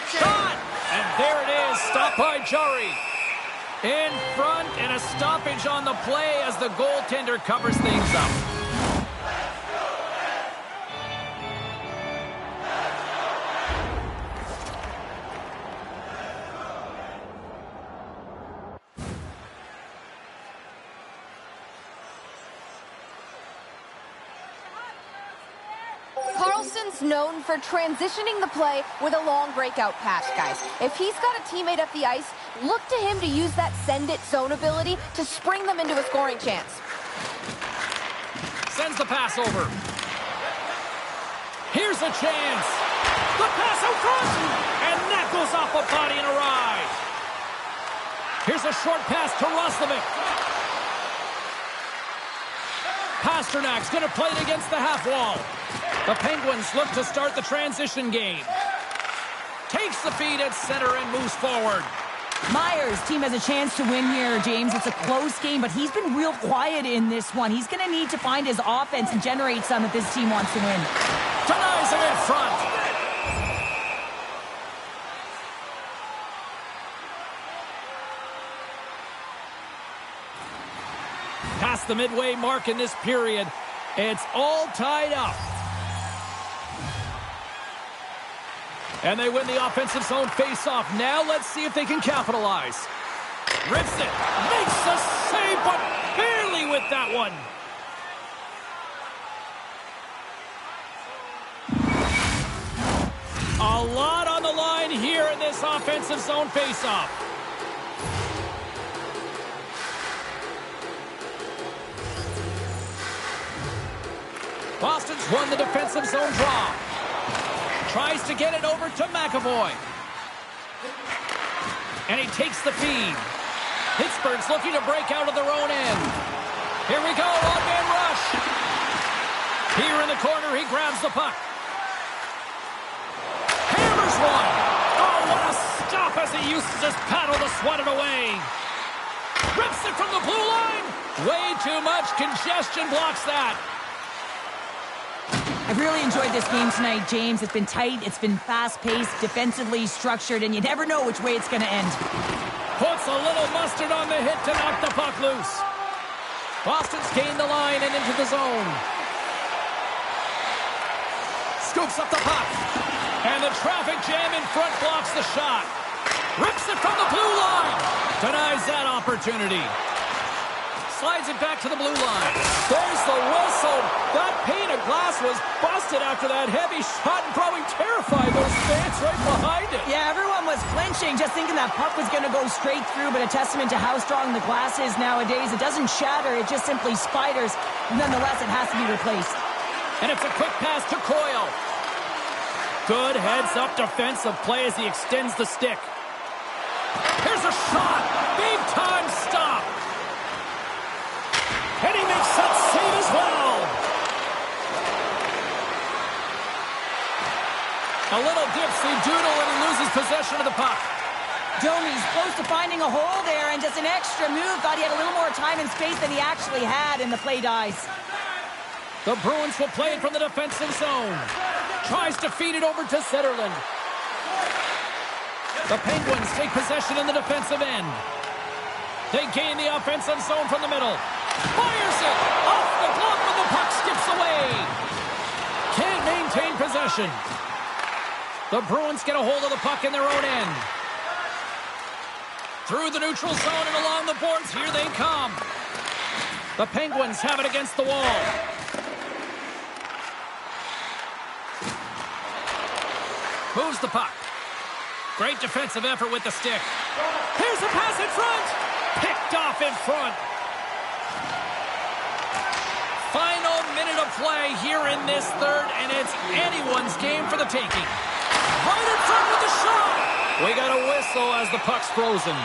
Shot! And there it is, stopped by Jari. In front, and a stoppage on the play as the goaltender covers things up. Carlson's known for transitioning the play with a long breakout pass, guys. If he's got a teammate up the ice, look to him to use that send-it zone ability to spring them into a scoring chance. Sends the pass over. Here's a chance. The pass out front. And that goes off a body and a ride. Here's a short pass to Roslovic. Pasternak's going to play it against the half wall. The Penguins look to start the transition game. Takes the feed at center and moves forward. Myers' team has a chance to win here, James. It's a close game, but he's been real quiet in this one. He's going to need to find his offense and generate some if this team wants to win. Denies him in front. Past the midway mark in this period, it's all tied up. And they win the offensive zone face-off. Now let's see if they can capitalize. Rips it. Makes the save, but barely with that one. A lot on the line here in this offensive zone face-off. Boston's won the defensive zone draw. Tries to get it over to McAvoy. And he takes the feed. Pittsburgh's looking to break out of their own end. Here we go, one-man rush. Here in the corner, he grabs the puck. Hammers one. Oh, what a stop as he uses his paddle to swat it away. Rips it from the blue line. Way too much congestion blocks that. I've really enjoyed this game tonight, James. It's been tight, it's been fast-paced, defensively structured, and you never know which way it's going to end. Puts a little mustard on the hit to knock the puck loose. Boston's gained the line and into the zone. Scoops up the puck. And the traffic jam in front blocks the shot. Rips it from the blue line. Denies that opportunity. Slides it back to the blue line. There's the whistle. That pane of glass was busted after that heavy shot and probably terrified those fans right behind it. Yeah, everyone was flinching, just thinking that puck was going to go straight through, but a testament to how strong the glass is nowadays. It doesn't shatter, it just simply spiders. Nonetheless, it has to be replaced. And it's a quick pass to Coyle. Good heads-up defensive play as he extends the stick. Here's a shot. Big-time stop. And he makes that save as well. A little dipsy-doodle and he loses possession of the puck. Domi's close to finding a hole there, and just an extra move. Thought he had a little more time and space than he actually had, and the play dies. The Bruins will play it from the defensive zone. Tries to feed it over to Zetterlund. The Penguins take possession in the defensive end. They gain the offensive zone from the middle. Fires it! Off the glove and the puck skips away! Can't maintain possession. The Bruins get a hold of the puck in their own end. Through the neutral zone and along the boards, here they come. The Penguins have it against the wall. Moves the puck. Great defensive effort with the stick. Here's a pass in front! Picked off in front. Final minute of play here in this third, and it's anyone's game for the taking. Right in front with the shot! We got a whistle as the puck's frozen.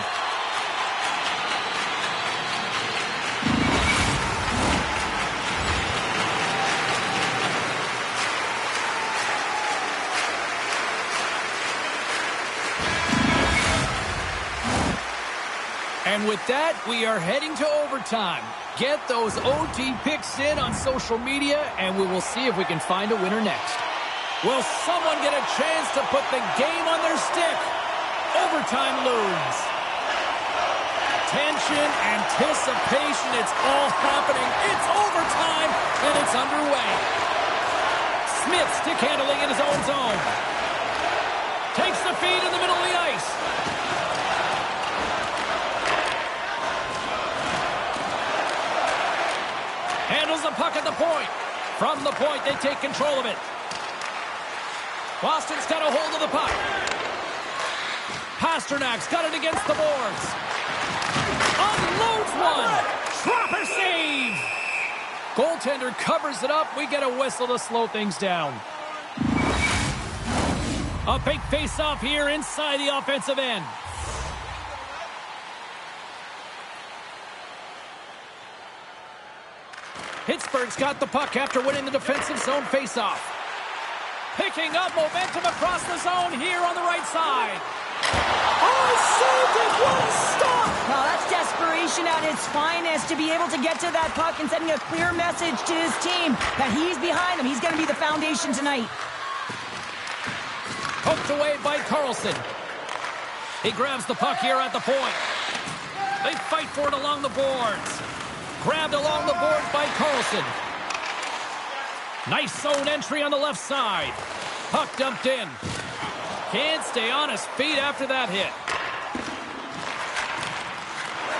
And with that, we are heading to overtime. Get those OT picks in on social media, and we will see if we can find a winner next. Will someone get a chance to put the game on their stick? Overtime looms. Tension, anticipation, it's all happening. It's overtime, and it's underway. Smith stick handling in his own zone. Takes the feed in the middle of the ice. Handles the puck at the point. From the point, they take control of it. Boston's got a hold of the puck. Pasternak's got it against the boards. Unloads one. Proper save. Goaltender covers it up. We get a whistle to slow things down. A big face-off here inside the offensive end. Pittsburgh's got the puck after winning the defensive zone face-off. Picking up momentum across the zone here on the right side. Oh, saved it! What a stop! Well, that's desperation at its finest to be able to get to that puck and sending a clear message to his team that he's behind him. He's going to be the foundation tonight. Poked away by Carlson. He grabs the puck here at the point. They fight for it along the boards. Grabbed along the boards by Carlson. Nice zone entry on the left side. Puck dumped in. Can't stay on his feet after that hit.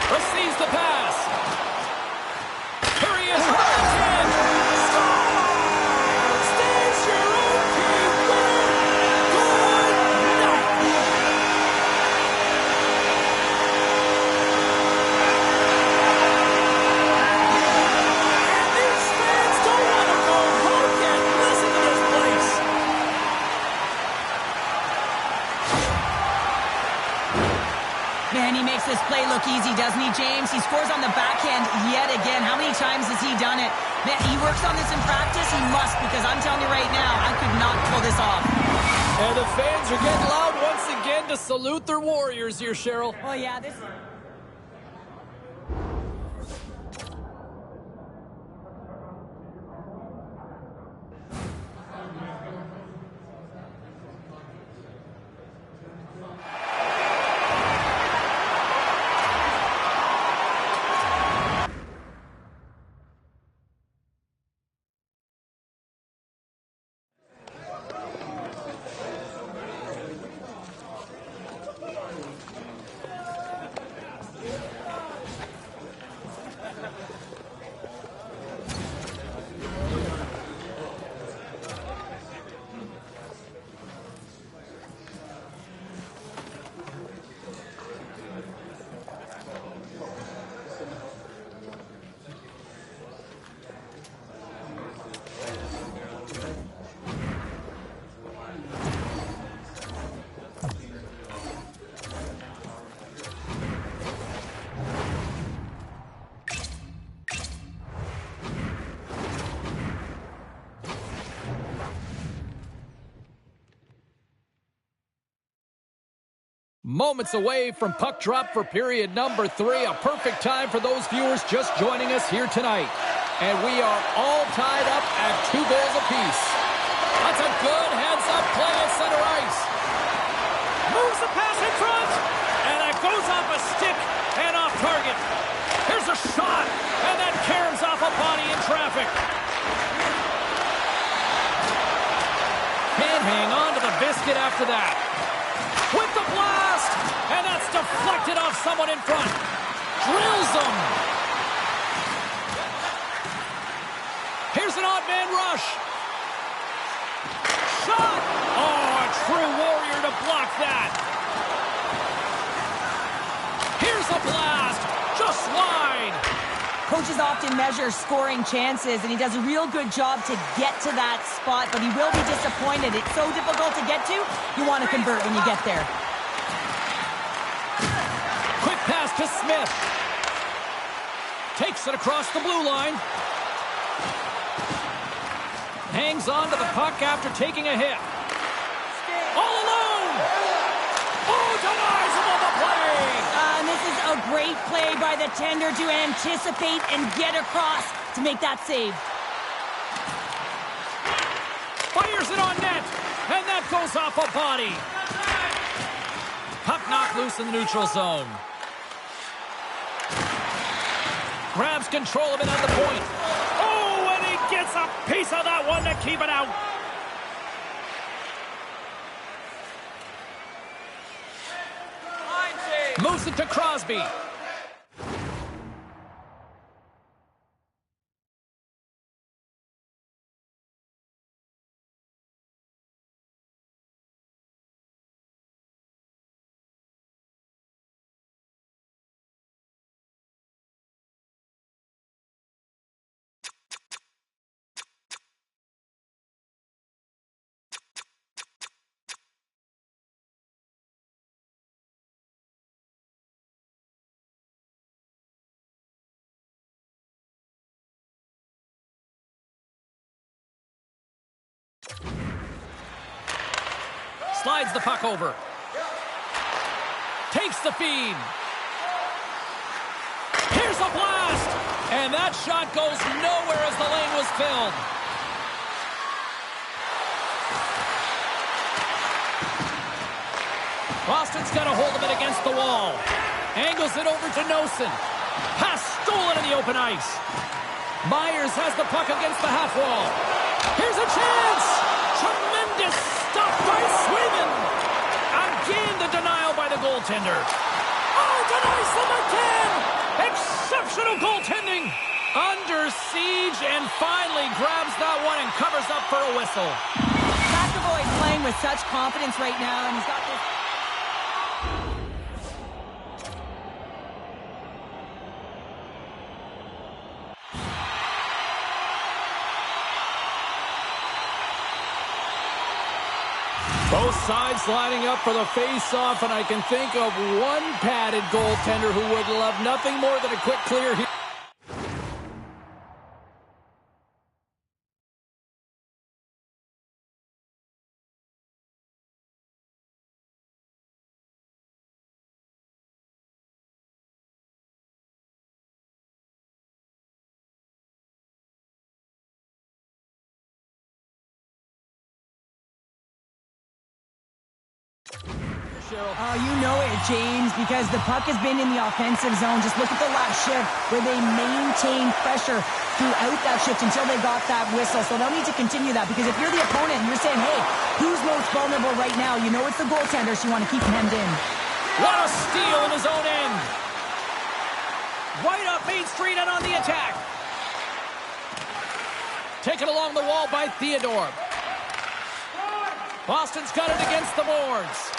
Receives the pass. Here he is. Stands your own team winner. Good night. And these fans don't want to go home yet. Listen to this place. Man, he makes this play look easy, doesn't he, James? He scores on the backhand yet again. How many times has he done it? Man, he works on this in practice. He must, because I'm telling you right now, I could not pull this off. And the fans are getting loud once again to salute their Warriors here, Cheryl. Oh, yeah, this... Moments away from puck drop for period number 3. A perfect time for those viewers just joining us here tonight. And we are all tied up at 2 goals apiece. That's a good heads-up play at center ice. Moves the pass in front. And that goes off a stick and off target. Here's a shot. And that caroms off a body in traffic. Can't hang on to the biscuit after that. With the blast, and that's deflected off someone in front. Drills him. Here's an odd man rush. Shot. Oh, a true Warrior to block that. Here's a blast. Just wide. Coaches often measure scoring chances, and he does a real good job to get to that spot, but he will be disappointed. It's so difficult to get to, you want to convert when you get there. Quick pass to Smith. Takes it across the blue line. Hangs on to the puck after taking a hit. All alone! Oh, denies him on the play! And this is a A great play by the tender to anticipate and get across to make that save. Fires it on net, and that goes off a body. Puck knocked loose in the neutral zone. Grabs control of it at the point. Oh, and he gets a piece of that one to keep it out. Moves it to Crosby. Slides the puck over. Takes the feed. Here's a blast! And that shot goes nowhere as the lane was filled. Boston's got a hold of it against the wall. Angles it over to Nosen. Pass stolen in the open ice. Myers has the puck against the half wall. Here's a chance! Tremendous stuff by Swayman. Again, the denial by the goaltender. Oh, denies them again! Exceptional goaltending! Under siege and finally grabs that one and covers up for a whistle. McAvoy's playing with such confidence right now, and he's got this... Both sides lining up for the face-off, and I can think of one padded goaltender who would love nothing more than a quick clear here. Oh, you know it, James, because the puck has been in the offensive zone. Just look at the last shift where they maintained pressure throughout that shift until they got that whistle. So they'll need to continue that, because if you're the opponent and you're saying, hey, who's most vulnerable right now? You know it's the goaltender, so you want to keep him hemmed in. What a steal in his own end. Right up Main Street and on the attack. Taken along the wall by Theodore. Boston's got it against the boards.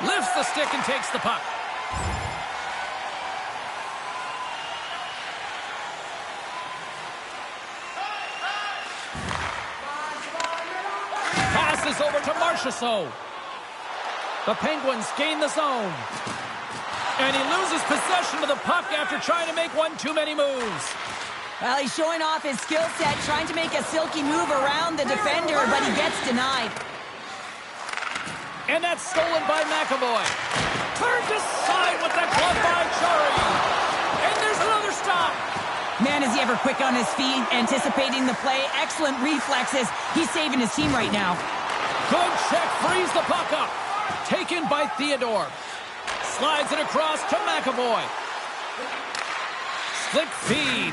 Lifts the stick and takes the puck. Passes over to Marchessault. The Penguins gain the zone. And he loses possession of the puck after trying to make one too many moves. Well, he's showing off his skill set, trying to make a silky move around the defender, but he gets denied. And that's stolen by McAvoy. Turned aside with the glove by Chari. And there's another stop. Man, is he ever quick on his feet, anticipating the play. Excellent reflexes. He's saving his team right now. Good check, frees the puck up. Taken by Theodore. Slides it across to McAvoy. Slick feed.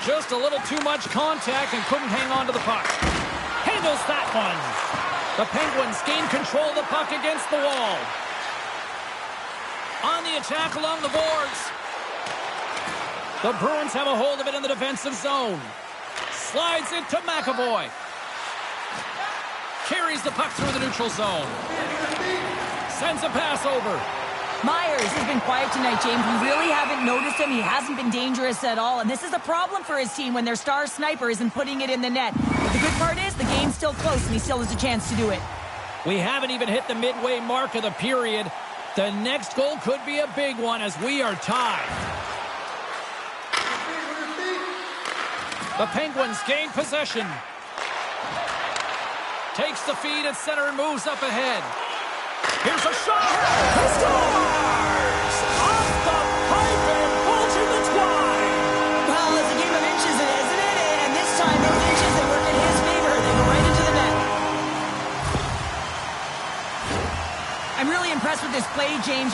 Just a little too much contact and couldn't hang on to the puck. Handles that one. The Penguins gain control of the puck against the wall. On the attack along the boards. The Bruins have a hold of it in the defensive zone. Slides it to McAvoy. Carries the puck through the neutral zone. Sends a pass over. Myers has been quiet tonight, James. We really haven't noticed him. He hasn't been dangerous at all. And this is a problem for his team when their star sniper isn't putting it in the net. But the good part is the game's still close and he still has a chance to do it. We haven't even hit the midway mark of the period. The next goal could be a big one as we are tied. The Penguins gain possession. Takes the feed at center and moves up ahead. Here's a shot. He scores! Off the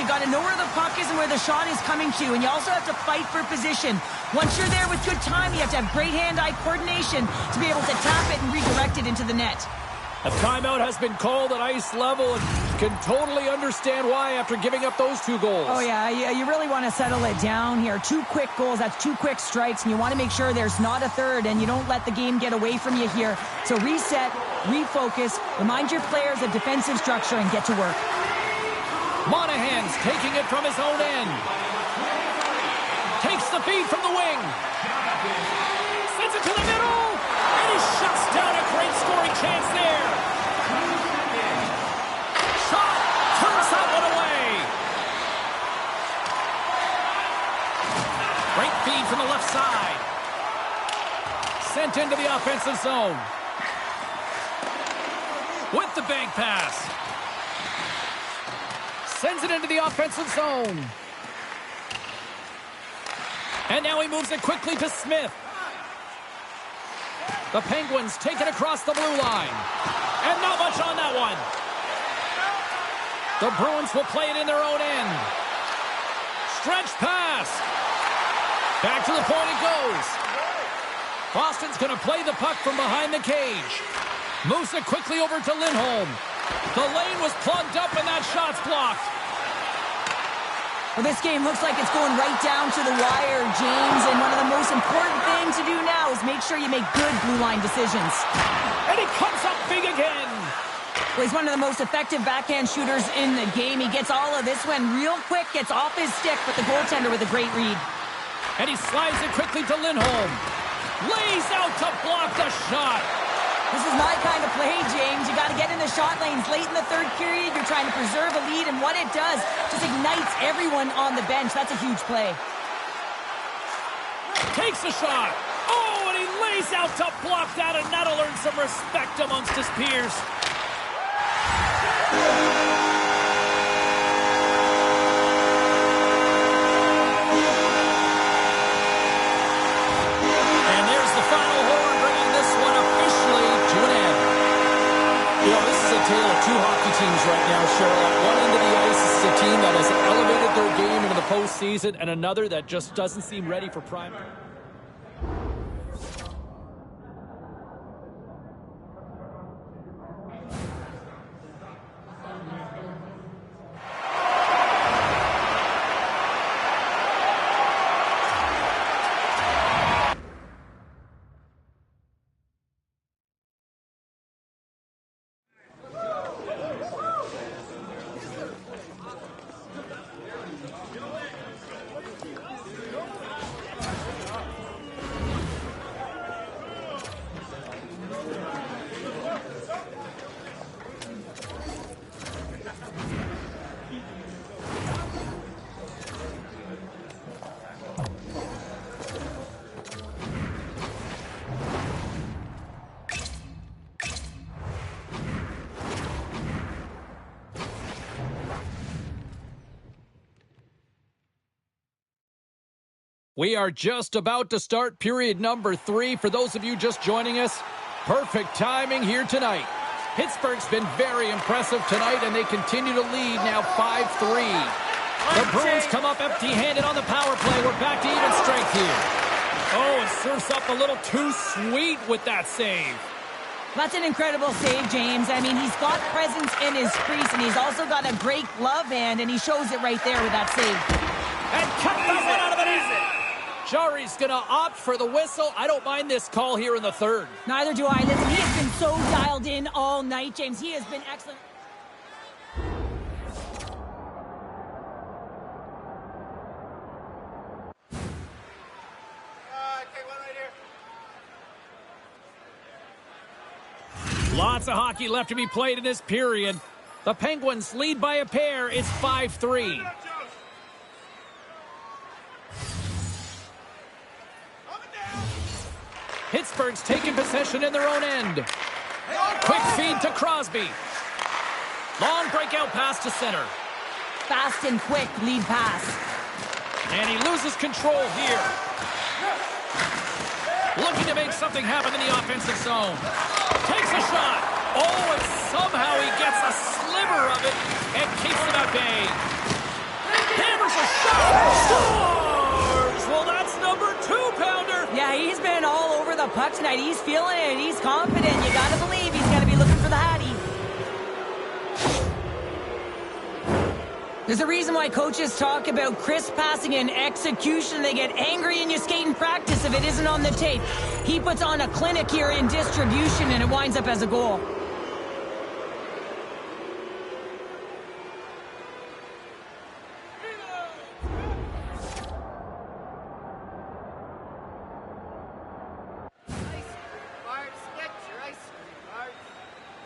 You got to know where the puck is and where the shot is coming to, and you also have to fight for position. Once you're there with good time, you have to have great hand-eye coordination to be able to tap it and redirect it into the net. A timeout has been called at ice level, and can totally understand why after giving up those 2 goals. Oh, yeah, you really want to settle it down here. 2 quick goals, that's 2 quick strikes, and you want to make sure there's not a third, and you don't let the game get away from you here. So reset, refocus, remind your players of defensive structure, and get to work. Monahan's taking it from his own end. Takes the feed from the wing. Sends it to the middle. And he shuts down a great scoring chance there. Shot. Turns that one away. Great feed from the left side. Sent into the offensive zone. With the bank pass. Sends it into the offensive zone. And now he moves it quickly to Smith. The Penguins take it across the blue line. And not much on that one. The Bruins will play it in their own end. Stretch pass. Back to the point it goes. Boston's going to play the puck from behind the cage. Moves it quickly over to Lindholm. The lane was plugged up and that shot's blocked. Well, this game looks like it's going right down to the wire, James, and one of the most important things to do now is make sure you make good blue line decisions. And he comes up big again. Well, he's one of the most effective backhand shooters in the game. He gets all of this one real quick, gets off his stick, but the goaltender with a great read. And he slides it quickly to Lindholm. Lays out to block the shot. This is my kind of play, James. You got to get in the shot lanes late in the third period. You're trying to preserve a lead, and what it does just ignites everyone on the bench. That's a huge play. Takes a shot. Oh, and he lays out to block that, and that'll earn some respect amongst his peers. And there's the final horn, bringing this one officially to an end. You know, this is a tale of 2 hockey teams right now, Cheryl. At one end of the ice, this is a team that has elevated their game into the postseason, and another that just doesn't seem ready for prime. We are just about to start period number 3. For those of you just joining us, perfect timing here tonight. Pittsburgh's been very impressive tonight, and they continue to lead now 5-3. The Bruins come up empty-handed on the power play. We're back to even strength here. Oh, and serves up a little too sweet with that save. That's an incredible save, James. I mean, he's got presence in his crease, and he's also got a great glove hand, and he shows it right there with that save. And cut that one out of the net. Jari's going to opt for the whistle. I don't mind this call here in the third. Neither do I. Listen, he has been so dialed in all night, James. He has been excellent. Take one right here. Lots of hockey left to be played in this period. The Penguins lead by a pair. It's 5-3. Pittsburgh's taking possession in their own end. Quick feed to Crosby. Long breakout pass to center. Fast and quick lead pass. And he loses control here. Looking to make something happen in the offensive zone. Takes a shot. Oh, and somehow he gets a sliver of it and keeps it at bay. a shot. Scores! Well, that's number 2-pounder. Yeah, he's been all over the puck tonight. He's feeling it. He's confident. You got to believe he's going to be looking for the Hattie. There's a reason why coaches talk about crisp passing and execution. They get angry and you skate in practice if it isn't on the tape. He puts on a clinic here in distribution, and it winds up as a goal.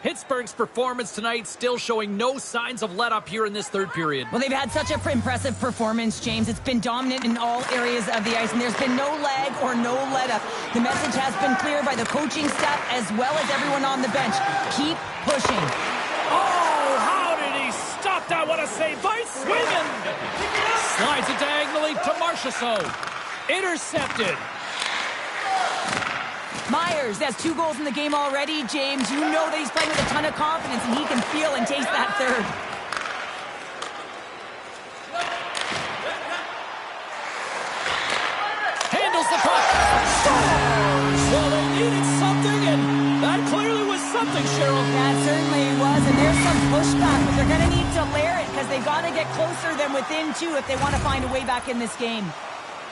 Pittsburgh's performance tonight still showing no signs of let-up here in this third period. Well, they've had such an impressive performance, James. It's been dominant in all areas of the ice, and there's been no lag or no let-up. The message has been clear by the coaching staff as well as everyone on the bench. Keep pushing. Oh, how did he stop that? What a save by Swayman! Slides it diagonally to Marchessault. Intercepted. Myers has 2 goals in the game already, James. You know that he's playing with a ton of confidence, and he can feel and taste that third. Handles the puck. Scores! Well, they needed something, and that clearly was something, Cheryl. That certainly was, and there's some pushback, but they're going to need to layer it because they've got to get closer than within 2 if they want to find a way back in this game.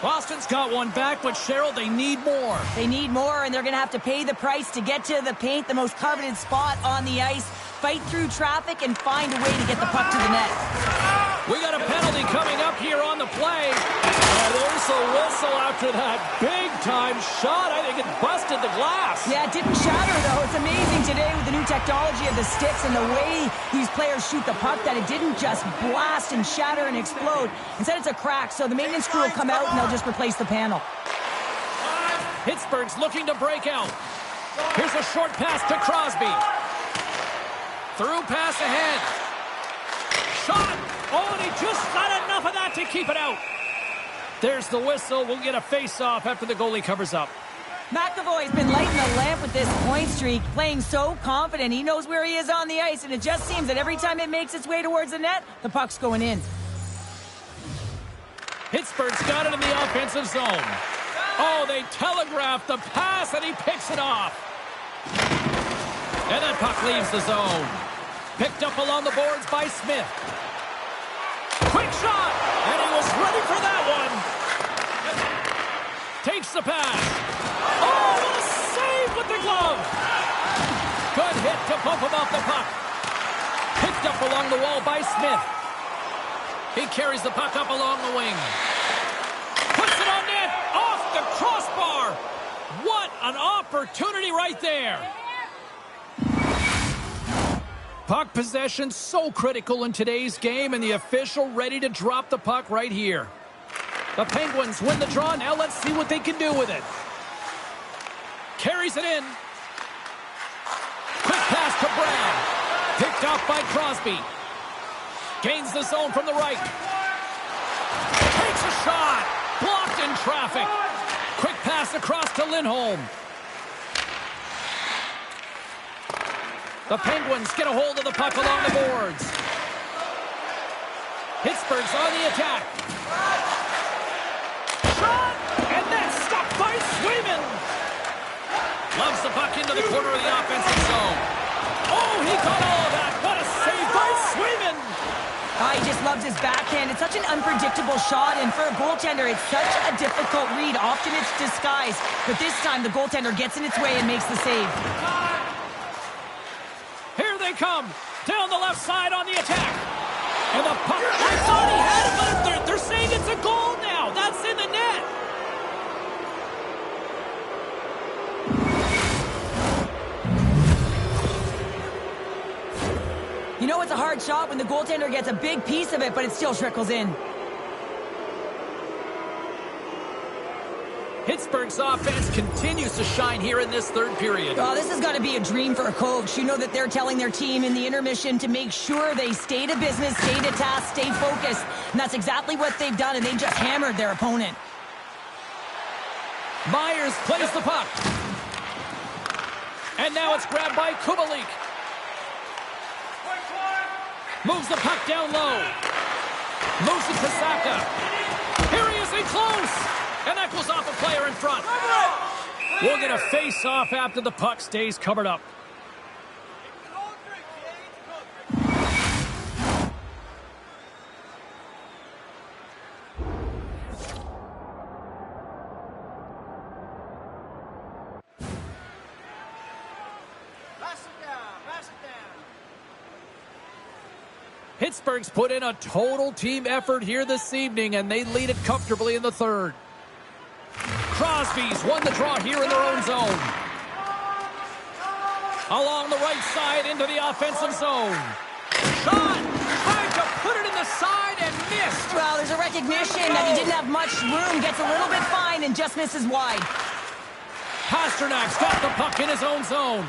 Boston's got one back, but Cheryl, they need more. They need more, and they're going to have to pay the price to get to the paint, the most coveted spot on the ice, fight through traffic, and find a way to get the puck to the net. We got a penalty coming up here on the play. There's a whistle after that big-time shot. I think it busted the glass. Yeah, it didn't shatter, though. It's amazing today with the new technology of the sticks and the way these players shoot the puck that it didn't just blast and shatter and explode. Instead, it's a crack, so the maintenance crew will come out and they'll just replace the panel. Pittsburgh's looking to break out. Here's a short pass to Crosby. Through pass ahead. Shot. Oh, and he just got enough of that to keep it out. There's the whistle. We'll get a face-off after the goalie covers up. McAvoy's been lighting the lamp with this point streak, playing so confident. He knows where he is on the ice, and it just seems that every time it makes its way towards the net, the puck's going in. Pittsburgh's got it in the offensive zone. Oh, they telegraphed the pass, and he picks it off. And that puck leaves the zone. Picked up along the boards by Smith. Quick shot, and he was ready for that one. Takes the pass. Oh, what a save with the glove. Good hit to bump him off the puck. Picked up along the wall by Smith. He carries the puck up along the wing. Puts it on net, off the crossbar. What an opportunity right there. Puck possession so critical in today's game, and the official ready to drop the puck right here. The Penguins win the draw. Now let's see what they can do with it. Carries it in. Quick pass to Brown. Picked off by Crosby. Gains the zone from the right. Takes a shot. Blocked in traffic. Quick pass across to Lindholm. The Penguins get a hold of the puck along the boards. Pittsburgh's on the attack. Shot! And that's stopped by Swayman. Loves the puck into the corner of the offensive zone. Oh, he got all of that. What a save by Swayman. He just loves his backhand. It's such an unpredictable shot, and for a goaltender, it's such a difficult read. Often it's disguised, but this time the goaltender gets in its way and makes the save. Here they come. Down the left side on the attack. And the puck, I thought he had it, but they're saying it's a goal now. That's in the net. You know it's a hard shot when the goaltender gets a big piece of it, but it still trickles in. Pittsburgh's offense continues to shine here in this third period. Oh, this has got to be a dream for a coach. You know that they're telling their team in the intermission to make sure they stay to business, stay to task, stay focused. And that's exactly what they've done, and they just hammered their opponent. Myers plays the puck. And now it's grabbed by Kubalik. Moves the puck down low. Moves it to Saka. Here he is in close. And that goes off a player in front. We'll get a face-off after the puck stays covered up. Pittsburgh's put in a total team effort here this evening, and they lead it comfortably in the third. Crosby's won the draw here in their own zone. Along the right side into the offensive zone. Shot! Tried to put it in the side and missed. Well, there's a recognition that he didn't have much room. Gets a little bit fine and just misses wide. Pasternak's got the puck in his own zone.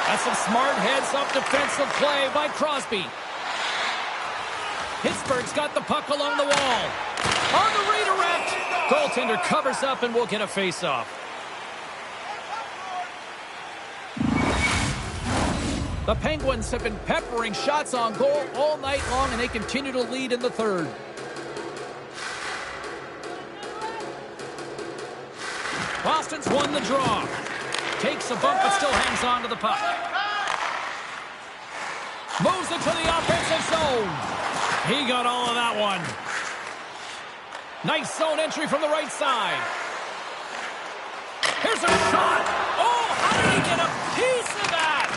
That's some smart heads-up defensive play by Crosby. Pittsburgh's got the puck along the wall. On the redirect. Goaltender covers up and we'll get a face-off. The Penguins have been peppering shots on goal all night long, and they continue to lead in the third. Boston's won the draw. Takes a bump but still hangs on to the puck. Moves it to the offensive zone. He got all of that one. Nice zone entry from the right side. Here's a shot. Oh, how did he get a piece of that?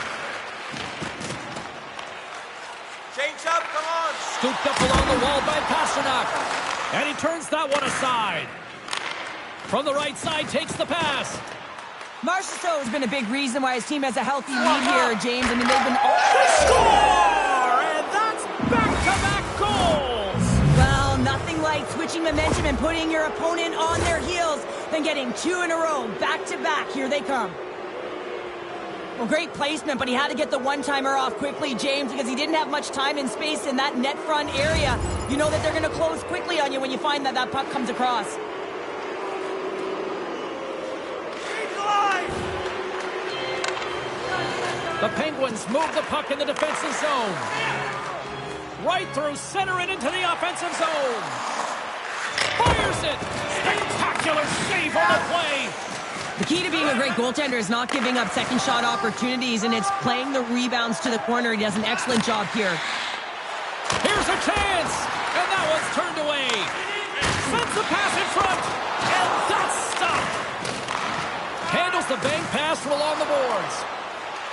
Change up, come on. Scooped up along the wall by Pasternak. And he turns that one aside. From the right side, takes the pass. Marchessault has been a big reason why his team has a healthy lead here, James. I mean, they've been Score! And that's back-to-back goals! Well, nothing like switching momentum and putting your opponent on their heels than getting two in a row, back-to-back. Here they come. Well, great placement, but he had to get the one-timer off quickly, James, because he didn't have much time and space in that net front area. You know that they're going to close quickly on you when you find that that puck comes across. The Penguins move the puck in the defensive zone. Right through center and into the offensive zone. Fires it. Spectacular save on the play. The key to being a great goaltender is not giving up second shot opportunities, and it's playing the rebounds to the corner. He does an excellent job here. Here's a chance, and that one's turned away. Sends the pass in front, and that's stopped. Handles the bank pass from along the boards.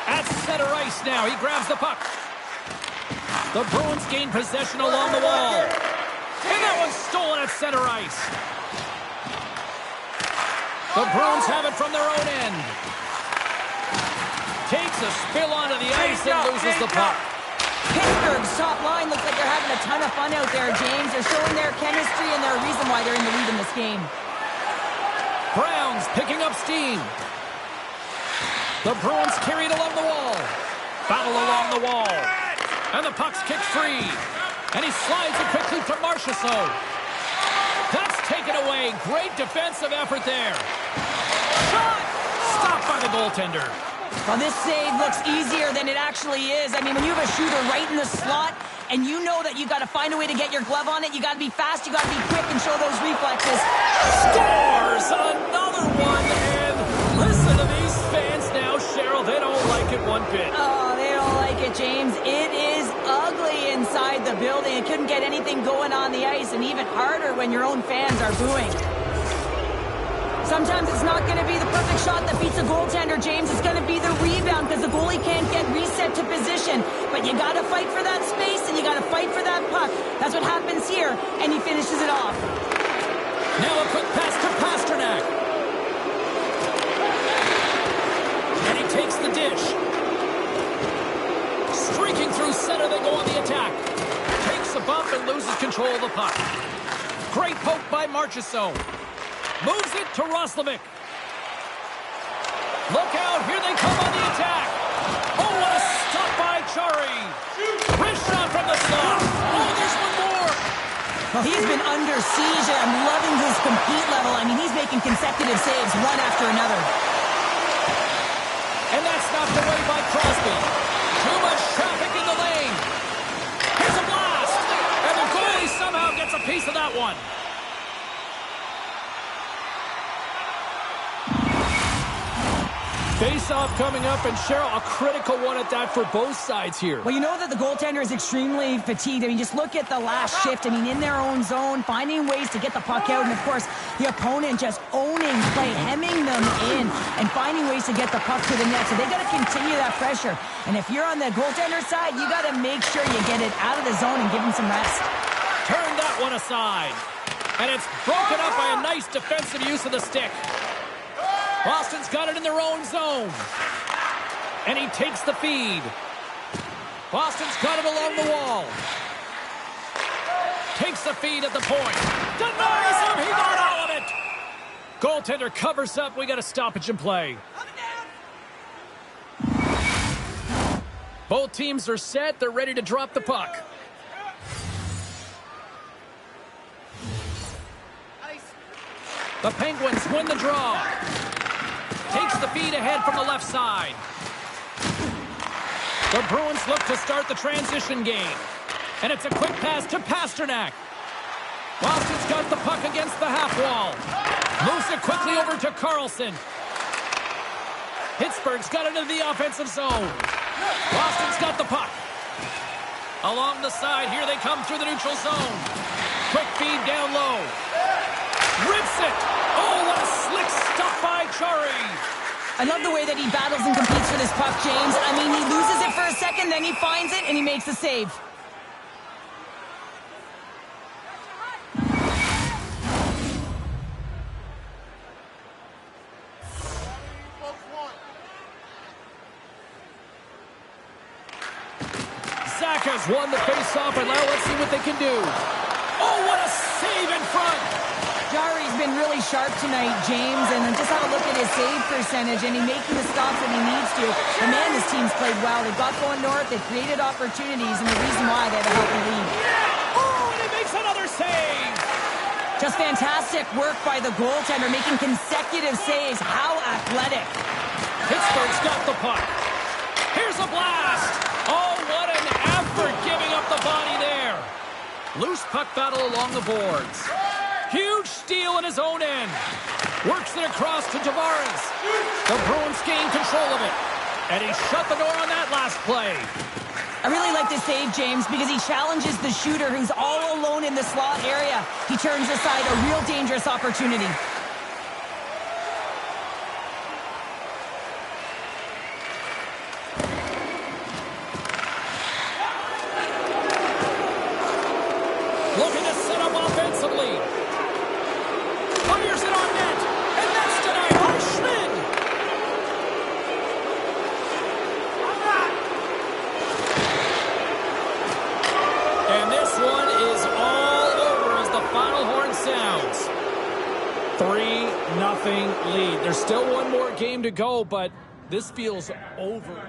At center ice now, he grabs the puck. The Bruins gain possession along the wall. And that one's stolen at center ice. The Bruins have it from their own end. Takes a spill onto the ice and loses the puck. Pittsburgh's top line looks like they're having a ton of fun out there, James. They're showing their chemistry, and they're a reason why they're in the lead in this game. Browns picking up steam. The Bruins carried along the wall. Battle along the wall. And the puck's kicked free. And he slides it quickly to Marchessault. That's taken away. Great defensive effort there. Shot! Stopped by the goaltender. Well, this save looks easier than it actually is. I mean, when you have a shooter right in the slot, and you know that you got to find a way to get your glove on it, you got to be fast, you got to be quick and show those reflexes. Scores another one, and listen to these fans now, Cheryl. They don't like it one bit. Oh, they don't like it, James. It is ugly inside the building. It couldn't get anything going on the ice, and even harder when your own fans are booing. Sometimes it's not going to be the perfect shot that beats a goaltender, James. It's going to be the rebound because the goalie can't get reset to position. But you got to fight for that space and you got to fight for that puck. That's what happens here, and he finishes it off. Now a quick pass to Pasternak. And he takes the dish. Streaking through center, they go on the attack. Takes a bump and loses control of the puck. Great poke by Marchessault. Moves it to Roslovic. Look out, here they come on the attack. Oh, what a stop by Chari. Wrist shot from the slot. Oh, there's one more. Well, he's been under siege, and I'm loving his compete level. I mean, he's making consecutive saves one after another. And that's knocked away by Crosby. Too much traffic in the lane. Here's a blast. piece of that one. Face-off coming up, and Cheryl, a critical one at that for both sides here. Well, you know that the goaltender is extremely fatigued. I mean, just look at the last shift. I mean, in their own zone, finding ways to get the puck out, and of course, the opponent just owning play, hemming them in, and finding ways to get the puck to the net. So they got to continue that pressure. And if you're on the goaltender side, you got to make sure you get it out of the zone and give them some rest. Turn that one aside. And it's broken up by a nice defensive use of the stick. Boston's got it in their own zone. And he takes the feed. Boston's got it along the wall. Takes the feed at the point. Denies him. He got all of it. Goaltender covers up. We got a stoppage in play. Both teams are set. They're ready to drop the puck. The Penguins win the draw. Takes the feed ahead from the left side. The Bruins look to start the transition game. And it's a quick pass to Pasternak. Boston's got the puck against the half wall. Moves it quickly over to Carlson. Pittsburgh's got it into the offensive zone. Boston's got the puck. Along the side, here they come through the neutral zone. Quick feed down low. Rips it. Oh, what a slick stuff by Chari. I love the way that he battles and competes for this puck, James. I mean, he loses it for a second, then he finds it, and he makes the save. Zaka's won the face-off, and now let's see what they can do. Oh, what a save in front. Jari's been really sharp tonight, James, and just have a look at his save percentage, and he's making the stops that he needs to. And man, this team's played well. They've got going north, they've created opportunities, and the reason why they have a healthy lead. Oh, and he makes another save. Just fantastic work by the goaltender, making consecutive saves. How athletic. Pittsburgh's got the puck. Here's a blast. Oh, what an effort giving up the body there. Loose puck battle along the boards. Huge steal in his own end. Works it across to Tavares. The Bruins gain control of it. And he shut the door on that last play. I really like this save, James, because he challenges the shooter who's all alone in the slot area. He turns aside a real dangerous opportunity. Looking to set up offensively. Fires it on net. And that's denied by Schmid. And this one is all over as the final horn sounds. 3-0 lead. There's still one more game to go, but this feels over.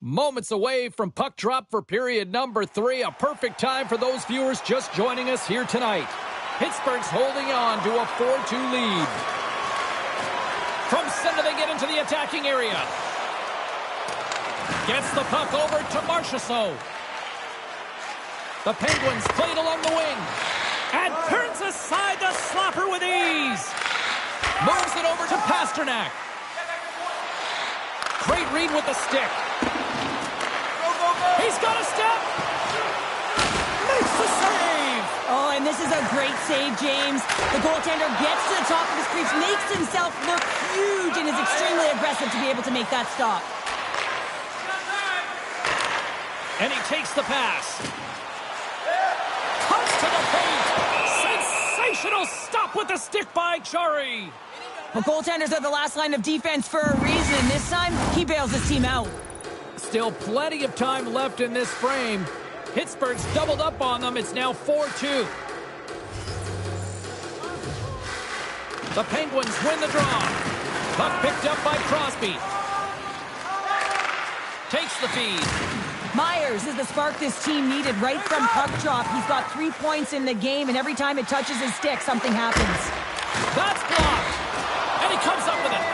Moments away from puck drop for period number 3. A perfect time for those viewers just joining us here tonight. Pittsburgh's holding on to a 4-2 lead. From center, they get into the attacking area. Gets the puck over to Marchessault. The Penguins played along the wing. And turns aside the slapper with ease. Moves it over to Pasternak. Great read with the stick. He's got a step. Makes the save. Oh, and this is a great save, James. The goaltender gets to the top of his crease, makes himself look huge, and is extremely aggressive to be able to make that stop. And he takes the pass. Comes to the paint. Sensational stop with the stick by Chari. Well, goaltenders are the last line of defense for a reason. This time, he bails his team out. Still plenty of time left in this frame. Pittsburgh's doubled up on them. It's now 4-2. The Penguins win the draw. Puck picked up by Crosby. Takes the feed. Myers is the spark this team needed right from puck drop. He's got 3 points in the game, and every time it touches his stick, something happens. That's blocked. And he comes up with it.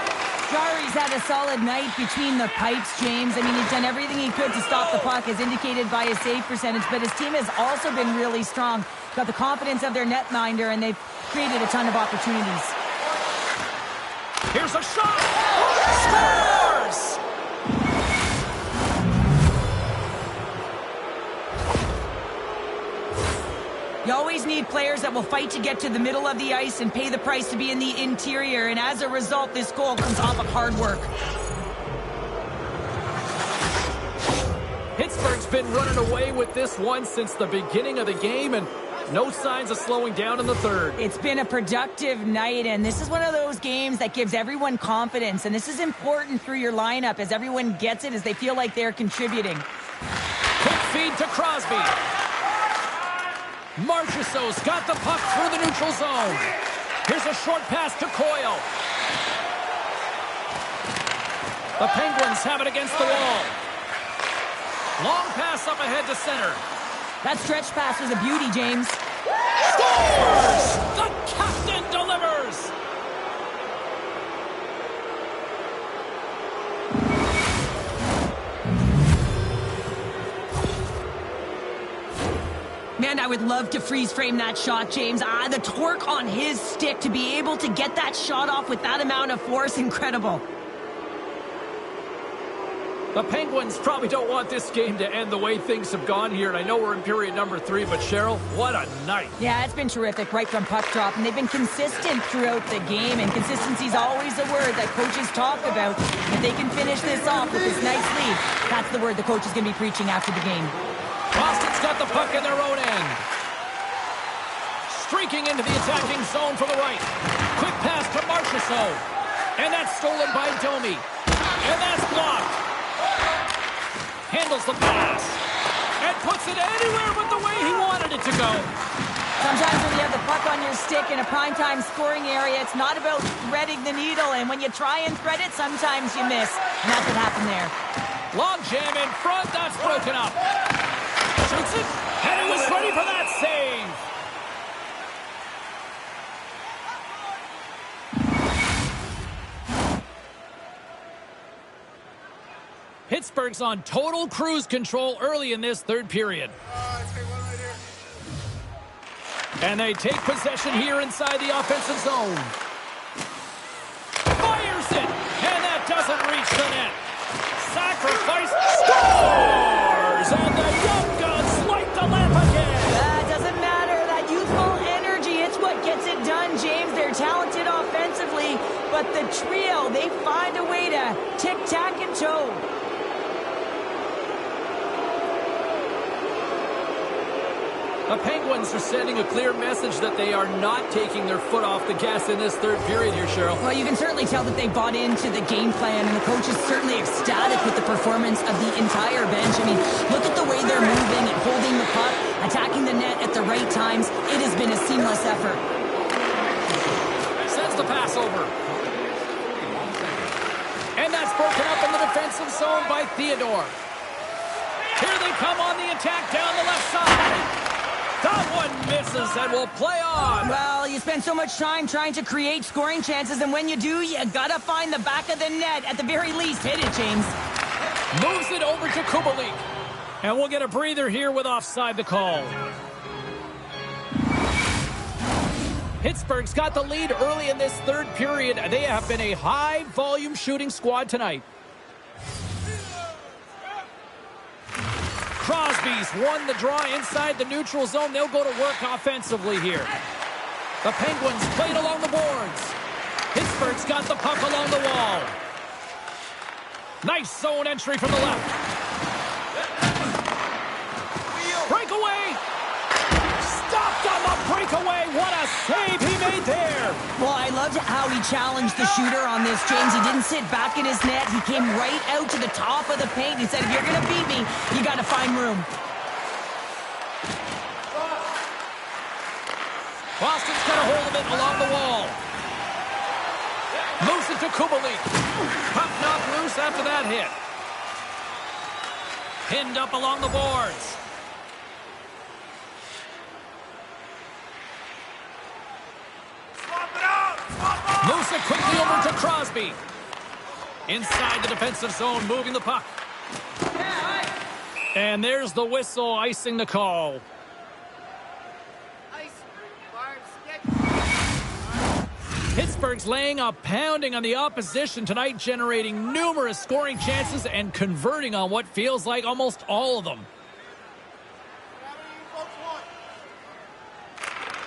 Jari's had a solid night between the pipes, James. I mean, he's done everything he could to stop the puck, as indicated by his save percentage, but his team has also been really strong. Got the confidence of their netminder, and they've created a ton of opportunities. Here's a shot. Scores! You always need players that will fight to get to the middle of the ice and pay the price to be in the interior, and as a result, this goal comes off of hard work. Pittsburgh's been running away with this one since the beginning of the game, and no signs of slowing down in the third. It's been a productive night, and this is one of those games that gives everyone confidence, and this is important through your lineup as everyone gets it, as they feel like they're contributing. Quick feed to Crosby. Marchessault's got the puck through the neutral zone. Here's a short pass to Coyle. The Penguins have it against the wall. Long pass up ahead to center. That stretch pass was a beauty, James. Scores! The captain delivers! Man, I would love to freeze frame that shot, James. The torque on his stick to be able to get that shot off with that amount of force, incredible. The Penguins probably don't want this game to end the way things have gone here, and I know we're in period number 3, but Cheryl, what a night. Yeah, it's been terrific right from puck drop, and they've been consistent throughout the game, and consistency is always a word that coaches talk about. If they can finish this off with this nice lead, that's the word the coach is going to be preaching after the game. Boston's got the puck in their own end. Streaking into the attacking zone from the right. Quick pass to Marchessault. And that's stolen by Domi. And that's blocked. Handles the pass. And puts it anywhere but the way he wanted it to go. Sometimes when you have the puck on your stick in a primetime scoring area, it's not about threading the needle. And when you try and thread it, sometimes you miss. And that's what happened there. Long jam in front. That's broken up. Shoots it, and he was ready for that save. Pittsburgh's on total cruise control early in this third period. And they take possession here inside the offensive zone. Fires it, and that doesn't reach the net. Sacrifice, scores! And the young guns light the lamp again. Doesn't matter, that youthful energy, it's what gets it done, James. They're talented offensively, but the trio, they find a way to tic-tac and toe. The Penguins are sending a clear message that they are not taking their foot off the gas in this third period here, Cheryl. Well, you can certainly tell that they bought into the game plan, and the coach is certainly ecstatic with the performance of the entire bench. I mean, look at the way they're moving and holding the puck, attacking the net at the right times. It has been a seamless effort. Sends the pass over. And that's broken up in the defensive zone by Theodore. Here they come on the attack down the left side. That one misses and will play on. Well, you spend so much time trying to create scoring chances, and when you do, you gotta find the back of the net. At the very least, hit it, James. Moves it over to Kubalik. And we'll get a breather here with offside the call. Pittsburgh's got the lead early in this third period. They have been a high-volume shooting squad tonight. Crosby's won the draw inside the neutral zone. They'll go to work offensively here. The Penguins played along the boards. Pittsburgh's got the puck along the wall. Nice zone entry from the left. Breakaway. Stopped on the breakaway. What a save he made there. Well, I loved how he challenged the shooter on this, James. He didn't sit back in his net. He came right out to the top of the paint. He said, if you're going to beat me, you got to find room. Boston's got a hold of it along the wall. Moves it to Kubalik. Puck knocked loose after that hit. Pinned up along the boards. Moves it quickly over to Crosby. Inside the defensive zone, moving the puck. And there's the whistle, icing the call. Pittsburgh's laying a pounding on the opposition tonight, generating numerous scoring chances and converting on what feels like almost all of them.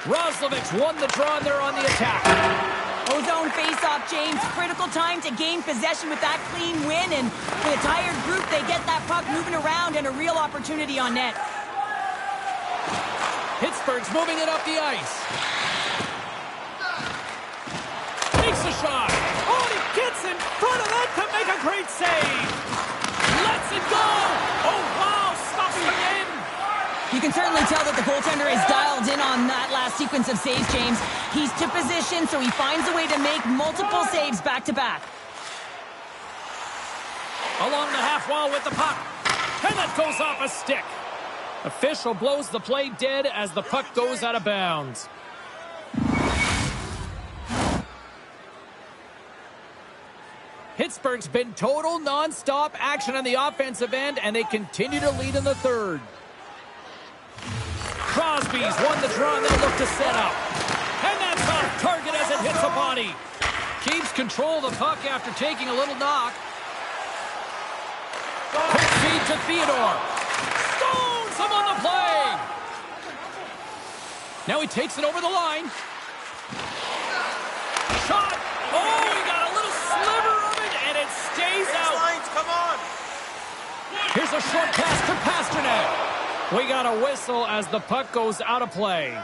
Roslovic won the draw, and they're on the attack. Ozone face-off, James. Critical time to gain possession with that clean win, and with a tired group, they get that puck moving around and a real opportunity on net. Pittsburgh's moving it up the ice. Takes a shot. Oh, and he gets in front of that to make a great save. Lets it go. Oh, wow. Stops it again. You can certainly tell that the goaltender is dialed in on that last sequence of saves, James. He's to position, so he finds a way to make multiple saves back-to-back. Along the half wall with the puck. And that goes off a stick. Official blows the play dead as the puck goes out of bounds. Pittsburgh's been total non-stop action on the offensive end, and they continue to lead in the third. Crosby's won the draw, and they'll look to set up. And that's off target as it hits a body. Keeps control of the puck after taking a little knock. Quick feed to Theodore. Stones him on the play. Now he takes it over the line. Shot. Oh, he got a little sliver of it, and it stays out. Lines, come on. Here's a short pass to Pasternak. We got a whistle as the puck goes out of play.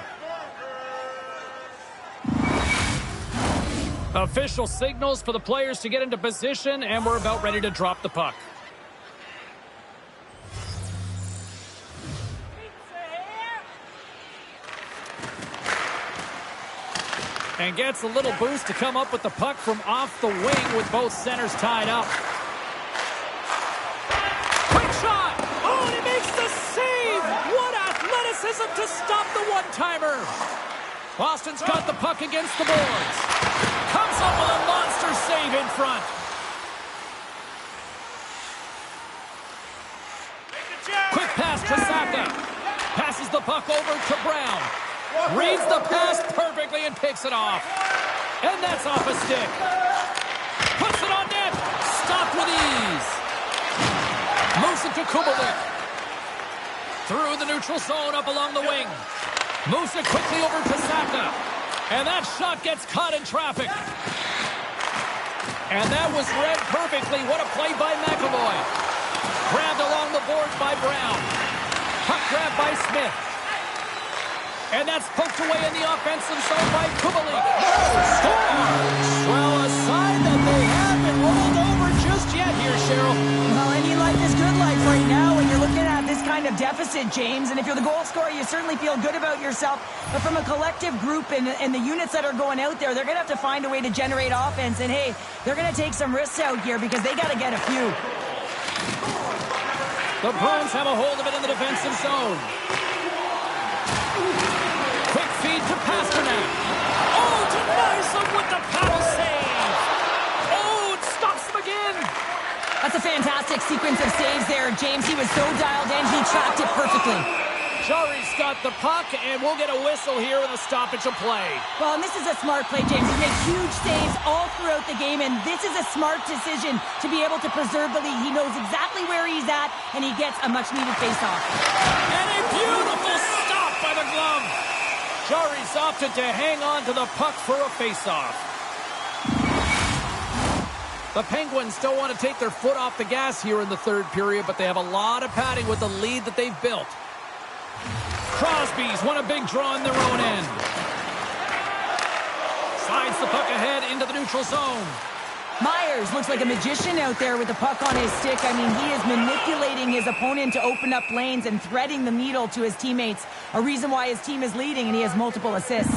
Official signals for the players to get into position, and we're about ready to drop the puck. And gets a little boost to come up with the puck from off the wing with both centers tied up. Quick shot! Oh, and he makes the save! What athleticism to stop the one-timer! Boston's got the puck against the boards. Comes up with a monster save in front. Quick pass to Saka. Passes the puck over to Brown. Reads the pass perfectly and picks it off. And that's off a stick. Puts it on net. Stopped with ease. Moves it to Kubalik. Through the neutral zone up along the wing. Moves it quickly over to Saka. And that shot gets caught in traffic. And that was read perfectly. What a play by McAvoy. Grabbed along the boards by Brown. Puck grab by Smith. And that's poked away in the offensive zone by Kubalik. Score! Well, a sign that they haven't rolled over just yet here, Cheryl. Well, any life is good life right now when you're looking at this kind of deficit, James. And if you're the goal scorer, you certainly feel good about yourself. But from a collective group and the units that are going out there, they're going to have to find a way to generate offense. And, hey, they're going to take some risks out here because they got to get a few. The Bruins have a hold of it in the defensive zone. Quick feed to Pasternak. Oh, denies him with the paddle save. Oh, it stops him again. That's a fantastic sequence of saves there, James. He was so dialed in, he tracked it perfectly. Jari's got the puck, and we'll get a whistle here in the stoppage of play. Well, and this is a smart play, James. He's made huge saves all throughout the game, and this is a smart decision to be able to preserve the lead. He knows exactly where he's at, and he gets a much-needed face-off. And a beautiful stop by the glove. Jari's opted to hang on to the puck for a face-off. The Penguins don't want to take their foot off the gas here in the third period, but they have a lot of padding with the lead that they've built. Crosby's won a big draw in their own end. Slides the puck ahead into the neutral zone. Myers looks like a magician out there with the puck on his stick. I mean, he is manipulating his opponent to open up lanes and threading the needle to his teammates. A reason why his team is leading, and he has multiple assists.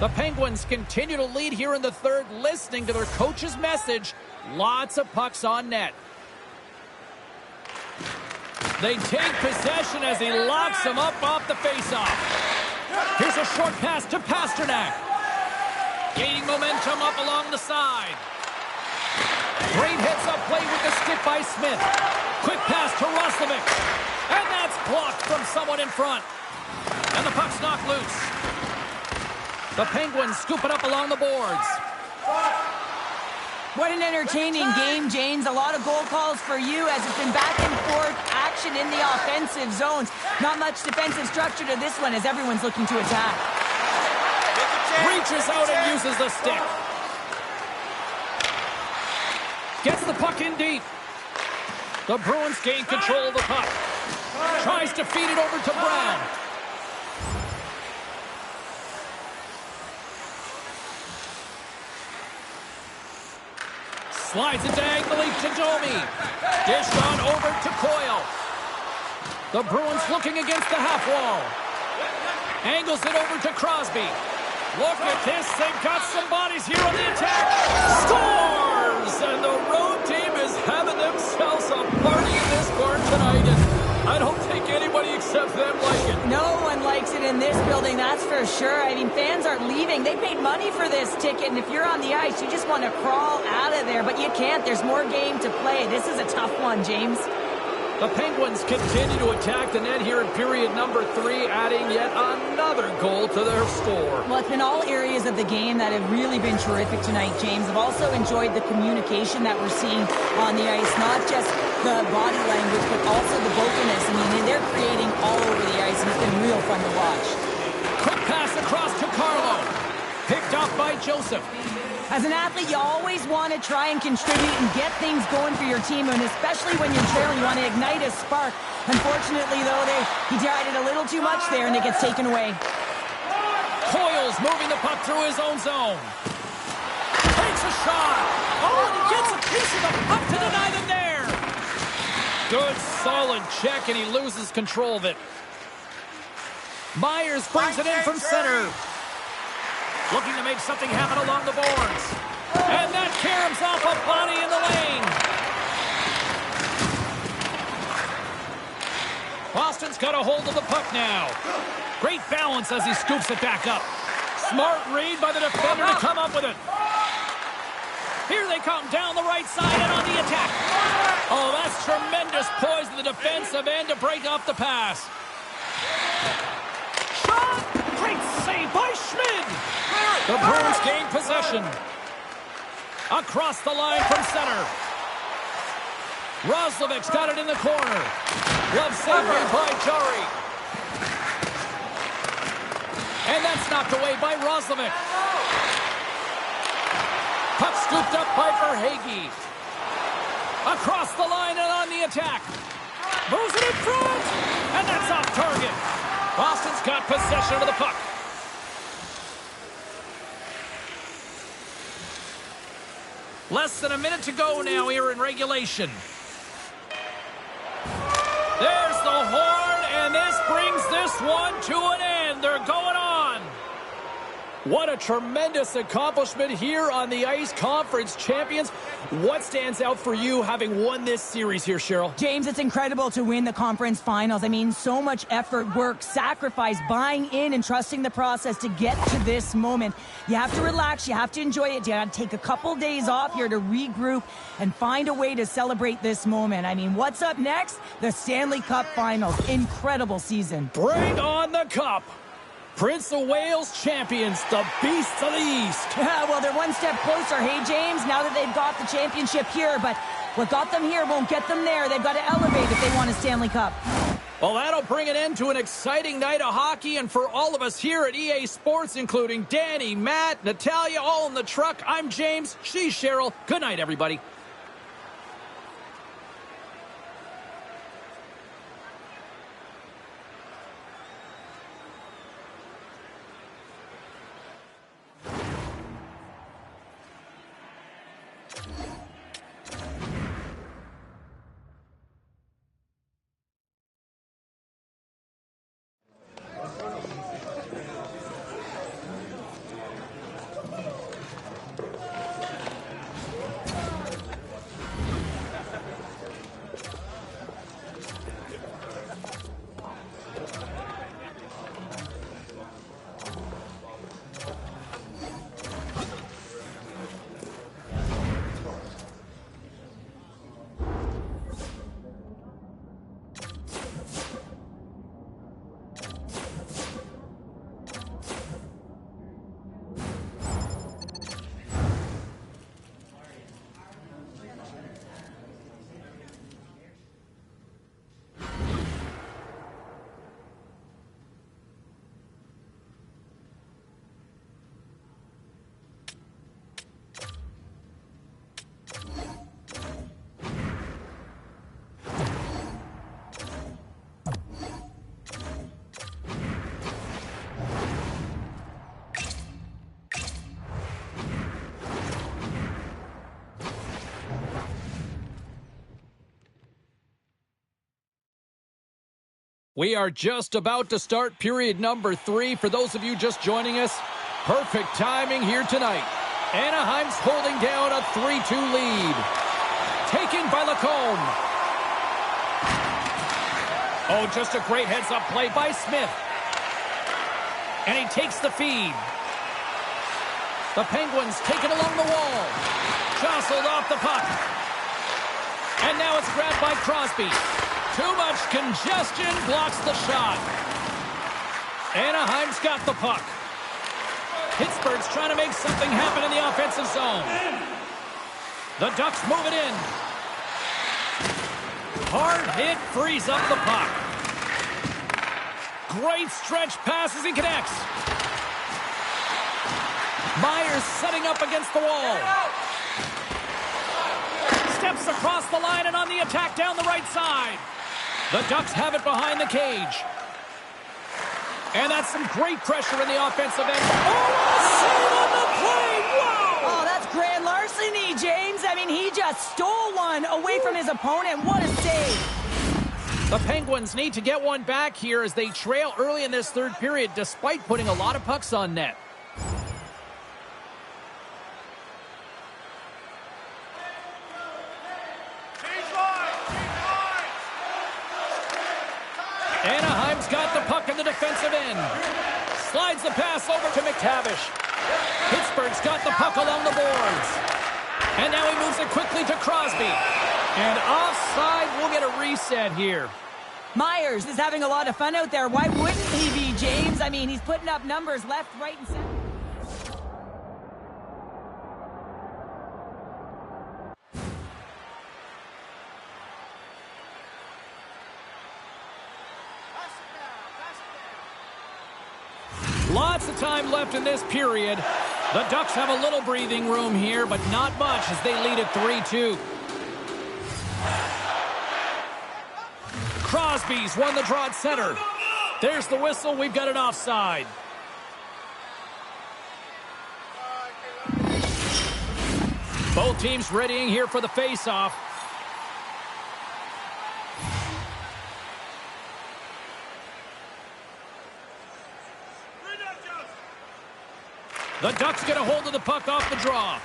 The Penguins continue to lead here in the third, listening to their coach's message. Lots of pucks on net. They take possession as he locks them up off the faceoff. Here's a short pass to Pasternak. Gaining momentum up along the side. Great heads-up play with the stick by Smith. Quick pass to Roslovic. And that's blocked from someone in front. And the puck's knocked loose. The Penguins scoop it up along the boards. What an entertaining game, James. A lot of goal calls for you as it's been back and forth action in the offensive zones. Not much defensive structure to this one as everyone's looking to attack. Reaches out and uses the stick. Gets the puck in deep. The Bruins gain control of the puck. Tries to feed it over to Brown. Slides it diagonally to Domi. Dished on over to Coyle. The Bruins looking against the half wall. Angles it over to Crosby. Look at this. They've got some bodies here on the attack. Scores! And the road team is having themselves a party in this barn tonight. And I don't think anybody except them like it. No one likes it in this building, that's for sure. I mean, fans aren't leaving. They paid money for this ticket, and if you're on the ice, you just want to crawl out of there. But you can't. There's more game to play. This is a tough one, James. The Penguins continue to attack the net here in period number 3, adding yet another goal to their score. Well, it's been all areas of the game that have really been terrific tonight, James. I've also enjoyed the communication that we're seeing on the ice, not just the body language, but also the vocalness. I mean, they're creating all over the ice, and it's been real fun to watch. Quick pass across to Carlo. Picked up by Joseph. As an athlete, you always want to try and contribute and get things going for your team, and especially when you're trailing, you want to ignite a spark. Unfortunately, though, he tried it a little too much there, and it gets taken away. Coyle's moving the puck through his own zone. Takes a shot. Oh, and he gets a piece of the puck to deny them there. Good, solid check, and he loses control of it. Myers brings it in from center. Looking to make something happen along the boards. And that caroms off a body in the lane. Boston's got a hold of the puck now. Great balance as he scoops it back up. Smart read by the defender to come up with it. Here they come down the right side and on the attack. Oh, that's tremendous poise in the defensive end to break off the pass. Shot! Great save by Schmid. The Bruins gain possession. Across the line from center. Roslovic's got it in the corner. Glove save by Jari. And that's knocked away by Roslovic. Puck scooped up by Verhaeghe. Across the line and on the attack. Moves it in front. And that's off target. Boston's got possession of the puck. Less than a minute to go now here in regulation. There's the horn, and this brings this one to an end. They're going on. What a tremendous accomplishment here on the ice. Conference champions. What stands out for you having won this series here, Cheryl? James, it's incredible to win the conference finals. I mean, so much effort, work, sacrifice, buying in and trusting the process to get to this moment. You have to relax. You have to enjoy it. You got to take a couple days off here to regroup and find a way to celebrate this moment. I mean, what's up next? The Stanley Cup Finals. Incredible season. Bring on the cup. Prince of Wales champions, the Beasts of the East. Well, they're one step closer, hey, James, now that they've got the championship here. But what got them here won't get them there. They've got to elevate if they want a Stanley Cup. Well, that'll bring an end to an exciting night of hockey. And for all of us here at EA Sports, including Danny, Matt, Natalia, all in the truck, I'm James. She's Cheryl. Good night, everybody. We are just about to start period number 3. For those of you just joining us, perfect timing here tonight. Anaheim's holding down a 3-2 lead. Taken by Lacombe. Oh, just a great heads-up play by Smith. And he takes the feed. The Penguins take it along the wall. Jostled off the puck. And now it's grabbed by Crosby. Too much congestion blocks the shot. Anaheim's got the puck. Pittsburgh's trying to make something happen in the offensive zone. The Ducks move it in. Hard hit frees up the puck. Great stretch pass as he connects. Myers setting up against the wall. Steps across the line and on the attack down the right side. The Ducks have it behind the cage. And that's some great pressure in the offensive end. Oh, a save on the play! Whoa! Oh, that's grand larceny, James. I mean, he just stole one away from his opponent. What a save. The Penguins need to get one back here as they trail early in this third period, despite putting a lot of pucks on net. Anaheim's got the puck in the defensive end. Slides the pass over to McTavish. Pittsburgh's got the puck along the boards. And now he moves it quickly to Crosby. And offside, we'll get a reset here. Myers is having a lot of fun out there. Why wouldn't he be, James? I mean, he's putting up numbers left, right, and center. Lots of time left in this period. The Ducks have a little breathing room here, but not much as they lead at 3-2. Crosby's won the draw at center. There's the whistle. We've got an offside. Both teams readying here for the face-off. The Ducks get a hold of the puck off the draw.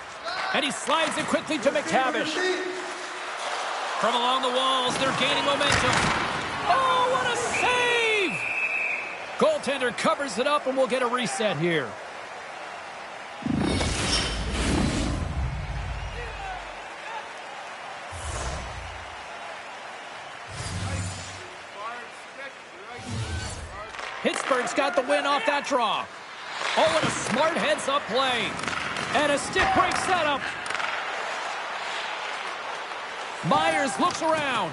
And he slides it quickly to McTavish. From along the walls, they're gaining momentum. Oh, what a save! Goaltender covers it up, and we'll get a reset here. Pittsburgh's got the win off that draw. Oh, and a smart heads-up play. And a stick break setup. Myers looks around.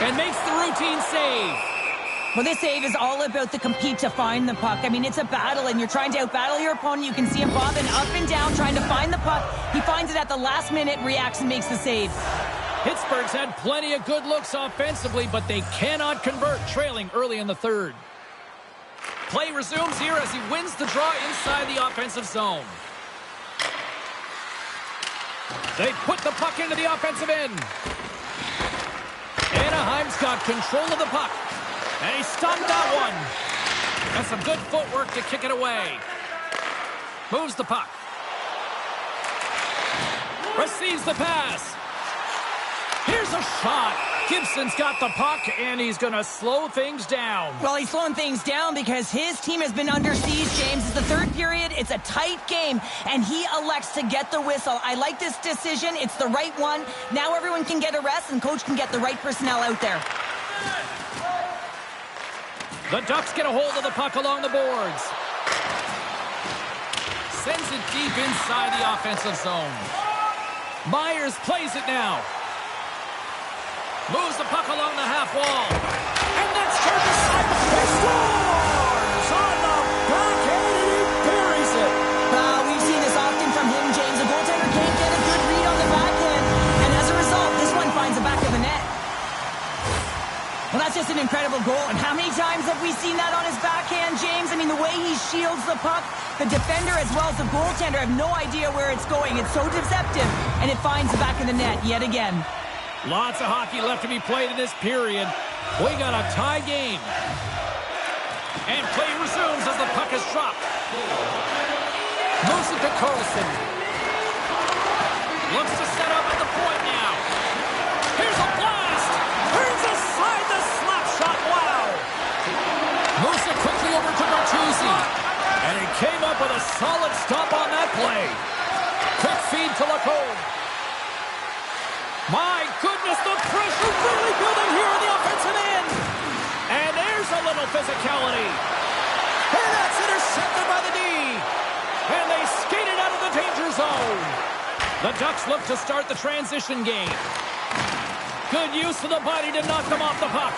And makes the routine save. Well, this save is all about the compete to find the puck. I mean, it's a battle, and you're trying to out-battle your opponent. You can see him bobbing up and down, trying to find the puck. He finds it at the last minute, reacts, and makes the save. Pittsburgh's had plenty of good looks offensively, but they cannot convert, trailing early in the third. Play resumes here as he wins the draw inside the offensive zone. They put the puck into the offensive end. Anaheim's got control of the puck. And he stopped that one. And some good footwork to kick it away. Moves the puck. Receives the pass. Here's a shot. Gibson's got the puck, and he's going to slow things down. Well, he's slowing things down because his team has been under siege, James. It's the third period. It's a tight game, and he elects to get the whistle. I like this decision. It's the right one. Now everyone can get a rest, and coach can get the right personnel out there. The Ducks get a hold of the puck along the boards. Sends it deep inside the offensive zone. Myers plays it now. Moves the puck along the half wall. And that's turned aside. He scores on the backhand, and he buries it. We've seen this often from him, James. The goaltender can't get a good read on the backhand. And as a result, this one finds the back of the net. Well, that's just an incredible goal. And how many times have we seen that on his backhand, James? I mean, the way he shields the puck, the defender as well as the goaltender have no idea where it's going. It's so deceptive, and it finds the back of the net yet again. Lots of hockey left to be played in this period. We got a tie game. And play resumes as the puck is dropped. Moves it to Carlson. Looks to set up at the point now. Here's a blast. Turns aside the slap shot. Wow. Moves it quickly over to Bertuzzi. And he came up with a solid stop on that play. Quick feed to Lacombe. My goodness, the pressure really building here on the offensive end. And there's a little physicality. And that's intercepted by the D. And they skate it out of the danger zone. The Ducks look to start the transition game. Good use of the body to knock them off the puck.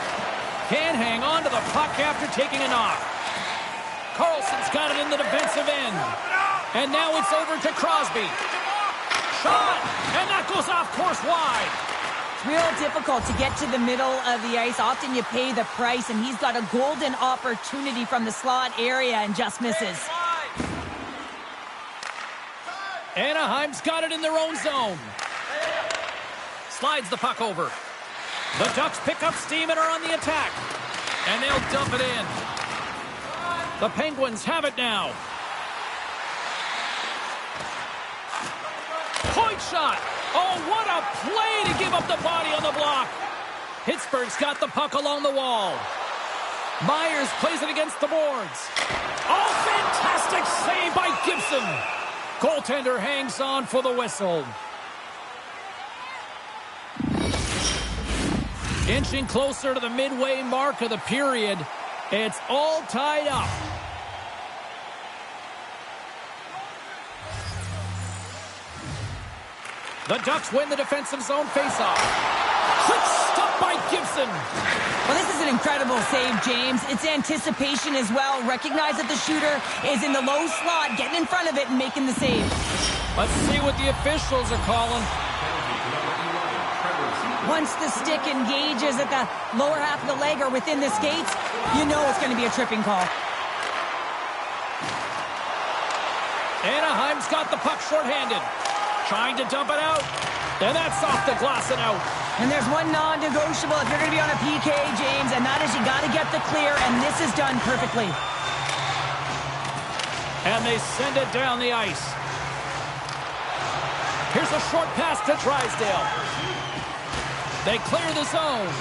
Can't hang on to the puck after taking a knock. Carlson's got it in the defensive end. And now it's over to Crosby. Shot! And that goes off course wide. It's real difficult to get to the middle of the ice. Often you pay the price, and he's got a golden opportunity from the slot area and just misses. Anaheim's got it in their own zone. Slides the puck over. The Ducks pick up steam and are on the attack. And they'll dump it in. The Penguins have it now. Point shot. Oh, what a play to give up the body on the block. Pittsburgh's got the puck along the wall. Myers plays it against the boards. Oh, fantastic save by Gibson. Goaltender hangs on for the whistle. Inching closer to the midway mark of the period. It's all tied up. The Ducks win the defensive zone faceoff. Quick stop by Gibson. Well, this is an incredible save, James. It's anticipation as well. Recognize that the shooter is in the low slot, getting in front of it and making the save. Let's see what the officials are calling. Once the stick engages at the lower half of the leg or within the skates, you know it's going to be a tripping call. Anaheim's got the puck shorthanded. Trying to dump it out. And that's off the glass and out. And there's one non-negotiable if you're going to be on a PK, James, and that is you got to get the clear, and this is done perfectly. And they send it down the ice. Here's a short pass to Drysdale. They clear the zone.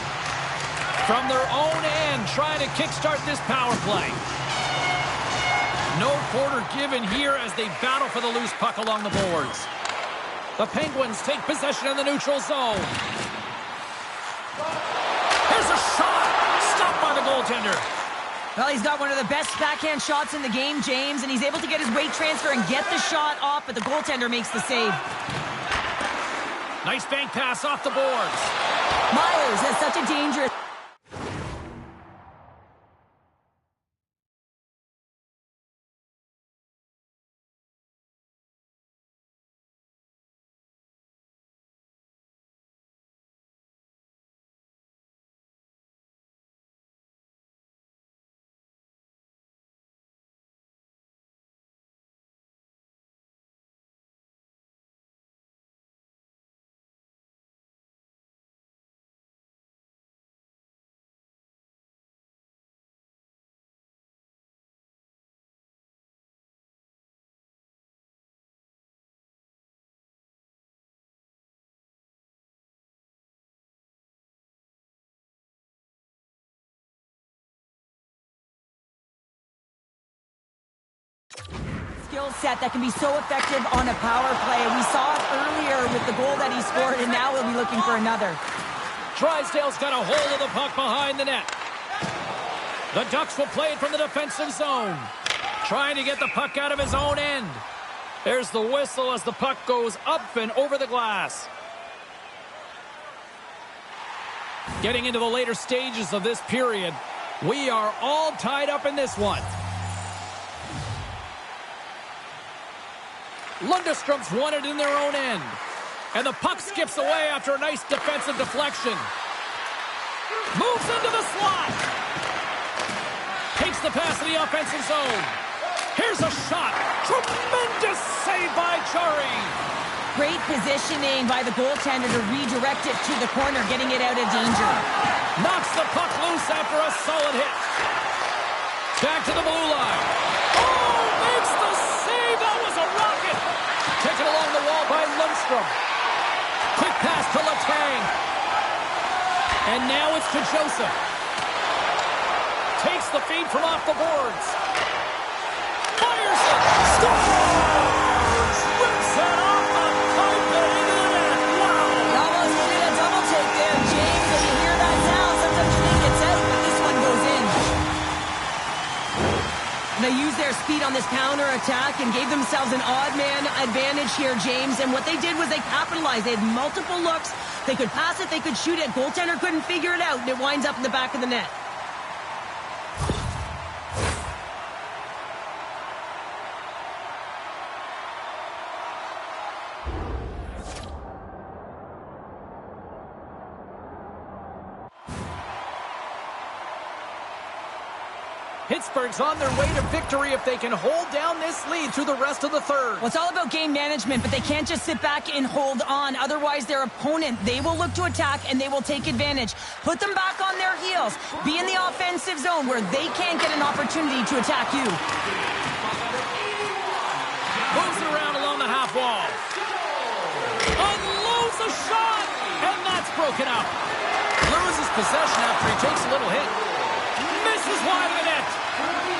From their own end, trying to kickstart this power play. No quarter given here as they battle for the loose puck along the boards. The Penguins take possession in the neutral zone. Here's a shot. Stopped by the goaltender. Well, he's got one of the best backhand shots in the game, James, and he's able to get his weight transfer and get the shot off, but the goaltender makes the save. Nice bank pass off the boards. Myers has such a dangerous... skill set that can be so effective on a power play. We saw it earlier with the goal that he scored, and now we'll be looking for another. Drysdale's got a hold of the puck behind the net. The Ducks will play it from the defensive zone. Trying to get the puck out of his own end. There's the whistle as the puck goes up and over the glass. Getting into the later stages of this period, we are all tied up in this one. Lundstrom's won it in their own end. And the puck skips away after a nice defensive deflection. Moves into the slot. Takes the pass in the offensive zone. Here's a shot. Tremendous save by Chari. Great positioning by the goaltender to redirect it to the corner, getting it out of danger. Knocks the puck loose after a solid hit. Back to the blue line. Oh, makes the save. That was a rocket. Taken along the wall by Lundstrom. Quick pass to Letang. And now it's to Joseph. Takes the feed from off the boards. Fires it. Scores! Rips it off the pipe and into the net. Wow! He almost did a double take there, James. When you hear that sound, sometimes you think it's out, but this one goes in. They used their speed on this counter attack and gave themselves an odd man advantage here, James. And what they did was they capitalized. They had multiple looks. They could pass it, they could shoot it. Goaltender couldn't figure it out, and it winds up in the back of the net. Pittsburgh's on their way to victory if they can hold down this lead through the rest of the third. Well, it's all about game management, but they can't just sit back and hold on. Otherwise, their opponent, they will look to attack and they will take advantage. Put them back on their heels. Be in the offensive zone where they can't get an opportunity to attack you. Moves it around along the half wall. Unloads a shot, and that's broken up. Loses possession after he takes a little hit. Misses wide of the net.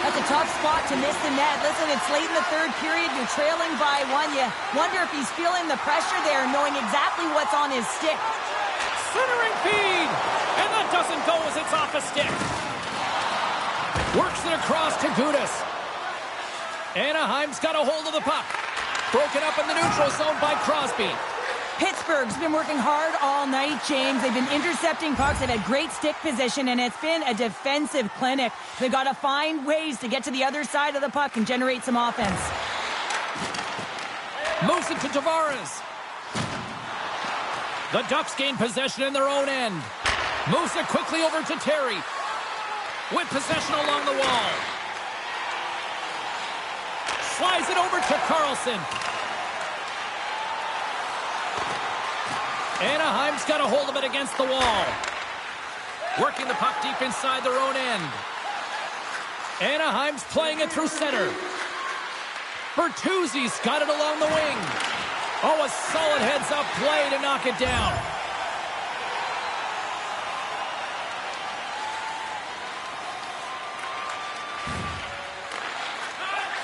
That's a tough spot to miss the net. Listen, it's late in the third period. You're trailing by one. You wonder if he's feeling the pressure there, knowing exactly what's on his stick. Centering feed, and that doesn't go as it's off a stick. Works it across to Gudas. Anaheim's got a hold of the puck. Broken up in the neutral zone by Crosby. Pittsburgh's been working hard all night, James. They've been intercepting pucks. They've had great stick position, and it's been a defensive clinic. They've got to find ways to get to the other side of the puck and generate some offense. Moves it to Tavares. The Ducks gain possession in their own end. Moves it quickly over to Terry. With possession along the wall. Slides it over to Carlson. Anaheim's got a hold of it against the wall. Working the puck deep inside their own end. Anaheim's playing it through center. Bertuzzi's got it along the wing. Oh, a solid heads-up play to knock it down.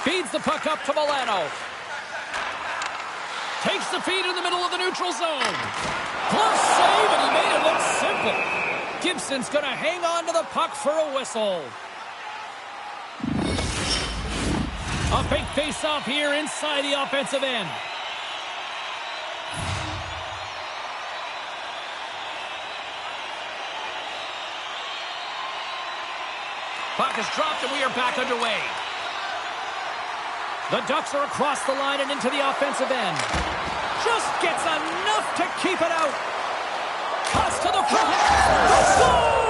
Feeds the puck up to Milano. Takes the feed in the middle of the neutral zone. Close save, and he made it look simple. Gibson's going to hang on to the puck for a whistle. A big face-off here inside the offensive end. Puck is dropped, and we are back underway. The Ducks are across the line and into the offensive end. Just gets enough to keep it out. Toss to the front. Score!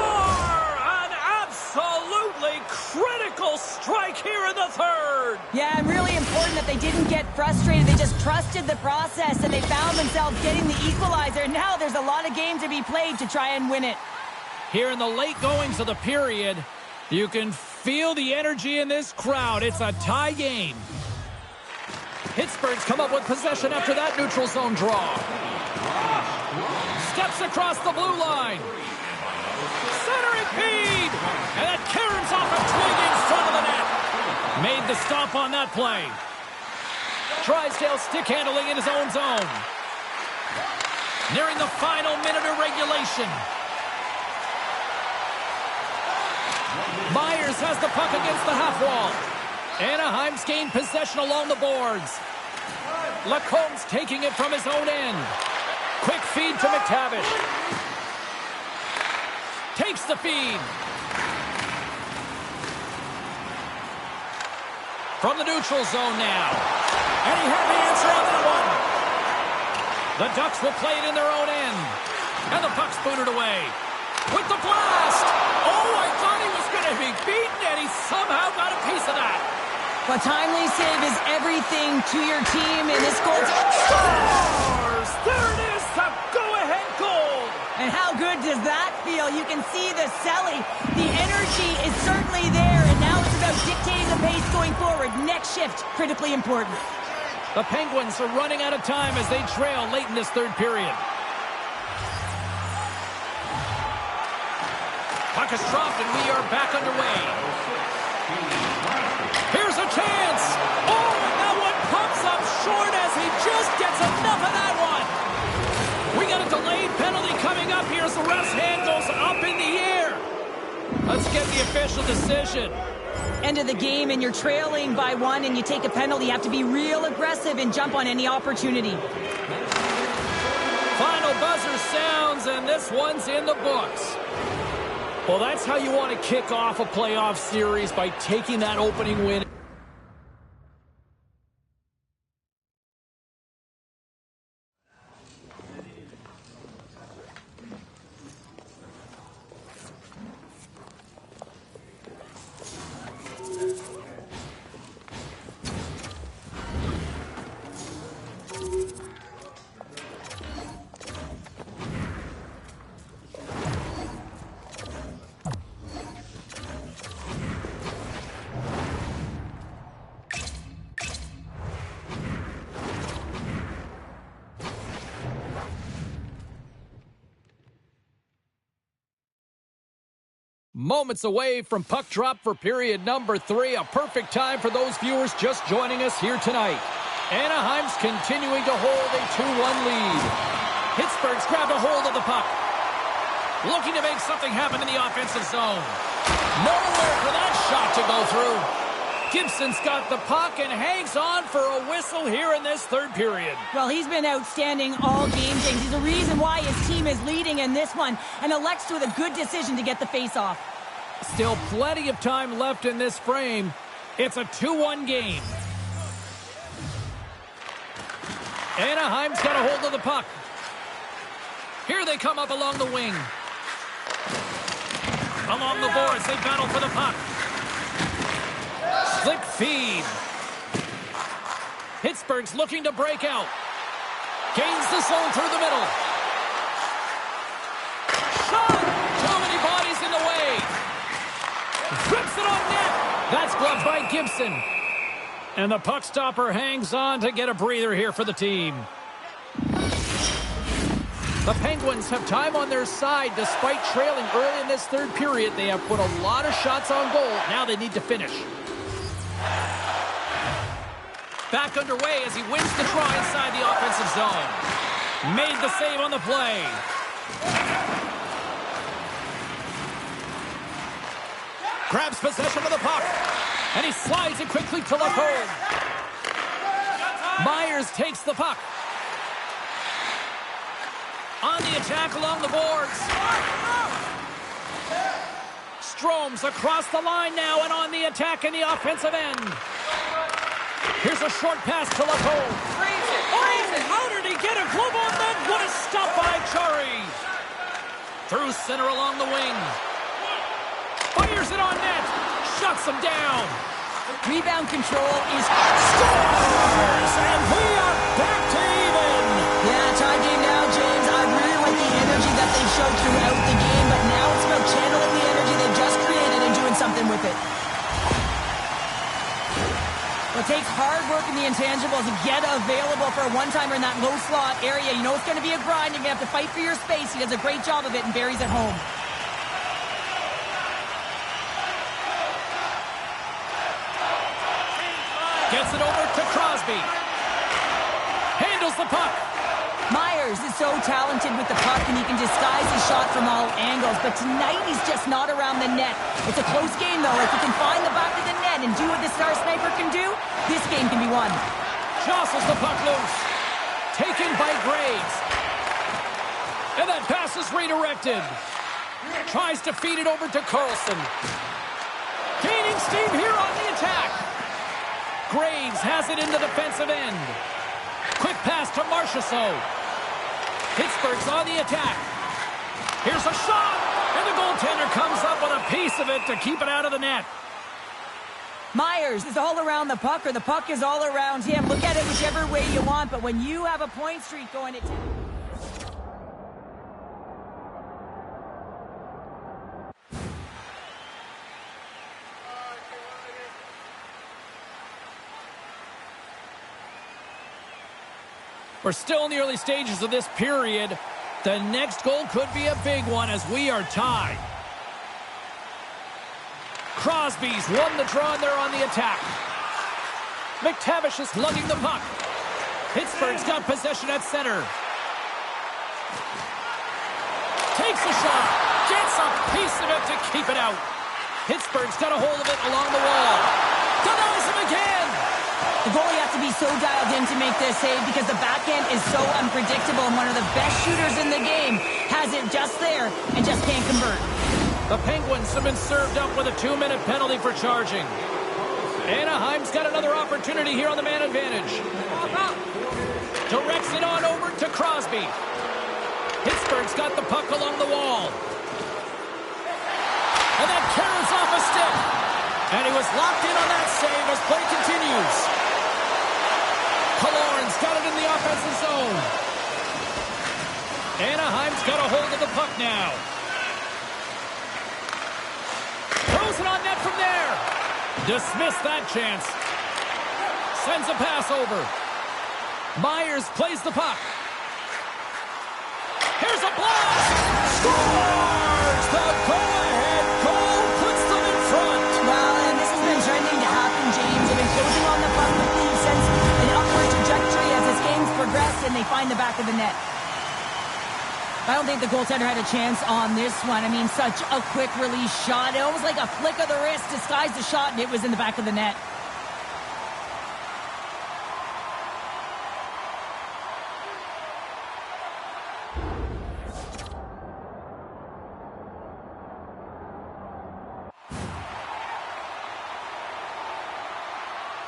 An absolutely critical strike here in the third. Yeah, and really important that they didn't get frustrated. They just trusted the process, and they found themselves getting the equalizer. Now there's a lot of game to be played to try and win it. Here in the late goings of the period, you can feel the energy in this crowd. It's a tie game. Pittsburgh's come up with possession after that neutral zone draw. Steps across the blue line. Centering feed. And that caroms off a twig in front of the net. Made the stop on that play. Drysdale stick handling in his own zone. Nearing the final minute of regulation. Myers has the puck against the half wall. Anaheim's gained possession along the boards. Lacomb's taking it from his own end. Quick feed to McTavish. Takes the feed. From the neutral zone now. And he had the answer on that one. The Ducks will play it in their own end. And the puck's booted away. With the blast! Oh, I thought he was going to be beaten, and he somehow got a piece of that. A timely save is everything to your team, and this goal Scores! There it is, the go-ahead goal! And how good does that feel? You can see the selling. The energy is certainly there, and now it's about dictating the pace going forward. Next shift, critically important. The Penguins are running out of time as they trail late in this third period. Puck is dropped, and we are back underway. Here's a chance. Oh, and that one pops up short as he just gets enough of that one. We got a delayed penalty coming up here as the ref's hand goes up in the air. Let's get the official decision. End of the game, and you're trailing by one, and you take a penalty. You have to be real aggressive and jump on any opportunity. Final buzzer sounds, and this one's in the books. Well, that's how you want to kick off a playoff series, by taking that opening win. Moments away from puck drop for period number 3. A perfect time for those viewers just joining us here tonight. Anaheim's continuing to hold a 2-1 lead. Pittsburgh's grabbed a hold of the puck. Looking to make something happen in the offensive zone. Nowhere for that shot to go through. Gibson's got the puck and hangs on for a whistle here in this third period. Well, he's been outstanding all game, James. He's the reason why his team is leading in this one, and elects with a good decision to get the face-off. Still plenty of time left in this frame. It's a 2-1 game. Anaheim's got a hold of the puck. Here they come up along the wing. Along the boards, they battle for the puck. Slick feed. Pittsburgh's looking to break out. Gains the zone through the middle. Shot! Too many bodies in the way. Rips it on net. That's gloved by Gibson. And the puck stopper hangs on to get a breather here for the team. The Penguins have time on their side despite trailing early in this third period. They have put a lot of shots on goal. Now they need to finish. Back underway as he wins the draw inside the offensive zone. Made the save on the play. Grabs possession of the puck. And he slides it quickly to Lacombe. Myers takes the puck. On the attack along the boards. Strome's across the line now and on the attack in the offensive end. Here's a short pass to Lacombe. How did he get a glove on that? What a stop by Chari. Through center along the wing. Fires it on net. Shuts him down. Rebound control is Scores! And we are back to even. Yeah, tie game now, James. I really like the energy that they showed throughout the game, but now it's about channeling the energy they just created and doing something with it. Well, it takes hard work in the intangibles to get available for a one-timer in that low slot area. You know it's going to be a grind. You're going to have to fight for your space. He does a great job of it, and Barry's at home. Gets it over to Crosby. Handles the puck. Myers is so talented with the puck, and he can disguise his shot from all angles, but tonight he's just not around the net. It's a close game, though. If he can find the back of the net and do what the star sniper can do, this game can be won. Jostles the puck loose. Taken by Graves. And that pass is redirected. Tries to feed it over to Carlson. Gaining steam here on the attack. Graves has it in the defensive end. Quick pass to Marchessault. Pittsburgh's on the attack. Here's a shot, and the goaltender comes up with a piece of it to keep it out of the net. Myers is all around the puck, or the puck is all around him. Look at it whichever way you want, but when you have a point streak going, it... We're still in the early stages of this period. The next goal could be a big one as we are tied. Crosby's won the draw and they're on the attack. McTavish is lugging the puck. Pittsburgh's got possession at center. Takes a shot. Gets a piece of it to keep it out. Pittsburgh's got a hold of it along the wall. Denies him again. The goalie has to be so dialed in to make this save because the backhand is so unpredictable, and one of the best shooters in the game has it just there and just can't convert. The Penguins have been served up with a 2-minute penalty for charging. Anaheim's got another opportunity here on the man advantage. Directs it on over to Crosby. Pittsburgh's got the puck along the wall. And that carries off a stick. And he was locked in on that save as play continues. Killorn's got it in the offensive zone. Anaheim's got a hold of the puck now. Throws it on net from there. Dismissed that chance. Sends a pass over. Myers plays the puck. Here's a blast. Scores! The go-ahead goal puts them in front. Well, and this has been trending to happen, James. They've been closing on the puck with the sense an upward trajectory as this game's progressed, and they find the back of the net. I don't think the goaltender had a chance on this one. I mean, such a quick release shot. It almost like a flick of the wrist disguised the shot, and it was in the back of the net.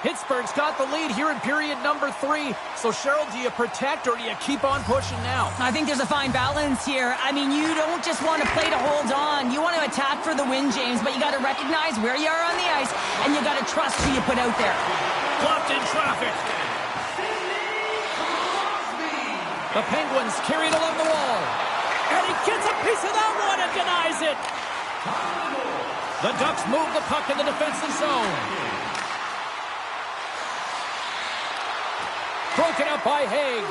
Pittsburgh's got the lead here in period number 3. So, Cheryl, do you protect or do you keep on pushing now? I think there's a fine balance here. I mean, you don't just want to play to hold on. You want to attack for the win, James, but you got to recognize where you are on the ice, and you got to trust who you put out there. Blocked in traffic. The Penguins carried along the wall. And he gets a piece of that one and denies it. The Ducks move the puck in the defensive zone. Broken up by Haig.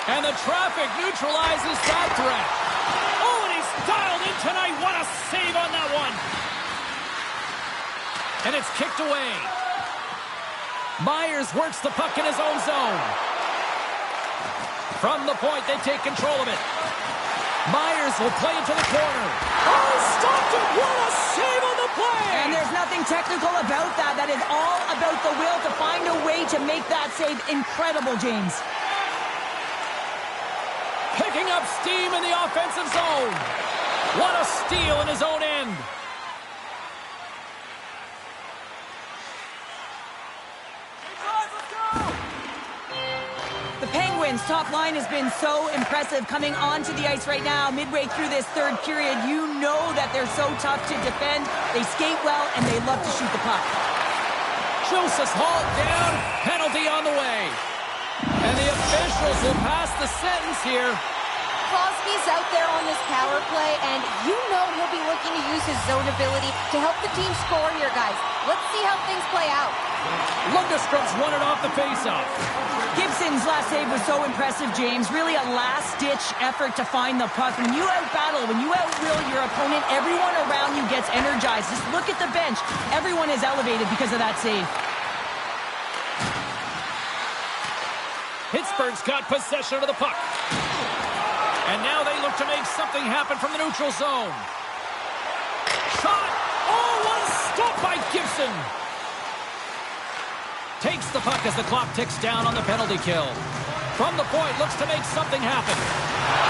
And the traffic neutralizes that threat. Oh, and he's dialed in tonight. What a save on that one. And it's kicked away. Myers works the puck in his own zone. From the point, they take control of it. Myers will play it to the corner. Oh, stopped it! What a save on the play! And there's nothing technical about that. That is all about the will to find a way to make that save. Incredible, James. Picking up steam in the offensive zone. What a steal in his own end. The Penguins' top line has been so impressive coming onto the ice right now. Midway through this third period, you know that they're so tough to defend. They skate well, and they love to shoot the puck. Joseph's hauled down. Penalty on the way. And the officials will pass the sentence here. Crosby's out there on this power play, and you know he'll be looking to use his zone ability to help the team score here, guys. Let's see how things play out. Lundstrom's won it off the faceoff. Gibson's last save was so impressive, James. Really a last-ditch effort to find the puck. When you out-battle, when you out-will your opponent, everyone around you gets energized. Just look at the bench. Everyone is elevated because of that save. Pittsburgh's got possession of the puck. And now they look to make something happen from the neutral zone. Shot! Oh, what a stop by Gibson! Takes the puck as the clock ticks down on the penalty kill. From the point, looks to make something happen.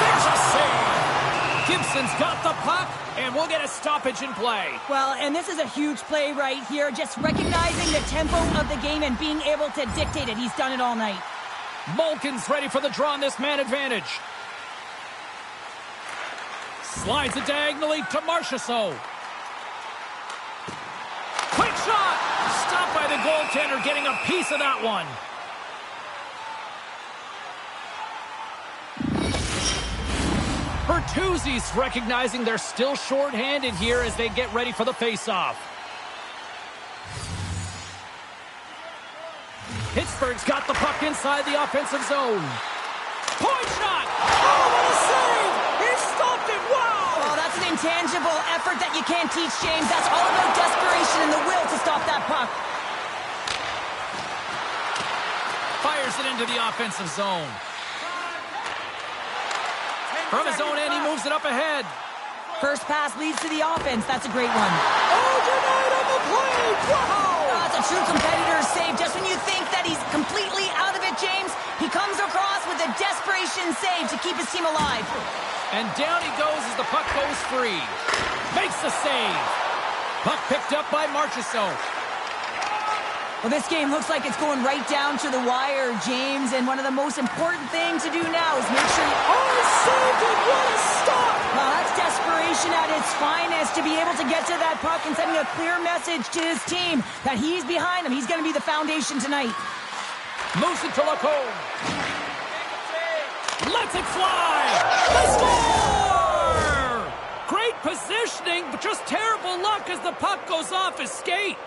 There's a save! Gibson's got the puck, and we'll get a stoppage in play. Well, and this is a huge play right here. Just recognizing the tempo of the game and being able to dictate it. He's done it all night. Malkin's ready for the draw on this man advantage. Slides it diagonally to Marchessault. Quick shot! Stopped by the goaltender, getting a piece of that one. Bertuzzi's recognizing they're still short-handed here as they get ready for the face-off. Pittsburgh's got the puck inside the offensive zone. Point shot! Oh, what a save! He stopped it! Wow! Oh, that's an intangible effort that you can't teach, James. That's all about desperation and the will to stop that puck. Fires it into the offensive zone. From his own end, he moves it up ahead. First pass leads to the offense. That's a great one. Oh, denied on the play! Wow! Oh, that's a true competitor's save. Just when you think that he's completely out of it, James, he comes across with a desperation save to keep his team alive. And down he goes as the puck goes free. Makes the save. Puck picked up by Marchessault. Well, this game looks like it's going right down to the wire, James, and one of the most important things to do now is make sure you... Oh, he saved it! What a stop! Well, that's desperation at its finest to be able to get to that puck and sending a clear message to his team that he's behind them. He's going to be the foundation tonight. Moves it to Lacombe. Lets it fly! They score! Great positioning, but just terrible luck as the puck goes off his skate.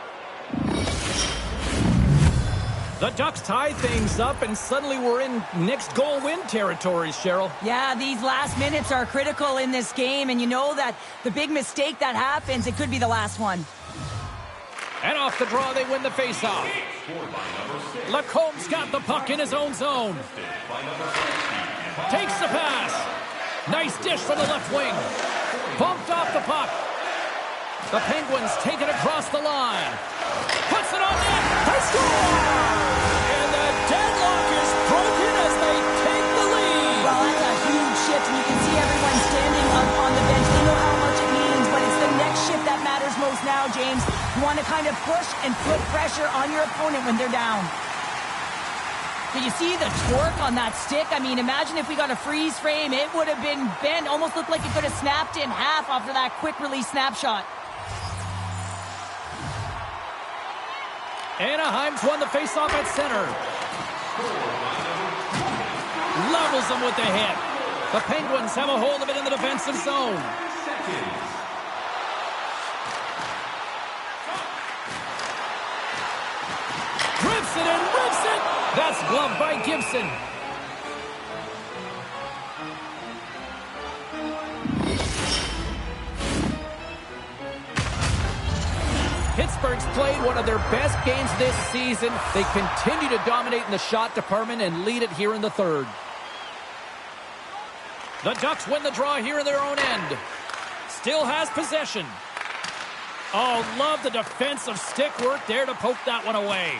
The Ducks tie things up, and suddenly we're in next goal win territory, Cheryl. Yeah, these last minutes are critical in this game, and you know that the big mistake that happens, it could be the last one. And off the draw, they win the faceoff. Lacombe's got the puck in his own zone. Takes the pass. Nice dish from the left wing. Bumped off the puck. The Penguins take it across the line. Puts it on net. They score! And the deadlock is broken as they take the lead. Well, that's a huge shift, and you can see everyone standing up on the bench. They know how much it means, but it's the next shift that matters most now, James. You want to kind of push and put pressure on your opponent when they're down. Did you see the torque on that stick? I mean, imagine if we got a freeze frame. It would have been bent. Almost looked like it could have snapped in half after that quick release snapshot. Anaheim's won the faceoff at center. Levels them with the hit. The Penguins have a hold of it in the defensive zone. Rips it and rips it. That's Pass gloved by Gibson. Pittsburgh's played one of their best games this season. They continue to dominate in the shot department and lead it here in the third. The Ducks win the draw here in their own end. Still has possession. Oh, love the defensive stick work there to poke that one away.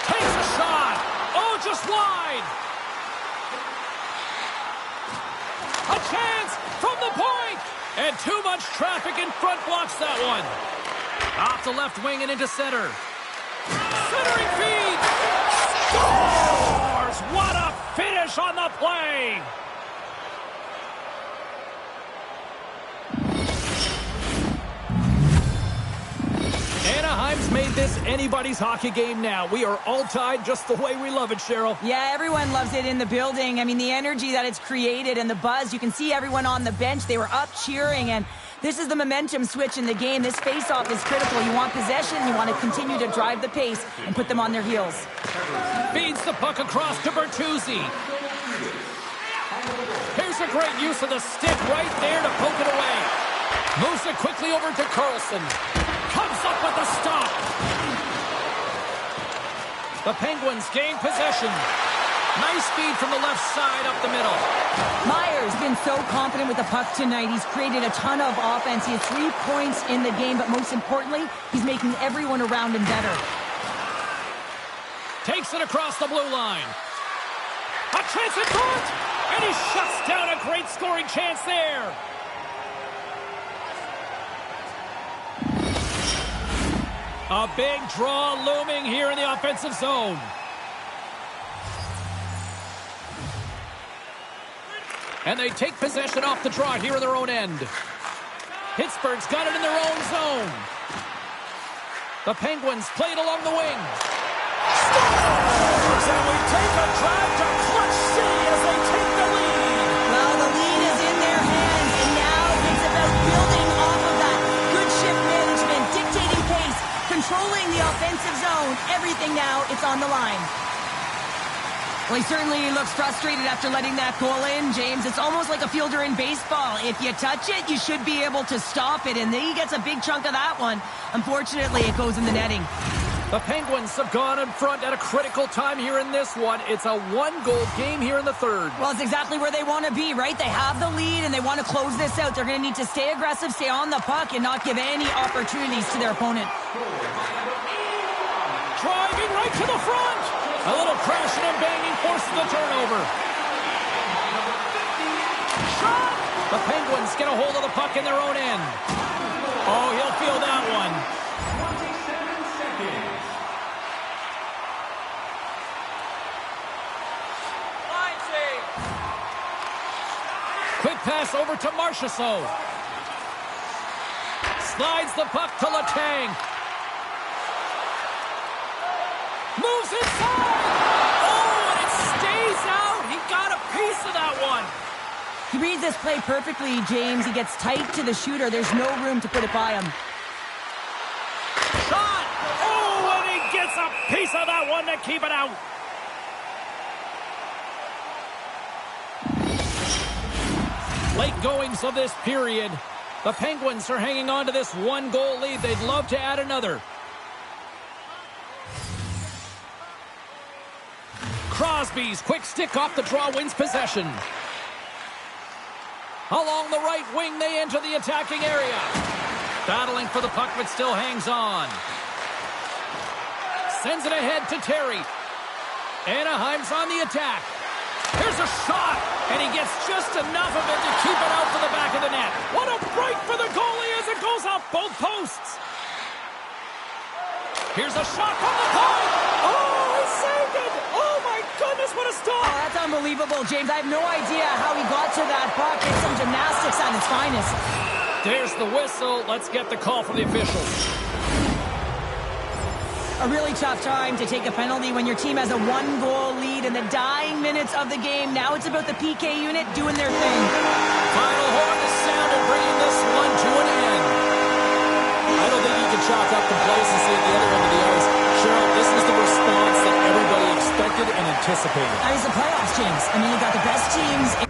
Takes a shot. Oh, just wide. A chance from the point. And too much traffic in front blocks that one. Off the left wing and into center. Centering feed. Scores! What a finish on the play. Anaheim's made this anybody's hockey game now. We are all tied just the way we love it, Cheryl. Yeah, everyone loves it in the building. I mean, the energy that it's created and the buzz. You can see everyone on the bench. They were up cheering, and this is the momentum switch in the game. This face-off is critical. You want possession. You want to continue to drive the pace and put them on their heels. Feeds the puck across to Bertuzzi. Here's a great use of the stick right there to poke it away. Moves it quickly over to Carlson. Comes up with a stop. The Penguins gain possession. Nice feed from the left side up the middle. Meyer's been so confident with the puck tonight. He's created a ton of offense. He has 3 points in the game, but most importantly, he's making everyone around him better. Takes it across the blue line. A chance in front! And he shuts down a great scoring chance there. A big draw looming here in the offensive zone. And they take possession off the draw here in their own end. Pittsburgh's got it in their own zone. The Penguins played along the wing. Scores! And we take a drive to Clutch City as they take the lead. Well, the lead is in their hands, and now it's about building off of that. Good shift management, dictating pace, controlling the offensive zone. Everything now, it's on the line. Well, he certainly looks frustrated after letting that goal in, James. It's almost like a fielder in baseball. If you touch it, you should be able to stop it, and he gets a big chunk of that one. Unfortunately, it goes in the netting. The Penguins have gone in front at a critical time here in this one. It's a one-goal game here in the third. Well, it's exactly where they want to be, right? They have the lead, and they want to close this out. They're going to need to stay aggressive, stay on the puck, and not give any opportunities to their opponent. Driving right to the front. A little crashing and banging forces the turnover. Shot! The Penguins get a hold of the puck in their own end. Oh, he'll feel that one. 27 seconds. Line save. Quick pass over to Marchessault. Slides the puck to Letang. Moves inside! Oh, and it stays out! He got a piece of that one! He reads this play perfectly, James. He gets tight to the shooter. There's no room to put it by him. Shot! Oh, and he gets a piece of that one to keep it out! Late goings of this period. The Penguins are hanging on to this one-goal lead. They'd love to add another. Crosby's quick stick off the draw wins possession. Along the right wing, they enter the attacking area. Battling for the puck, but still hangs on. Sends it ahead to Terry. Anaheim's on the attack. Here's a shot, and he gets just enough of it to keep it out for the back of the net. What a break for the goalie as it goes off both posts. Here's a shot from the point. Oh, he saved it. Oh, my goodness, what a stop. Oh, that's unbelievable, James. I have no idea how he got to that puck. It's some gymnastics at its finest. There's the whistle. Let's get the call from the officials. A really tough time to take a penalty when your team has a one-goal lead in the dying minutes of the game. Now it's about the PK unit doing their thing. Final horn is sounded, bringing this one to an end. I don't think you can chalk up complacency at the other end of the ice. Cheryl, this is the response that everybody expects. expected and anticipated. That is the playoffs, James. I mean, you got the best teams.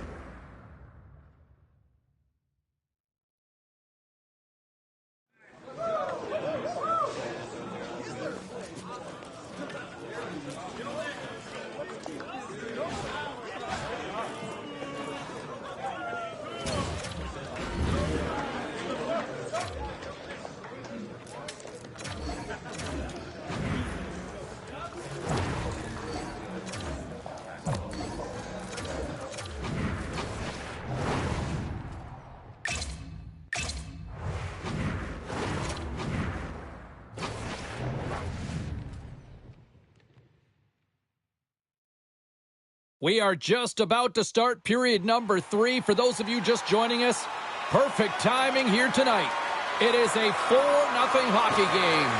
We are just about to start period number 3. For those of you just joining us, perfect timing here tonight. It is a 4-0 hockey game.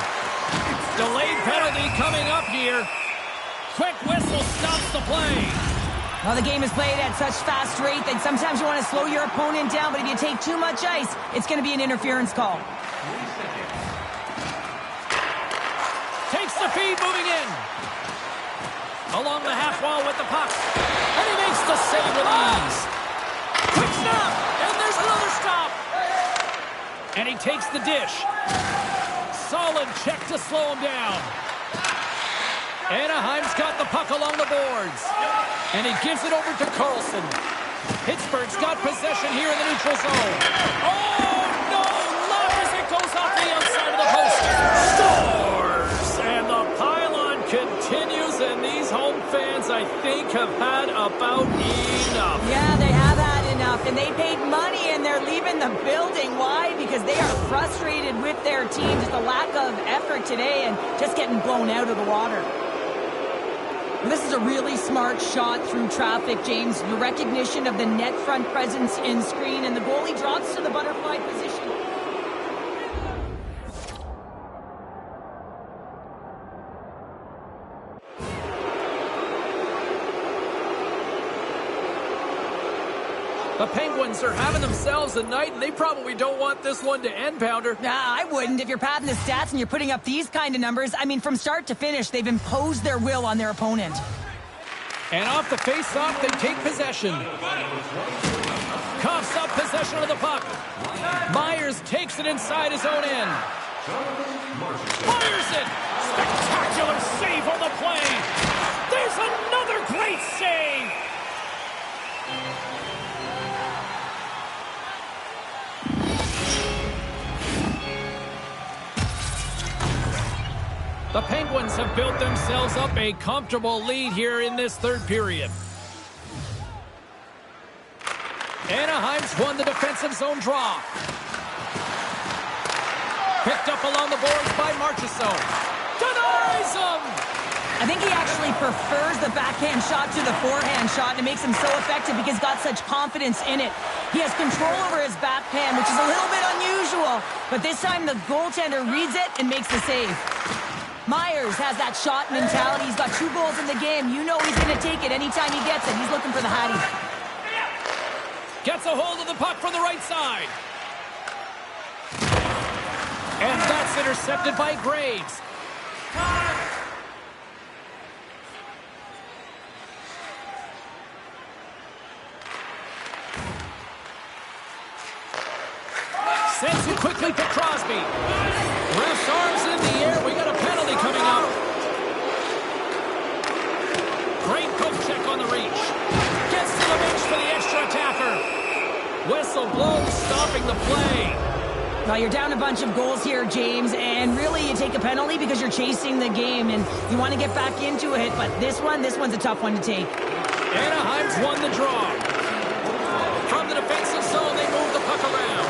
Delayed penalty coming up here. Quick whistle stops the play. Well, the game is played at such fast rate that sometimes you want to slow your opponent down, but if you take too much ice, it's going to be an interference call. Takes the feed, moving in. Along the half wall with the puck. And he makes the save with ease. Quick stop. And there's another stop. And he takes the dish. Solid check to slow him down. Anaheim's got the puck along the boards. And he gives it over to Carlson. Pittsburgh's got possession here in the neutral zone. Oh, no! Love as it goes off the outside of the post. Scores! And the pylon continues, and these home fans, I think, have had about enough. Yeah, they have had enough, and they paid money, and they're leaving the building. Why? Because they are frustrated with their team. Just a lack of effort today and just getting blown out of the water. Well, this is a really smart shot through traffic, James. The recognition of the net front presence in screen, and the goalie drops to the butterfly position. The Penguins are having themselves a night, and they probably don't want this one to end, Pounder. Nah, I wouldn't. If you're padding the stats and you're putting up these kind of numbers, I mean, from start to finish, they've imposed their will on their opponent. And off the face-off, they take possession. Coughs up possession of the puck. Myers takes it inside his own end. Fires it! Spectacular save on the play! There's another great save! The Penguins have built themselves up a comfortable lead here in this third period. Anaheim's won the defensive zone draw. Picked up along the boards by Marchessault. Denies him! I think he actually prefers the backhand shot to the forehand shot, and it makes him so effective because he's got such confidence in it. He has control over his backhand, which is a little bit unusual, but this time the goaltender reads it and makes the save. Myers has that shot mentality. He's got 2 goals in the game. You know he's going to take it anytime he gets it. He's looking for the Hattie. Gets a hold of the puck from the right side. And that's intercepted by Graves. Sends it quickly to Crosby. Ref's arms in the air. We got a penalty coming up. Great poke check on the reach. Gets to the bench for the extra attacker. Whistle blows, stopping the play. Well, you're down a bunch of goals here, James, and really you take a penalty because you're chasing the game, and you want to get back into it, but this one's a tough one to take. Anaheim's won the draw. From the defensive zone, they move the puck around.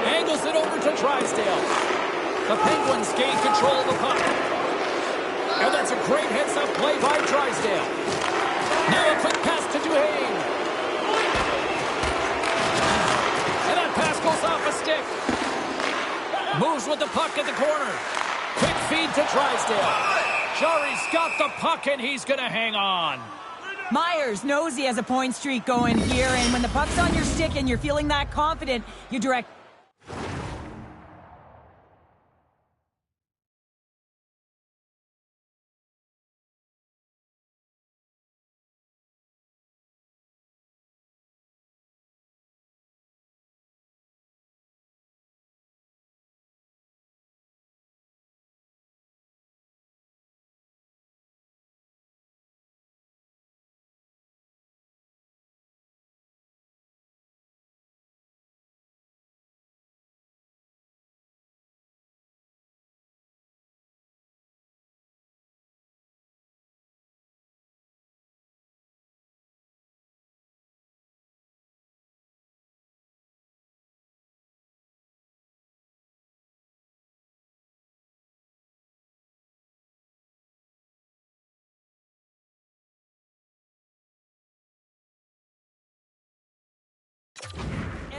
Angles it over to Drysdale. The Penguins gain control of the puck. And that's a great heads-up play by Drysdale. Now a quick pass to Duhaime. And that pass goes off a stick. Moves with the puck at the corner. Quick feed to Drysdale. Jarry's got the puck, and he's going to hang on. Myers knows he has a point streak going here, and when the puck's on your stick and you're feeling that confident, you direct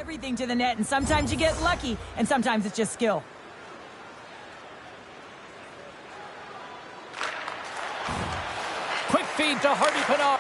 everything to the net, and sometimes you get lucky, and sometimes it's just skill. Quick feed to Harvey Pinard.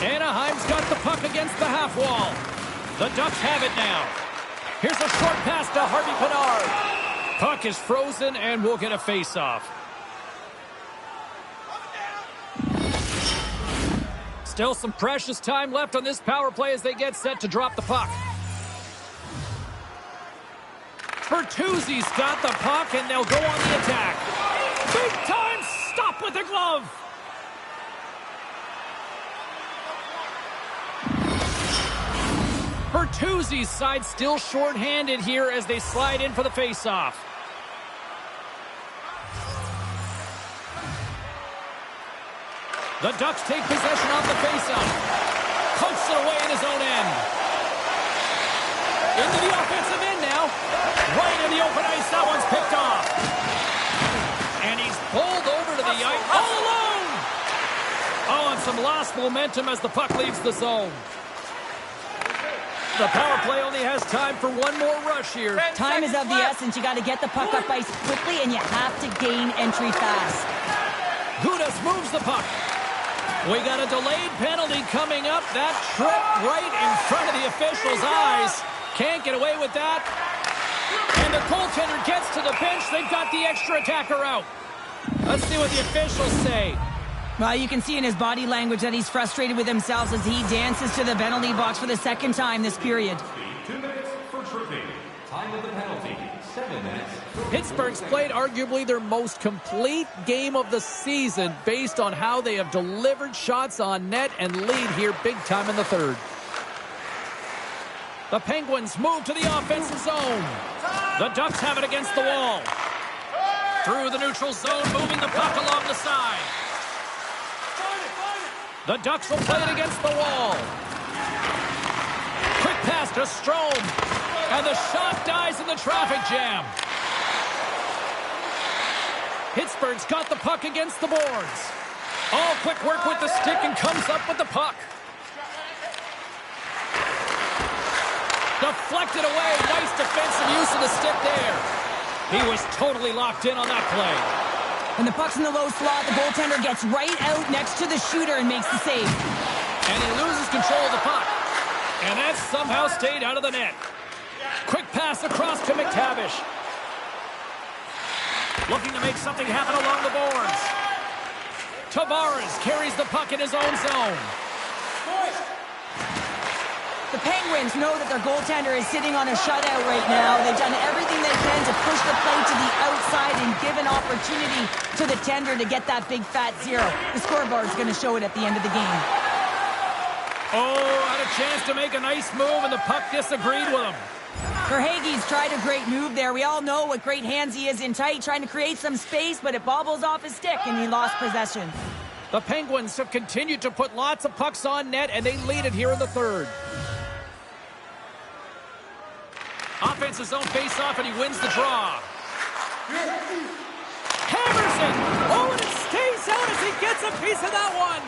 Anaheim's got the puck against the half wall. The Ducks have it now. Here's a short pass to Harvey Pinard. Puck is frozen and we'll get a face-off. Still some precious time left on this power play as they get set to drop the puck. Bertuzzi's got the puck and they'll go on the attack. Big time stop with the glove. Bertuzzi's side still short-handed here as they slide in for the face-off. The Ducks take possession off the face-off. Coasts it away in his own end. Into the offensive end now. Right in the open ice, that one's picked off. And he's pulled over to the ice all alone. Oh, and some lost momentum as the puck leaves the zone. The power play only has time for one more rush here. Time is of the essence. You got to get the puck up ice quickly, and you have to gain entry fast. Gudas moves the puck. We got a delayed penalty coming up. That tripped right in front of the official's eyes. Can't get away with that. And the goaltender gets to the bench. They've got the extra attacker out. Let's see what the officials say. Well, you can see in his body language that he's frustrated with himself as he dances to the penalty box for the second time this period. 2 minutes for tripping. Time of the penalty, 7 minutes. Pittsburgh's played arguably their most complete game of the season based on how they have delivered shots on net and lead here big time in the third. The Penguins move to the offensive zone. The Ducks have it against the wall. Through the neutral zone, moving the puck along the side. The Ducks will play it against the wall. Quick pass to Strome. And the shot dies in the traffic jam. Pittsburgh's got the puck against the boards. All quick work with the stick and comes up with the puck. Deflected away. Nice defensive use of the stick there. He was totally locked in on that play. When the puck's in the low slot, the goaltender gets right out next to the shooter and makes the save. And he loses control of the puck. And that somehow stayed out of the net. Quick pass across to McTavish. Looking to make something happen along the boards. Tavares carries the puck in his own zone. The Penguins know that their goaltender is sitting on a shutout right now. They've done everything they can to push the play to the outside and give an opportunity to the tender to get that big fat zero. The scoreboard is going to show it at the end of the game. Oh, had a chance to make a nice move, and the puck disagreed with him. Verhaeghe's tried a great move there. We all know what great hands he is in tight, trying to create some space, but it bobbles off his stick, and he lost possession. The Penguins have continued to put lots of pucks on net, and they lead it here in the third. Offensive zone face-off, and he wins the draw. Hammers it! Oh, and it stays out as he gets a piece of that one!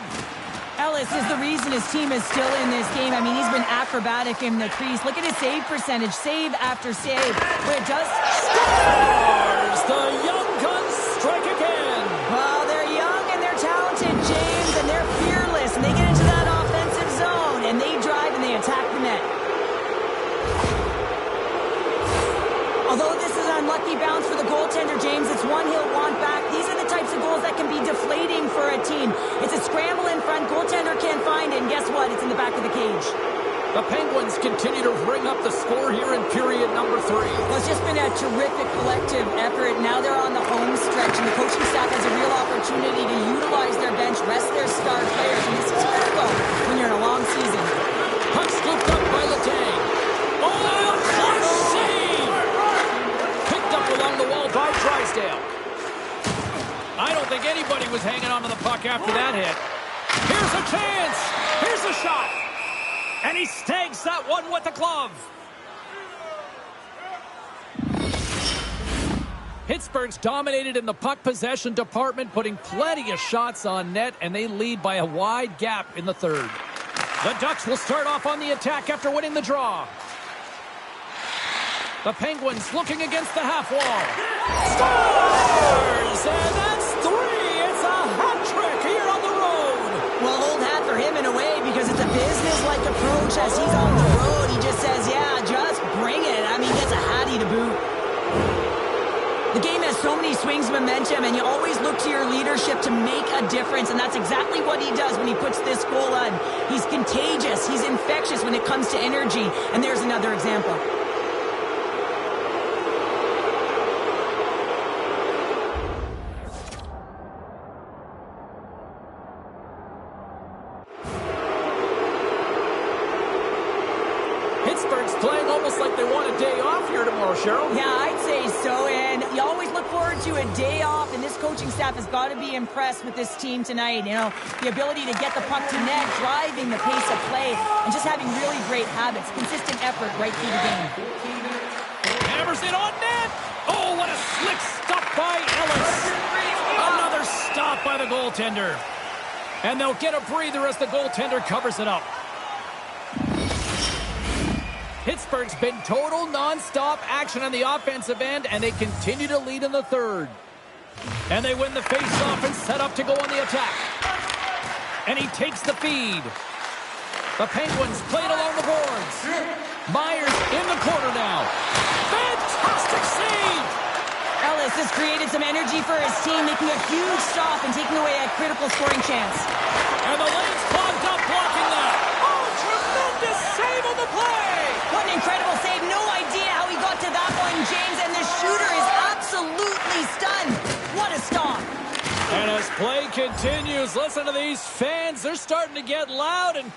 Ellis is the reason his team is still in this game. I mean, he's been acrobatic in the crease. Look at his save percentage, save after save. Where it does... Scores! The Young Guns strike again! Well, they're young and they're talented, James, and they're fearless. And they get into that offensive zone, and they drive and they attack the net. Although this is an unlucky bounce for the goaltender, James, it's one he'll want back. These are the types of goals that can be deflating for a team. It's a scramble in front, goaltender can't find it, and guess what? It's in the back of the cage. The Penguins continue to bring up the score here in period number 3. Well, it's just been a terrific collective effort. Now they're on the home stretch, and the coaching staff has a real opportunity to utilize their bench, rest their star players, and this is critical when you're in a after that hit. Here's a chance. Here's a shot. And he snags that one with the glove. Pittsburgh's dominated in the puck possession department, putting plenty of shots on net, and they lead by a wide gap in the third. The Ducks will start off on the attack after winning the draw. The Penguins looking against the half wall. Scores! And that's 3! It's a hat trick here on the road! Well, old hat for him in a way because it's a business-like approach as he's on the road. He just says, yeah, just bring it. I mean, gets a hattie to boot. The game has so many swings of momentum, and you always look to your leadership to make a difference, and that's exactly what he does when he puts this goal on. He's contagious. He's infectious when it comes to energy, and there's another example. Pittsburgh's playing almost like they want a day off here tomorrow, Cheryl. Yeah, I'd say so, and you always look forward to a day off, and this coaching staff has got to be impressed with this team tonight. You know, the ability to get the puck to net, driving the pace of play, and just having really great habits, consistent effort right through the game. Hammers it on net. Oh, what a slick stop by Ellis. Another stop by the goaltender. And they'll get a breather as the goaltender covers it up. Pittsburgh's been total non-stop action on the offensive end, and they continue to lead in the third. And they win the face-off and set up to go on the attack. And he takes the feed. The Penguins played along the boards. Myers in the corner now. Fantastic save! Ellis has created some energy for his team, making a huge stop and taking away a critical scoring chance. And the lane's clogged up blocking that. Oh, tremendous save on the play! What an incredible save. No idea how he got to that one, James, and the shooter is absolutely stunned. What a stop. And as play continues, listen to these fans. They're starting to get loud and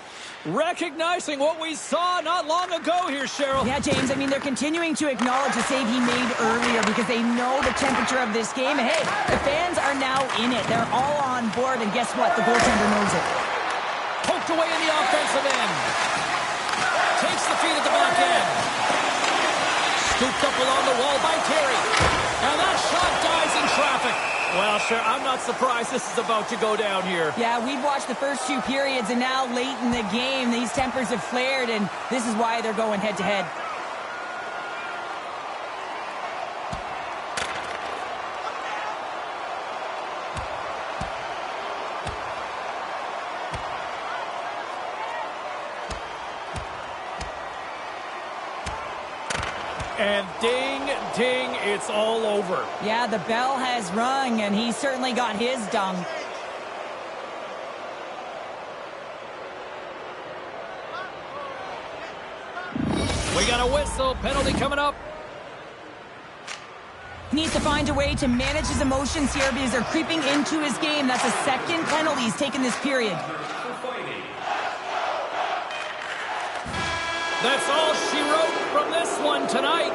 recognizing what we saw not long ago here, Cheryl. Yeah, James, I mean, they're continuing to acknowledge the save he made earlier because they know the temperature of this game. And hey, the fans are now in it. They're all on board, and guess what? The goaltender knows it. Poked away in the offensive end. Takes the feed at the back end. Scooped up along the wall by Terry. And that shot dies in traffic. Well, sure, I'm not surprised this is about to go down here. Yeah, we've watched the first two periods, and now late in the game, these tempers have flared, and this is why they're going head-to-head. And ding, ding, it's all over. Yeah, the bell has rung, and he certainly got his dung. We got a whistle. Penalty coming up. He needs to find a way to manage his emotions here because they're creeping into his game. That's the second penalty he's taken this period. That's all she wrote from this one tonight.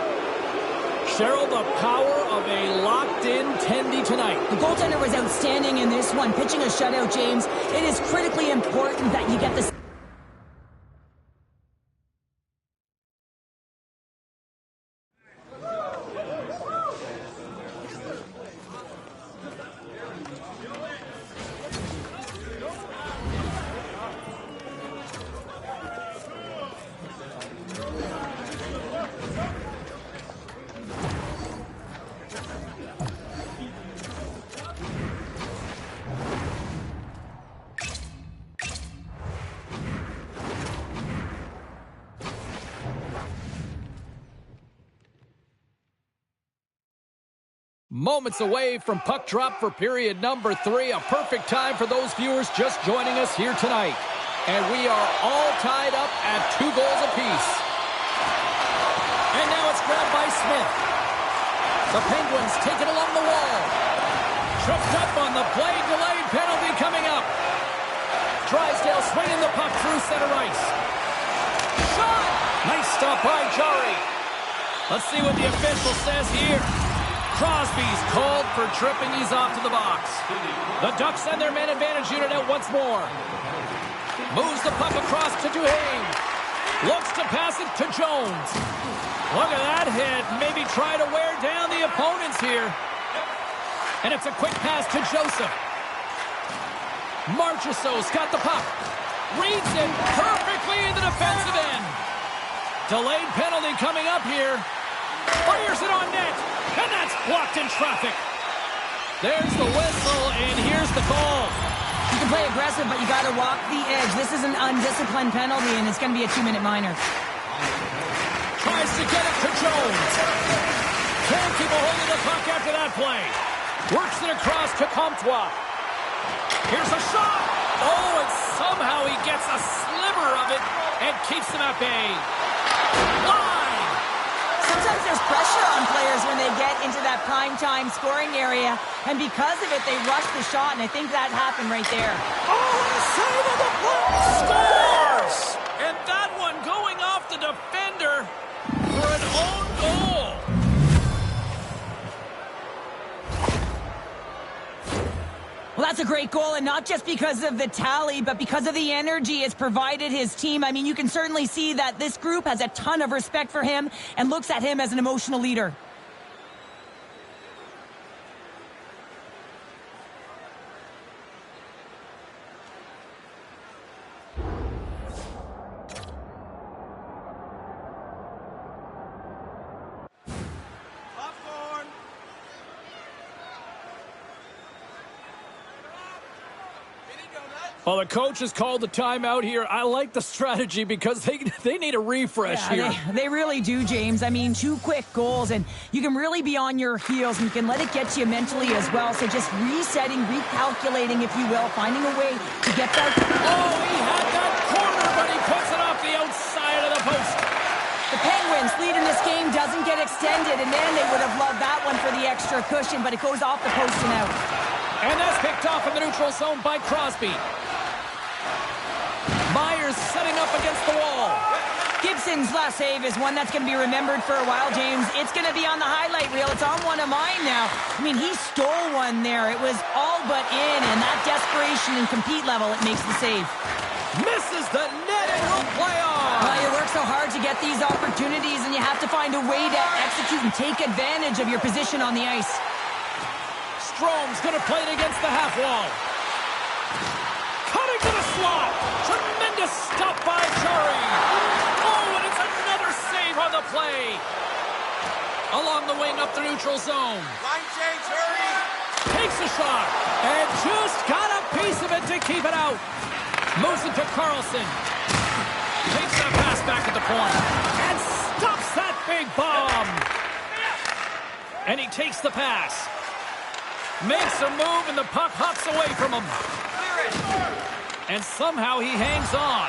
Cheryl, the power of a locked-in Tendy tonight. The goaltender was outstanding in this one, pitching a shutout, James. It is critically important that you get this. Moments away from puck drop for period number 3. A perfect time for those viewers just joining us here tonight. And we are all tied up at 2 goals apiece. And now it's grabbed by Smith. The Penguins take it along the wall. Tripped up on the play. Delayed penalty coming up. Drysdale swinging the puck through center ice. Shot! Nice stop by Jari. Let's see what the official says here. Crosby's called for tripping. He's off to the box. The Ducks send their man advantage unit out once more. Moves the puck across to Duhaime. Looks to pass it to Jones. Look at that hit. Maybe try to wear down the opponents here. And it's a quick pass to Joseph. Marchessault's got the puck. Reads it perfectly in the defensive end. Delayed penalty coming up here. Fires it on net. And that's blocked in traffic. There's the whistle, and here's the call. You can play aggressive, but you got to walk the edge. This is an undisciplined penalty, and it's going to be a 2-minute minor. Tries to get it to Jones. Can't keep a hold of the puck after that play. Works it across to Comtois. Here's a shot. Oh, and somehow he gets a sliver of it and keeps him at bay. Line. Sometimes there's pressure on players when they get into that prime-time scoring area, and because of it, they rush the shot, and I think that happened right there. Oh, and a save of the play. Scores! And that one going off the defender for an own goal. Well, that's a great goal, and not just because of the tally, but because of the energy it's provided his team. I mean, you can certainly see that this group has a ton of respect for him and looks at him as an emotional leader. Popcorn. Well, the coach has called the timeout here. I like the strategy because they need a refresh here. They really do, James. I mean, 2 quick goals, and you can really be on your heels, and you can let it get to you mentally as well. So just resetting, recalculating, if you will, finding a way to get that. Oh, he had that corner, but he puts it off the outside of the post. The Penguins' lead in this game doesn't get extended, and man, they would have loved that one for the extra cushion, but it goes off the post and out. And that's picked off in the neutral zone by Crosby. Myers setting up against the wall. Gibson's last save is one that's going to be remembered for a while, James. It's going to be on the highlight reel. It's on one of mine now. I mean, he stole one there. It was all but in, and that desperation and compete level, it makes the save. Misses the net and will play on. Well, you work so hard to get these opportunities, and you have to find a way to execute and take advantage of your position on the ice. Strome's going to play it against the half wall. Cutting to the slot. Tremendous stop by Chari. Oh, and it's another save on the play. Along the wing up the neutral zone. Line change, hurry. Takes a shot. And just got a piece of it to keep it out. Moves it to Carlson. Takes that pass back at the point. And stops that big bomb. And he takes the pass. Makes a move, and the puck hops away from him. And somehow he hangs on.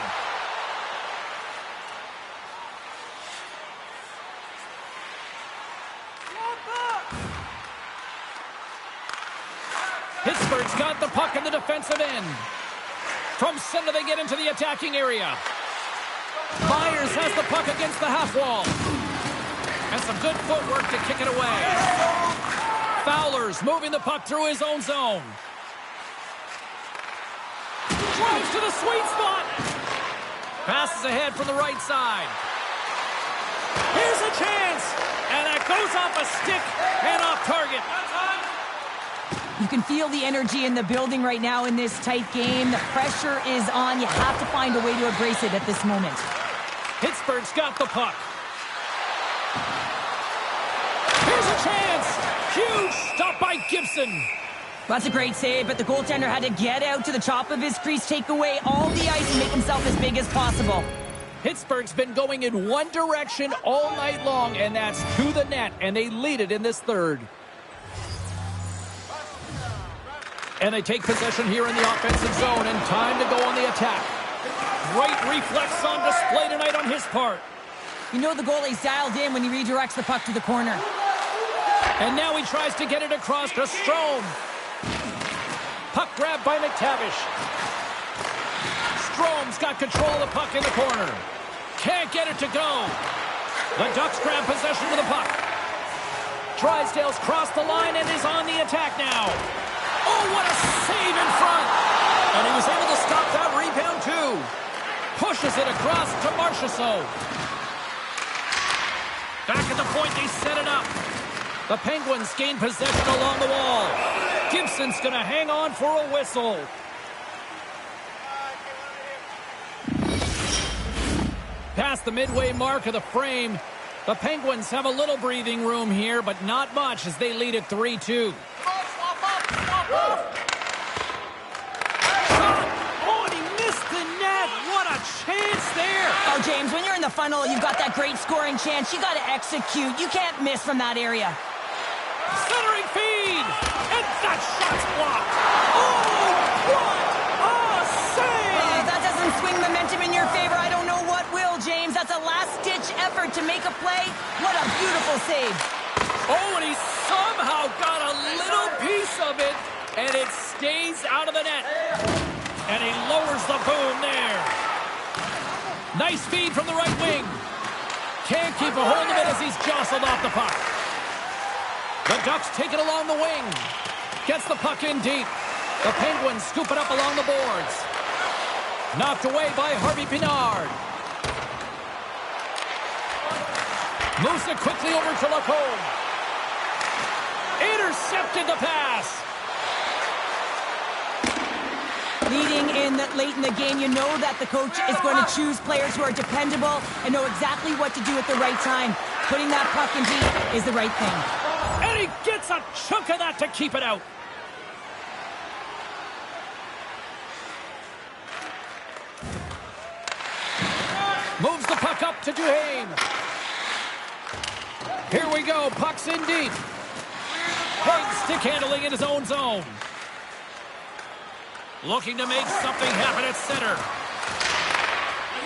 Pittsburgh's got the puck in the defensive end. From center, they get into the attacking area. Myers has the puck against the half wall. And some good footwork to kick it away. Fowler's moving the puck through his own zone. Drives to the sweet spot. Passes ahead from the right side. Here's a chance. And that goes off a stick and off target. You can feel the energy in the building right now in this tight game. The pressure is on. You have to find a way to embrace it at this moment. Pittsburgh's got the puck. Here's a chance. Huge stop by Gibson. That's a great save, but the goaltender had to get out to the top of his crease, take away all the ice, and make himself as big as possible. Pittsburgh's been going in one direction all night long, and that's to the net, and they lead it in this third. And they take possession here in the offensive zone, and time to go on the attack. Great reflex on display tonight on his part. You know the goalie's dialed in when he redirects the puck to the corner. And now he tries to get it across to Strome. Puck grab by McTavish. Strome's got control of the puck in the corner. Can't get it to go. The Ducks grab possession of the puck. Drysdale's crossed the line and is on the attack now. Oh, what a save in front. And he was able to stop that rebound, too. Pushes it across to Marchessault. Back at the point, they set it up. The Penguins gain possession along the wall. Gibson's going to hang on for a whistle. Past the midway mark of the frame, the Penguins have a little breathing room here, but not much as they lead at 3-2. Oh, and he missed the net. What a chance there. Oh, James, when you're in the funnel, you've got that great scoring chance. You got to execute. You can't miss from that area. Centering feed. And that shot's blocked. Oh, what a save. That doesn't swing momentum in your favor. I don't know what will, James. That's a last-ditch effort to make a play. What a beautiful save. Oh, and he somehow got a little piece of it, and it stays out of the net. And he lowers the boom there. Nice feed from the right wing. Can't keep a hold of it as he's jostled off the puck. The Ducks take it along the wing. Gets the puck in deep. The Penguins scoop it up along the boards. Knocked away by Harvey Pinard. Moves it quickly over to Lacombe. Intercepted the pass. Leading in late in the game, you know that the coach is going to choose players who are dependable and know exactly what to do at the right time. Putting that puck in deep is the right thing. And he gets a chunk of that to keep it out. Moves the puck up to Duhaime. Here we go. Puck's in deep. Haig stick handling in his own zone. Looking to make something happen at center.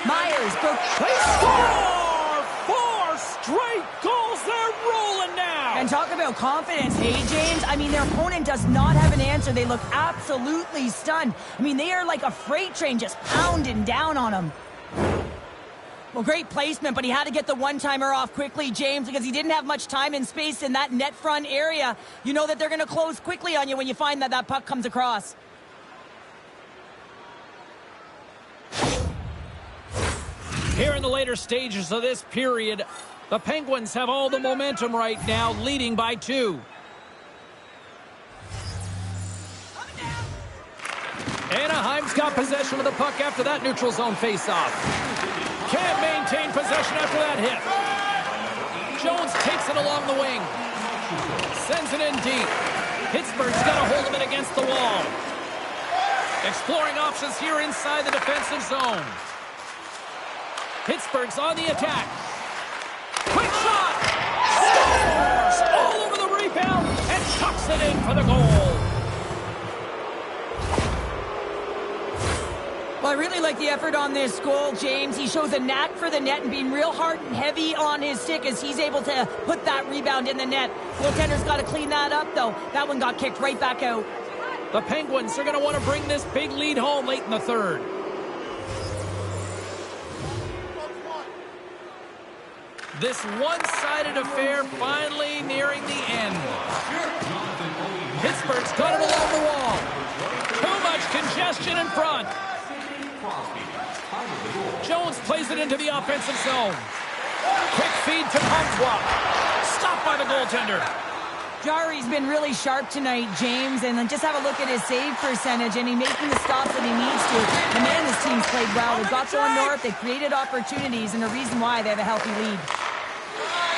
Myers broke. They score! 4 straight goals. They're rolling now. And talk about confidence, hey, James? I mean, their opponent does not have an answer. They look absolutely stunned. I mean, they are like a freight train just pounding down on them. Well, great placement, but he had to get the one-timer off quickly, James, because he didn't have much time and space in that net front area. You know that they're going to close quickly on you when you find that that puck comes across. Here in the later stages of this period, the Penguins have all the momentum right now, leading by 2. Anaheim's got possession of the puck after that neutral zone faceoff. Can't maintain possession after that hit. Jones takes it along the wing. Sends it in deep. Pittsburgh's got a hold of it against the wall. Exploring options here inside the defensive zone. Pittsburgh's on the attack. Quick shot! Scores! All over the rebound and tucks it in for the goal. Well, I really like the effort on this goal, James. He shows a knack for the net and being real hard and heavy on his stick as he's able to put that rebound in the net. Goaltender's got to clean that up, though. That one got kicked right back out. The Penguins are going to want to bring this big lead home late in the third. This one-sided affair finally nearing the end. Pittsburgh's got it along the wall. Too much congestion in front. Jones plays it into the offensive zone. Quick feed to Comtois. Stopped by the goaltender. Jarry's been really sharp tonight, James, and just have a look at his save percentage, and he's making the stops that he needs to. The man, his team's played well. They've got going north. They've created opportunities, and the reason why they have a healthy lead.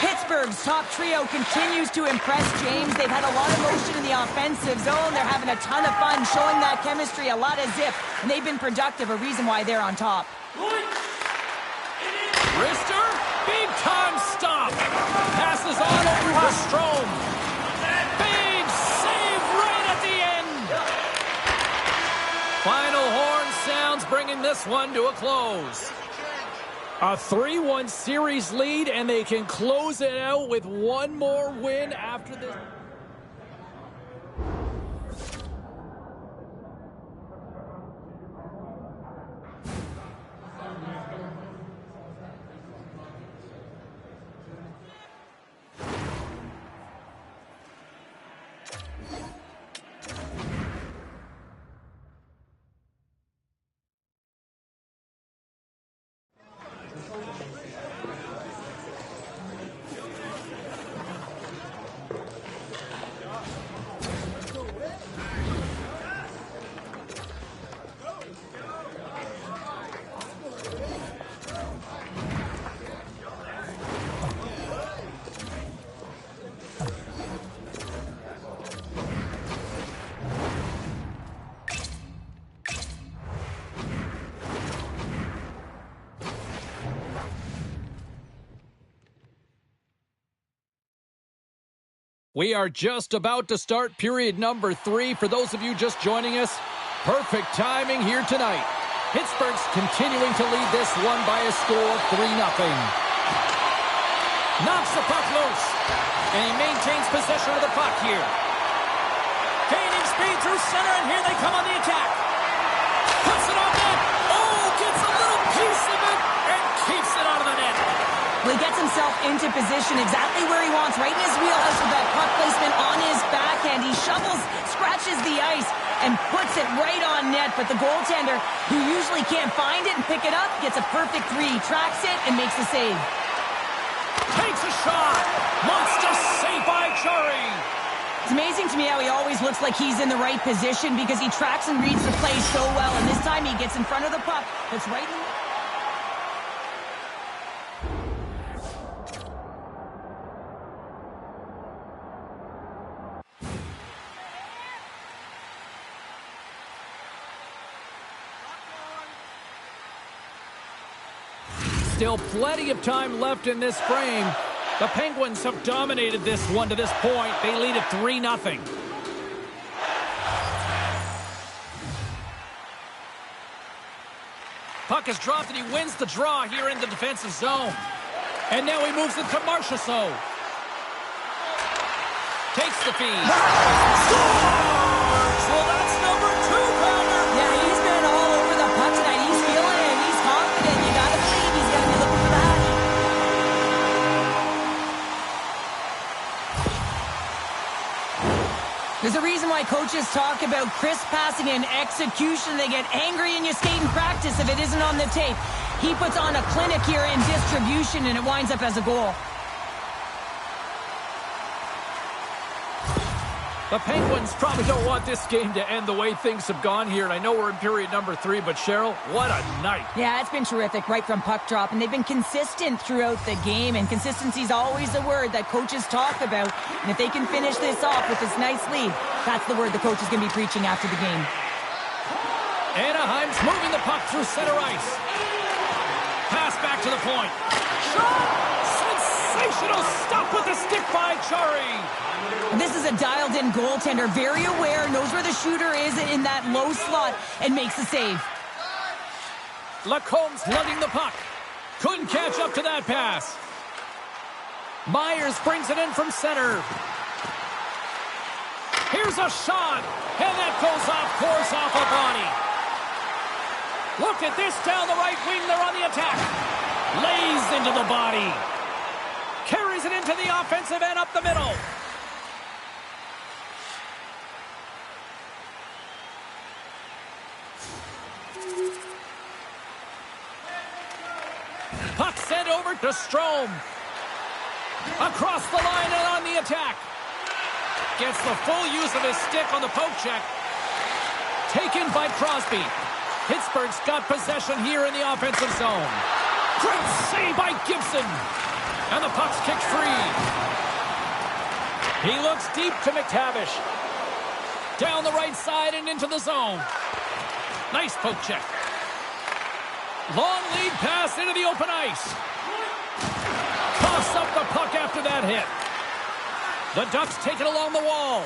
Pittsburgh's top trio continues to impress, James. They've had a lot of motion in the offensive zone. They're having a ton of fun, showing that chemistry, a lot of zip, and they've been productive, a reason why they're on top. Rister, big time stop. Passes on over to Strome. Big save right at the end. Final horn sounds, bringing this one to a close. A 3-1 series lead, and they can close it out with one more win after this. We are just about to start period number 3. For those of you just joining us, perfect timing here tonight. Pittsburgh's continuing to lead this one by a score of 3-0. Knocks the puck loose, and he maintains possession of the puck here. Gaining speed through center, and here they come on the attack. Puts it on net. Oh, gets a little piece of it, and keeps it out of the net. Well, he gets himself into position exactly where he wants, right in his wheelhouse with that puck placement on his backhand. He shovels, scratches the ice, and puts it right on net. But the goaltender, who usually can't find it and pick it up, gets a perfect 3, tracks it, and makes the save. Takes a shot. Monster save by Chari. It's amazing to me how he always looks like he's in the right position because he tracks and reads the play so well. And this time he gets in front of the puck. That's right in the... Still plenty of time left in this frame. The Penguins have dominated this one to this point. They lead it 3-0. Puck is dropped and he wins the draw here in the defensive zone. And now he moves it to Marchessault. Takes the feed. Scores! Well, that's number 2-pounder. Yeah, he's been all over the puck tonight. He's feeling it. He's confident. You gotta believe he's gonna be looking for that. There's a reason why coaches talk about crisp passing and execution. They get angry and you skate in practice if it isn't on the tape. He puts on a clinic here in distribution, and it winds up as a goal. The Penguins probably don't want this game to end the way things have gone here. And I know we're in period number 3, but Cheryl, what a night. Yeah, it's been terrific right from puck drop, and they've been consistent throughout the game, and consistency is always a word that coaches talk about. And if they can finish this off with this nice lead, that's the word the coach is going to be preaching after the game. Anaheim's moving the puck through center ice. Pass back to the point. Shot! Sensational stop with the stick by Chari. This is a dialed-in goaltender, very aware, knows where the shooter is in that low slot, and makes the save. Lacomb's lugging the puck. Couldn't catch up to that pass. Myers brings it in from center. Here's a shot, and that goes off course off a body. Look at this down the right wing. They're on the attack. Lays into the body. Carries it into the offensive end up the middle. Puck sent over to Strome. Across the line and on the attack. Gets the full use of his stick on the poke check. Taken by Crosby. Pittsburgh's got possession here in the offensive zone. Great save by Gibson. And the puck's kicked free. He looks deep to McTavish. Down the right side and into the zone. Nice poke check. Long lead pass into the open ice. Toss up the puck after that hit. The Ducks take it along the wall.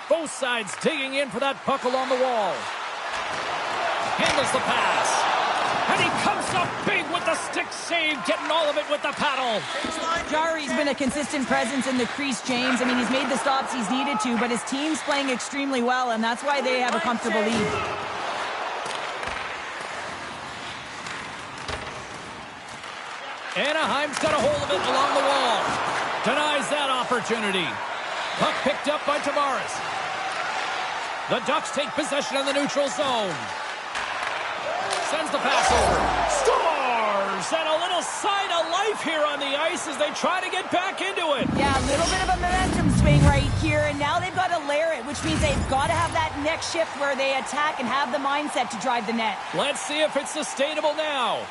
Both sides digging in for that puck along the wall. Handles the pass. And he comes up big with the stick save, getting all of it with the paddle. Chari's been a consistent presence in the crease, James. I mean, he's made the stops he's needed to, but his team's playing extremely well, and that's why they have a comfortable lead. Anaheim's got a hold of it along the wall. Denies that opportunity. Puck picked up by Tavares. The Ducks take possession in the neutral zone. Sends the pass over. Scores! And a little sign of life here on the ice as they try to get back into it. Yeah, a little bit of a momentum swing right here, and now they've got to layer it, which means they've got to have that next shift where they attack and have the mindset to drive the net. Let's see if it's sustainable now.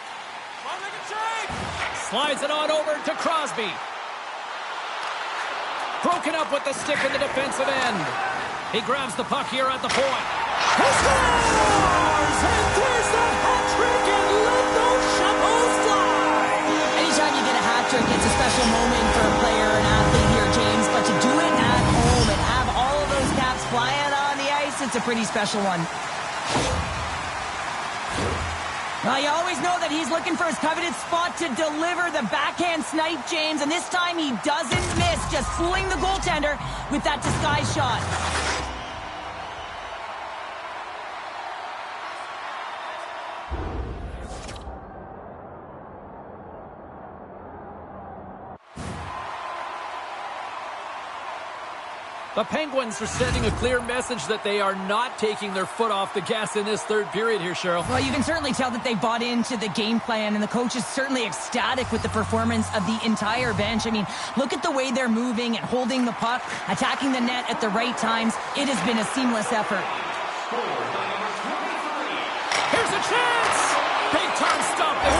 Slides it on over to Crosby. Broken up with the stick in the defensive end. He grabs the puck here at the point. He scores! And there's the hat trick, and let those shovels fly! Anytime you get a hat trick, it's a special moment for a player or an athlete here, it's a pretty special one. Well, you always know that he's looking for his coveted spot to deliver the backhand snipe, James, and this time he doesn't miss, just fooling the goaltender with that disguise shot. The Penguins are sending a clear message that they are not taking their foot off the gas in this third period here, Cheryl. Well, you can certainly tell that they bought into the game plan, and the coach is certainly ecstatic with the performance of the entire bench. I mean, look at the way they're moving and holding the puck, attacking the net at the right times. It has been a seamless effort. Here's a chance! Big time stop there.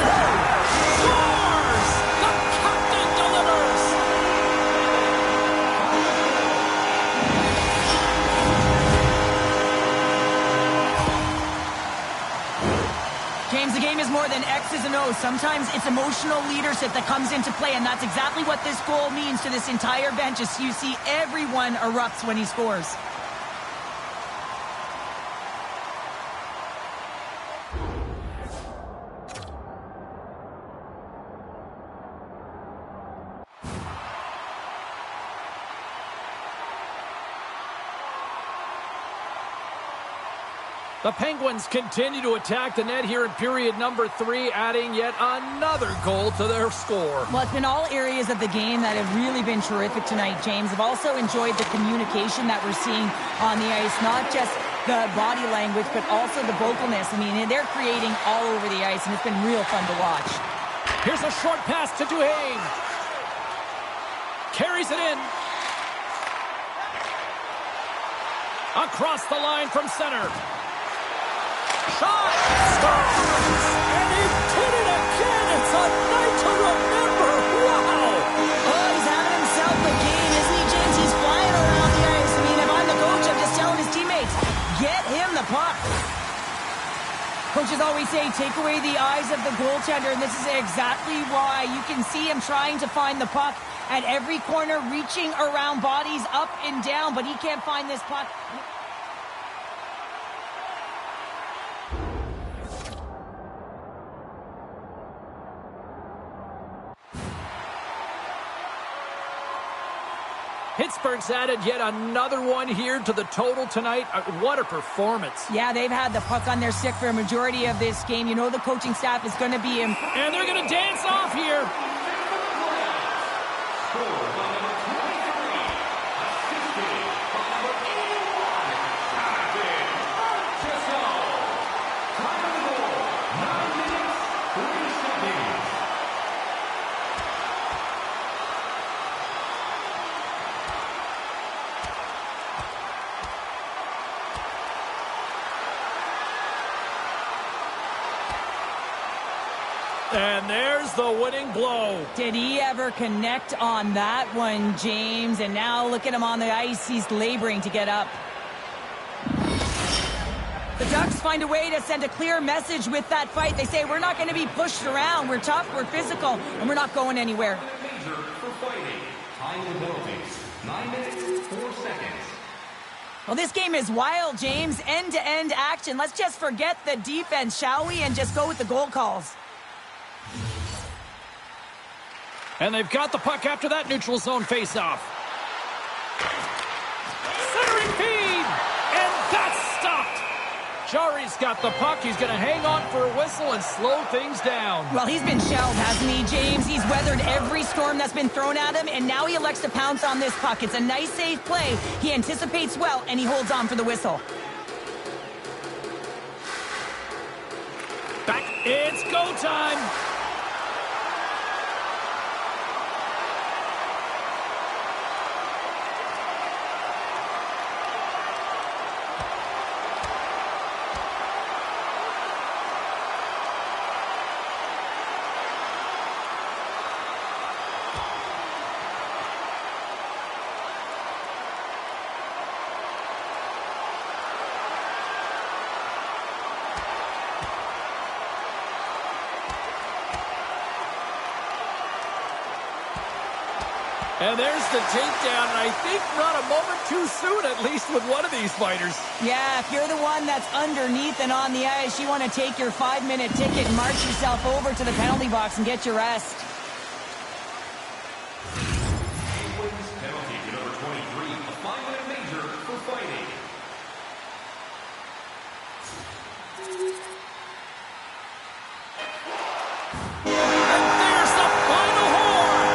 Scores! The captain delivers! James, the game is more than X's and O's. Sometimes it's emotional leadership that comes into play, and that's exactly what this goal means to this entire bench as you see everyone erupts when he scores. The Penguins continue to attack the net here in period number 3, adding yet another goal to their score. Well, it's been all areas of the game that have really been terrific tonight, James. I've also enjoyed the communication that we're seeing on the ice, not just the body language, but also the vocalness. I mean, they're creating all over the ice, and it's been real fun to watch. Here's a short pass to Duhaime. Carries it in. Across the line from center. Shot! Scores! And he did it again! It's a night to remember! Wow! Oh, he's having himself a game, isn't he, James? He's flying around the ice. I mean, if I'm the coach, I'm just telling his teammates, get him the puck. Coaches always say, take away the eyes of the goaltender, and this is exactly why. You can see him trying to find the puck at every corner, reaching around bodies up and down, but he can't find this puck. Pittsburgh's added yet another one here to the total tonight. What a performance. Yeah, they've had the puck on their stick for a majority of this game. You know the coaching staff is going to be in. And they're going to dance off here. And there's the winning blow. Did he ever connect on that one, James? And now look at him on the ice. He's laboring to get up. The Ducks find a way to send a clear message with that fight. They say, we're not going to be pushed around. We're tough, we're physical, and we're not going anywhere. Time and penalties. 9 minutes, 4 seconds. Well, this game is wild, James. End-to-end action. Let's just forget the defense, shall we? And just go with the goal calls. And they've got the puck after that neutral zone faceoff. Centering feed! And that's stopped! Jari's got the puck. He's going to hang on for a whistle and slow things down. Well, he's been shelled, hasn't he, James? He's weathered every storm that's been thrown at him, and now he elects to pounce on this puck. It's a nice, safe play. He anticipates well, and he holds on for the whistle. Back. It's go time. And there's the takedown, and I think not a moment too soon, at least with one of these fighters. Yeah, if you're the one that's underneath and on the ice, you want to take your 5-minute ticket and march yourself over to the penalty box and get your rest. Penalty to number 23, a 5-minute major for fighting. And there's the final horn!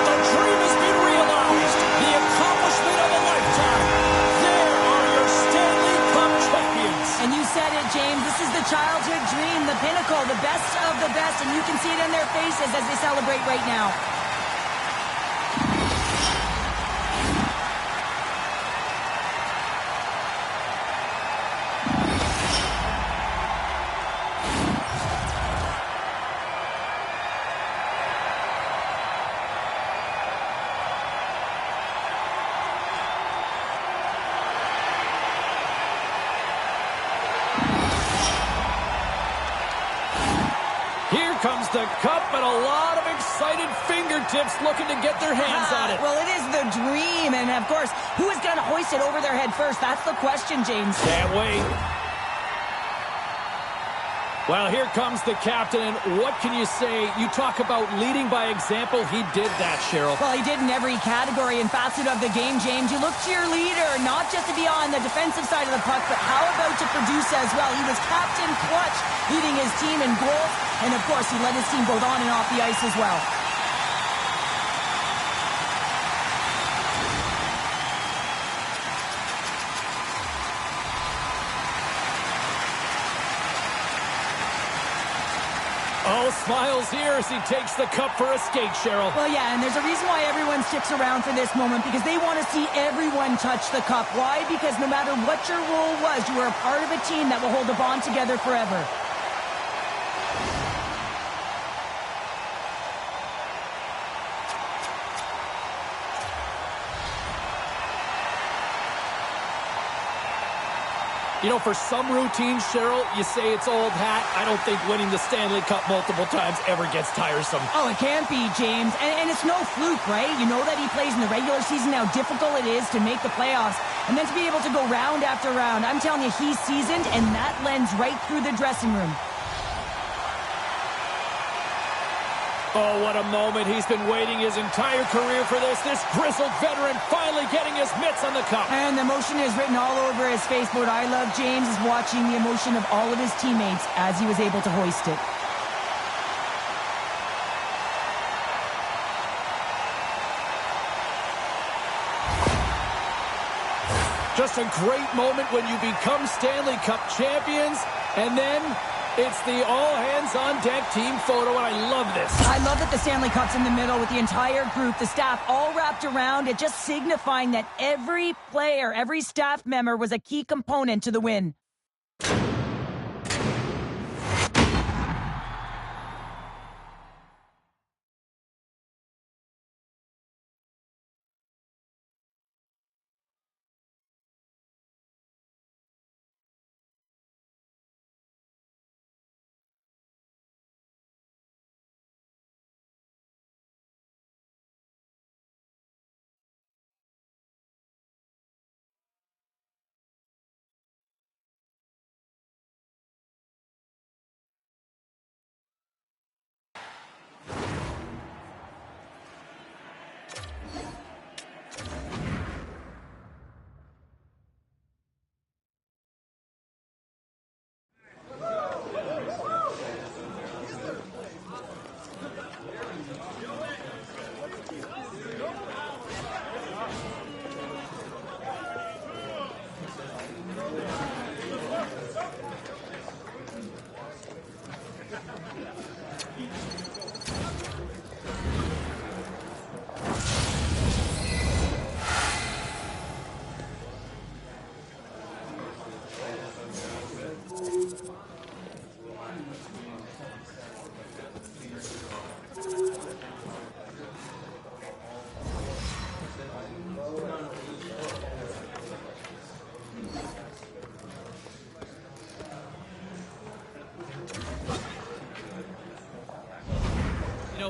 The dream has been realized. The accomplishment of a lifetime. There are your Stanley Cup champions. And you said it, James. This is the childhood dream, the pinnacle, the best of the best, and you can see it in their faces as they celebrate right now. Here comes the cup and a lot of excited fingertips looking to get their hands on it. Well, it is the dream, and of course, who is going to hoist it over their head first? That's the question, James. Can't wait. Well, here comes the captain, and what can you say? You talk about leading by example. He did that, Cheryl. Well, he did in every category and facet of the game, James. You look to your leader, not just to be on the defensive side of the puck, but how about to produce as well? He was captain clutch, leading his team in goals, and of course, he led his team both on and off the ice as well. Oh, smiles here as he takes the cup for a skate, Cheryl. Well, yeah, and there's a reason why everyone sticks around for this moment, because they want to see everyone touch the cup. Why? Because no matter what your role was, you were a part of a team that will hold the bond together forever. You know, for some routines, Cheryl, you say it's old hat. I don't think winning the Stanley Cup multiple times ever gets tiresome. Oh, it can't be, James. And it's no fluke, right? You know that he plays in the regular season, how difficult it is to make the playoffs. And then to be able to go round after round. I'm telling you, he's seasoned, and that lends right through the dressing room. Oh, what a moment. He's been waiting his entire career for this. This grizzled veteran finally getting his mitts on the cup. And the emotion is written all over his face. But what I love, James, is watching the emotion of all of his teammates as he was able to hoist it. Just a great moment when you become Stanley Cup champions, and then it's the all-hands-on-deck team photo, and I love this. I love that the Stanley Cup's in the middle with the entire group, the staff all wrapped around it, just signifying that every player, every staff member was a key component to the win.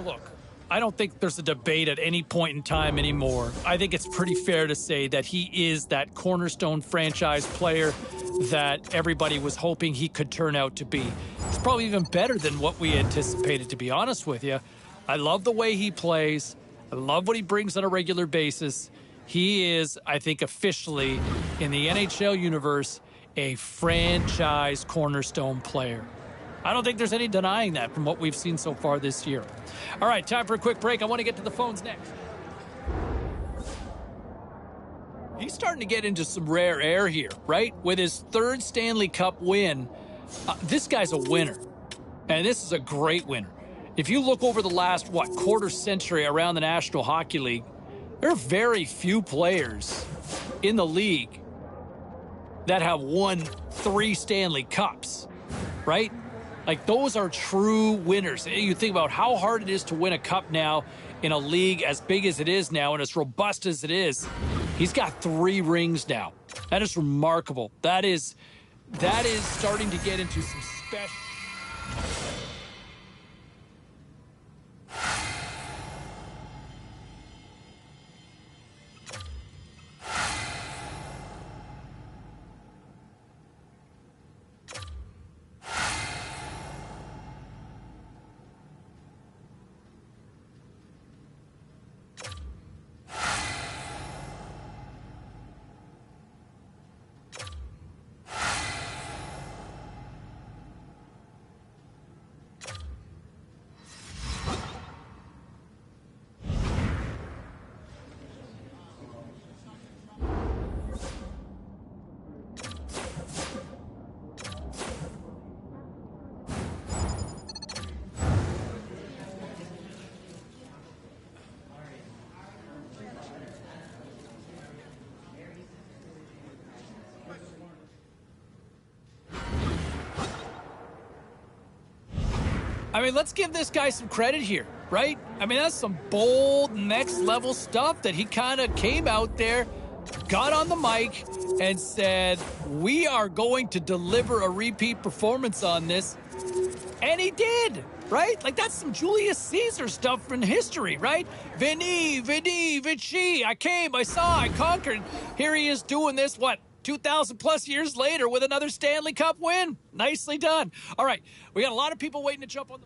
Look, I don't think there's a debate at any point in time anymore. I think it's pretty fair to say that he is that cornerstone franchise player that everybody was hoping he could turn out to be. It's probably even better than what we anticipated, to be honest with you. I love the way he plays. I love what he brings on a regular basis. He is, I think, officially in the NHL universe, a franchise cornerstone player. I don't think there's any denying that from what we've seen so far this year. All right, time for a quick break. I want to get to the phones next. He's starting to get into some rare air here, right? With his third Stanley Cup win, this guy's a winner. And this is a great winner. If you look over the last, quarter century around the National Hockey League, there are very few players in the league that have won 3 Stanley Cups, right? Like, those are true winners. You think about how hard it is to win a cup now in a league as big as it is now and as robust as it is. He's got 3 rings now. That is remarkable. That is starting to get into some special... I mean, let's give this guy some credit here, right? I mean, that's some bold, next-level stuff that he kind of came out there, got on the mic, and said, we are going to deliver a repeat performance on this. And he did, right? Like, that's some Julius Caesar stuff from history, right? Veni, Vici. I came, I saw, I conquered. Here he is doing this, 2,000 plus years later with another Stanley Cup win. Nicely done. All right, we got a lot of people waiting to jump on the...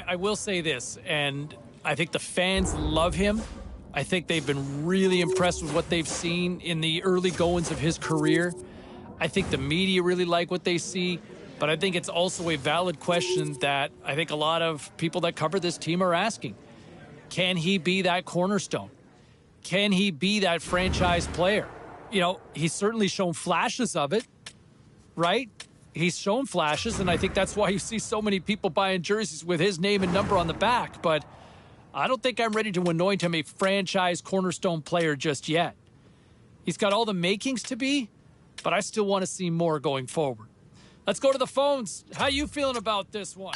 I will say this, and I think the fans love him. I think they've been really impressed with what they've seen in the early goings of his career. I think the media really like what they see, but I think it's also a valid question that I think a lot of people that cover this team are asking. Can he be that cornerstone? Can he be that franchise player? You know, he's certainly shown flashes of it, right? He's shown flashes, and I think that's why you see so many people buying jerseys with his name and number on the back, but I don't think I'm ready to anoint him a franchise cornerstone player just yet. He's got all the makings to be, but I still want to see more going forward. Let's go to the phones. How you feeling about this one?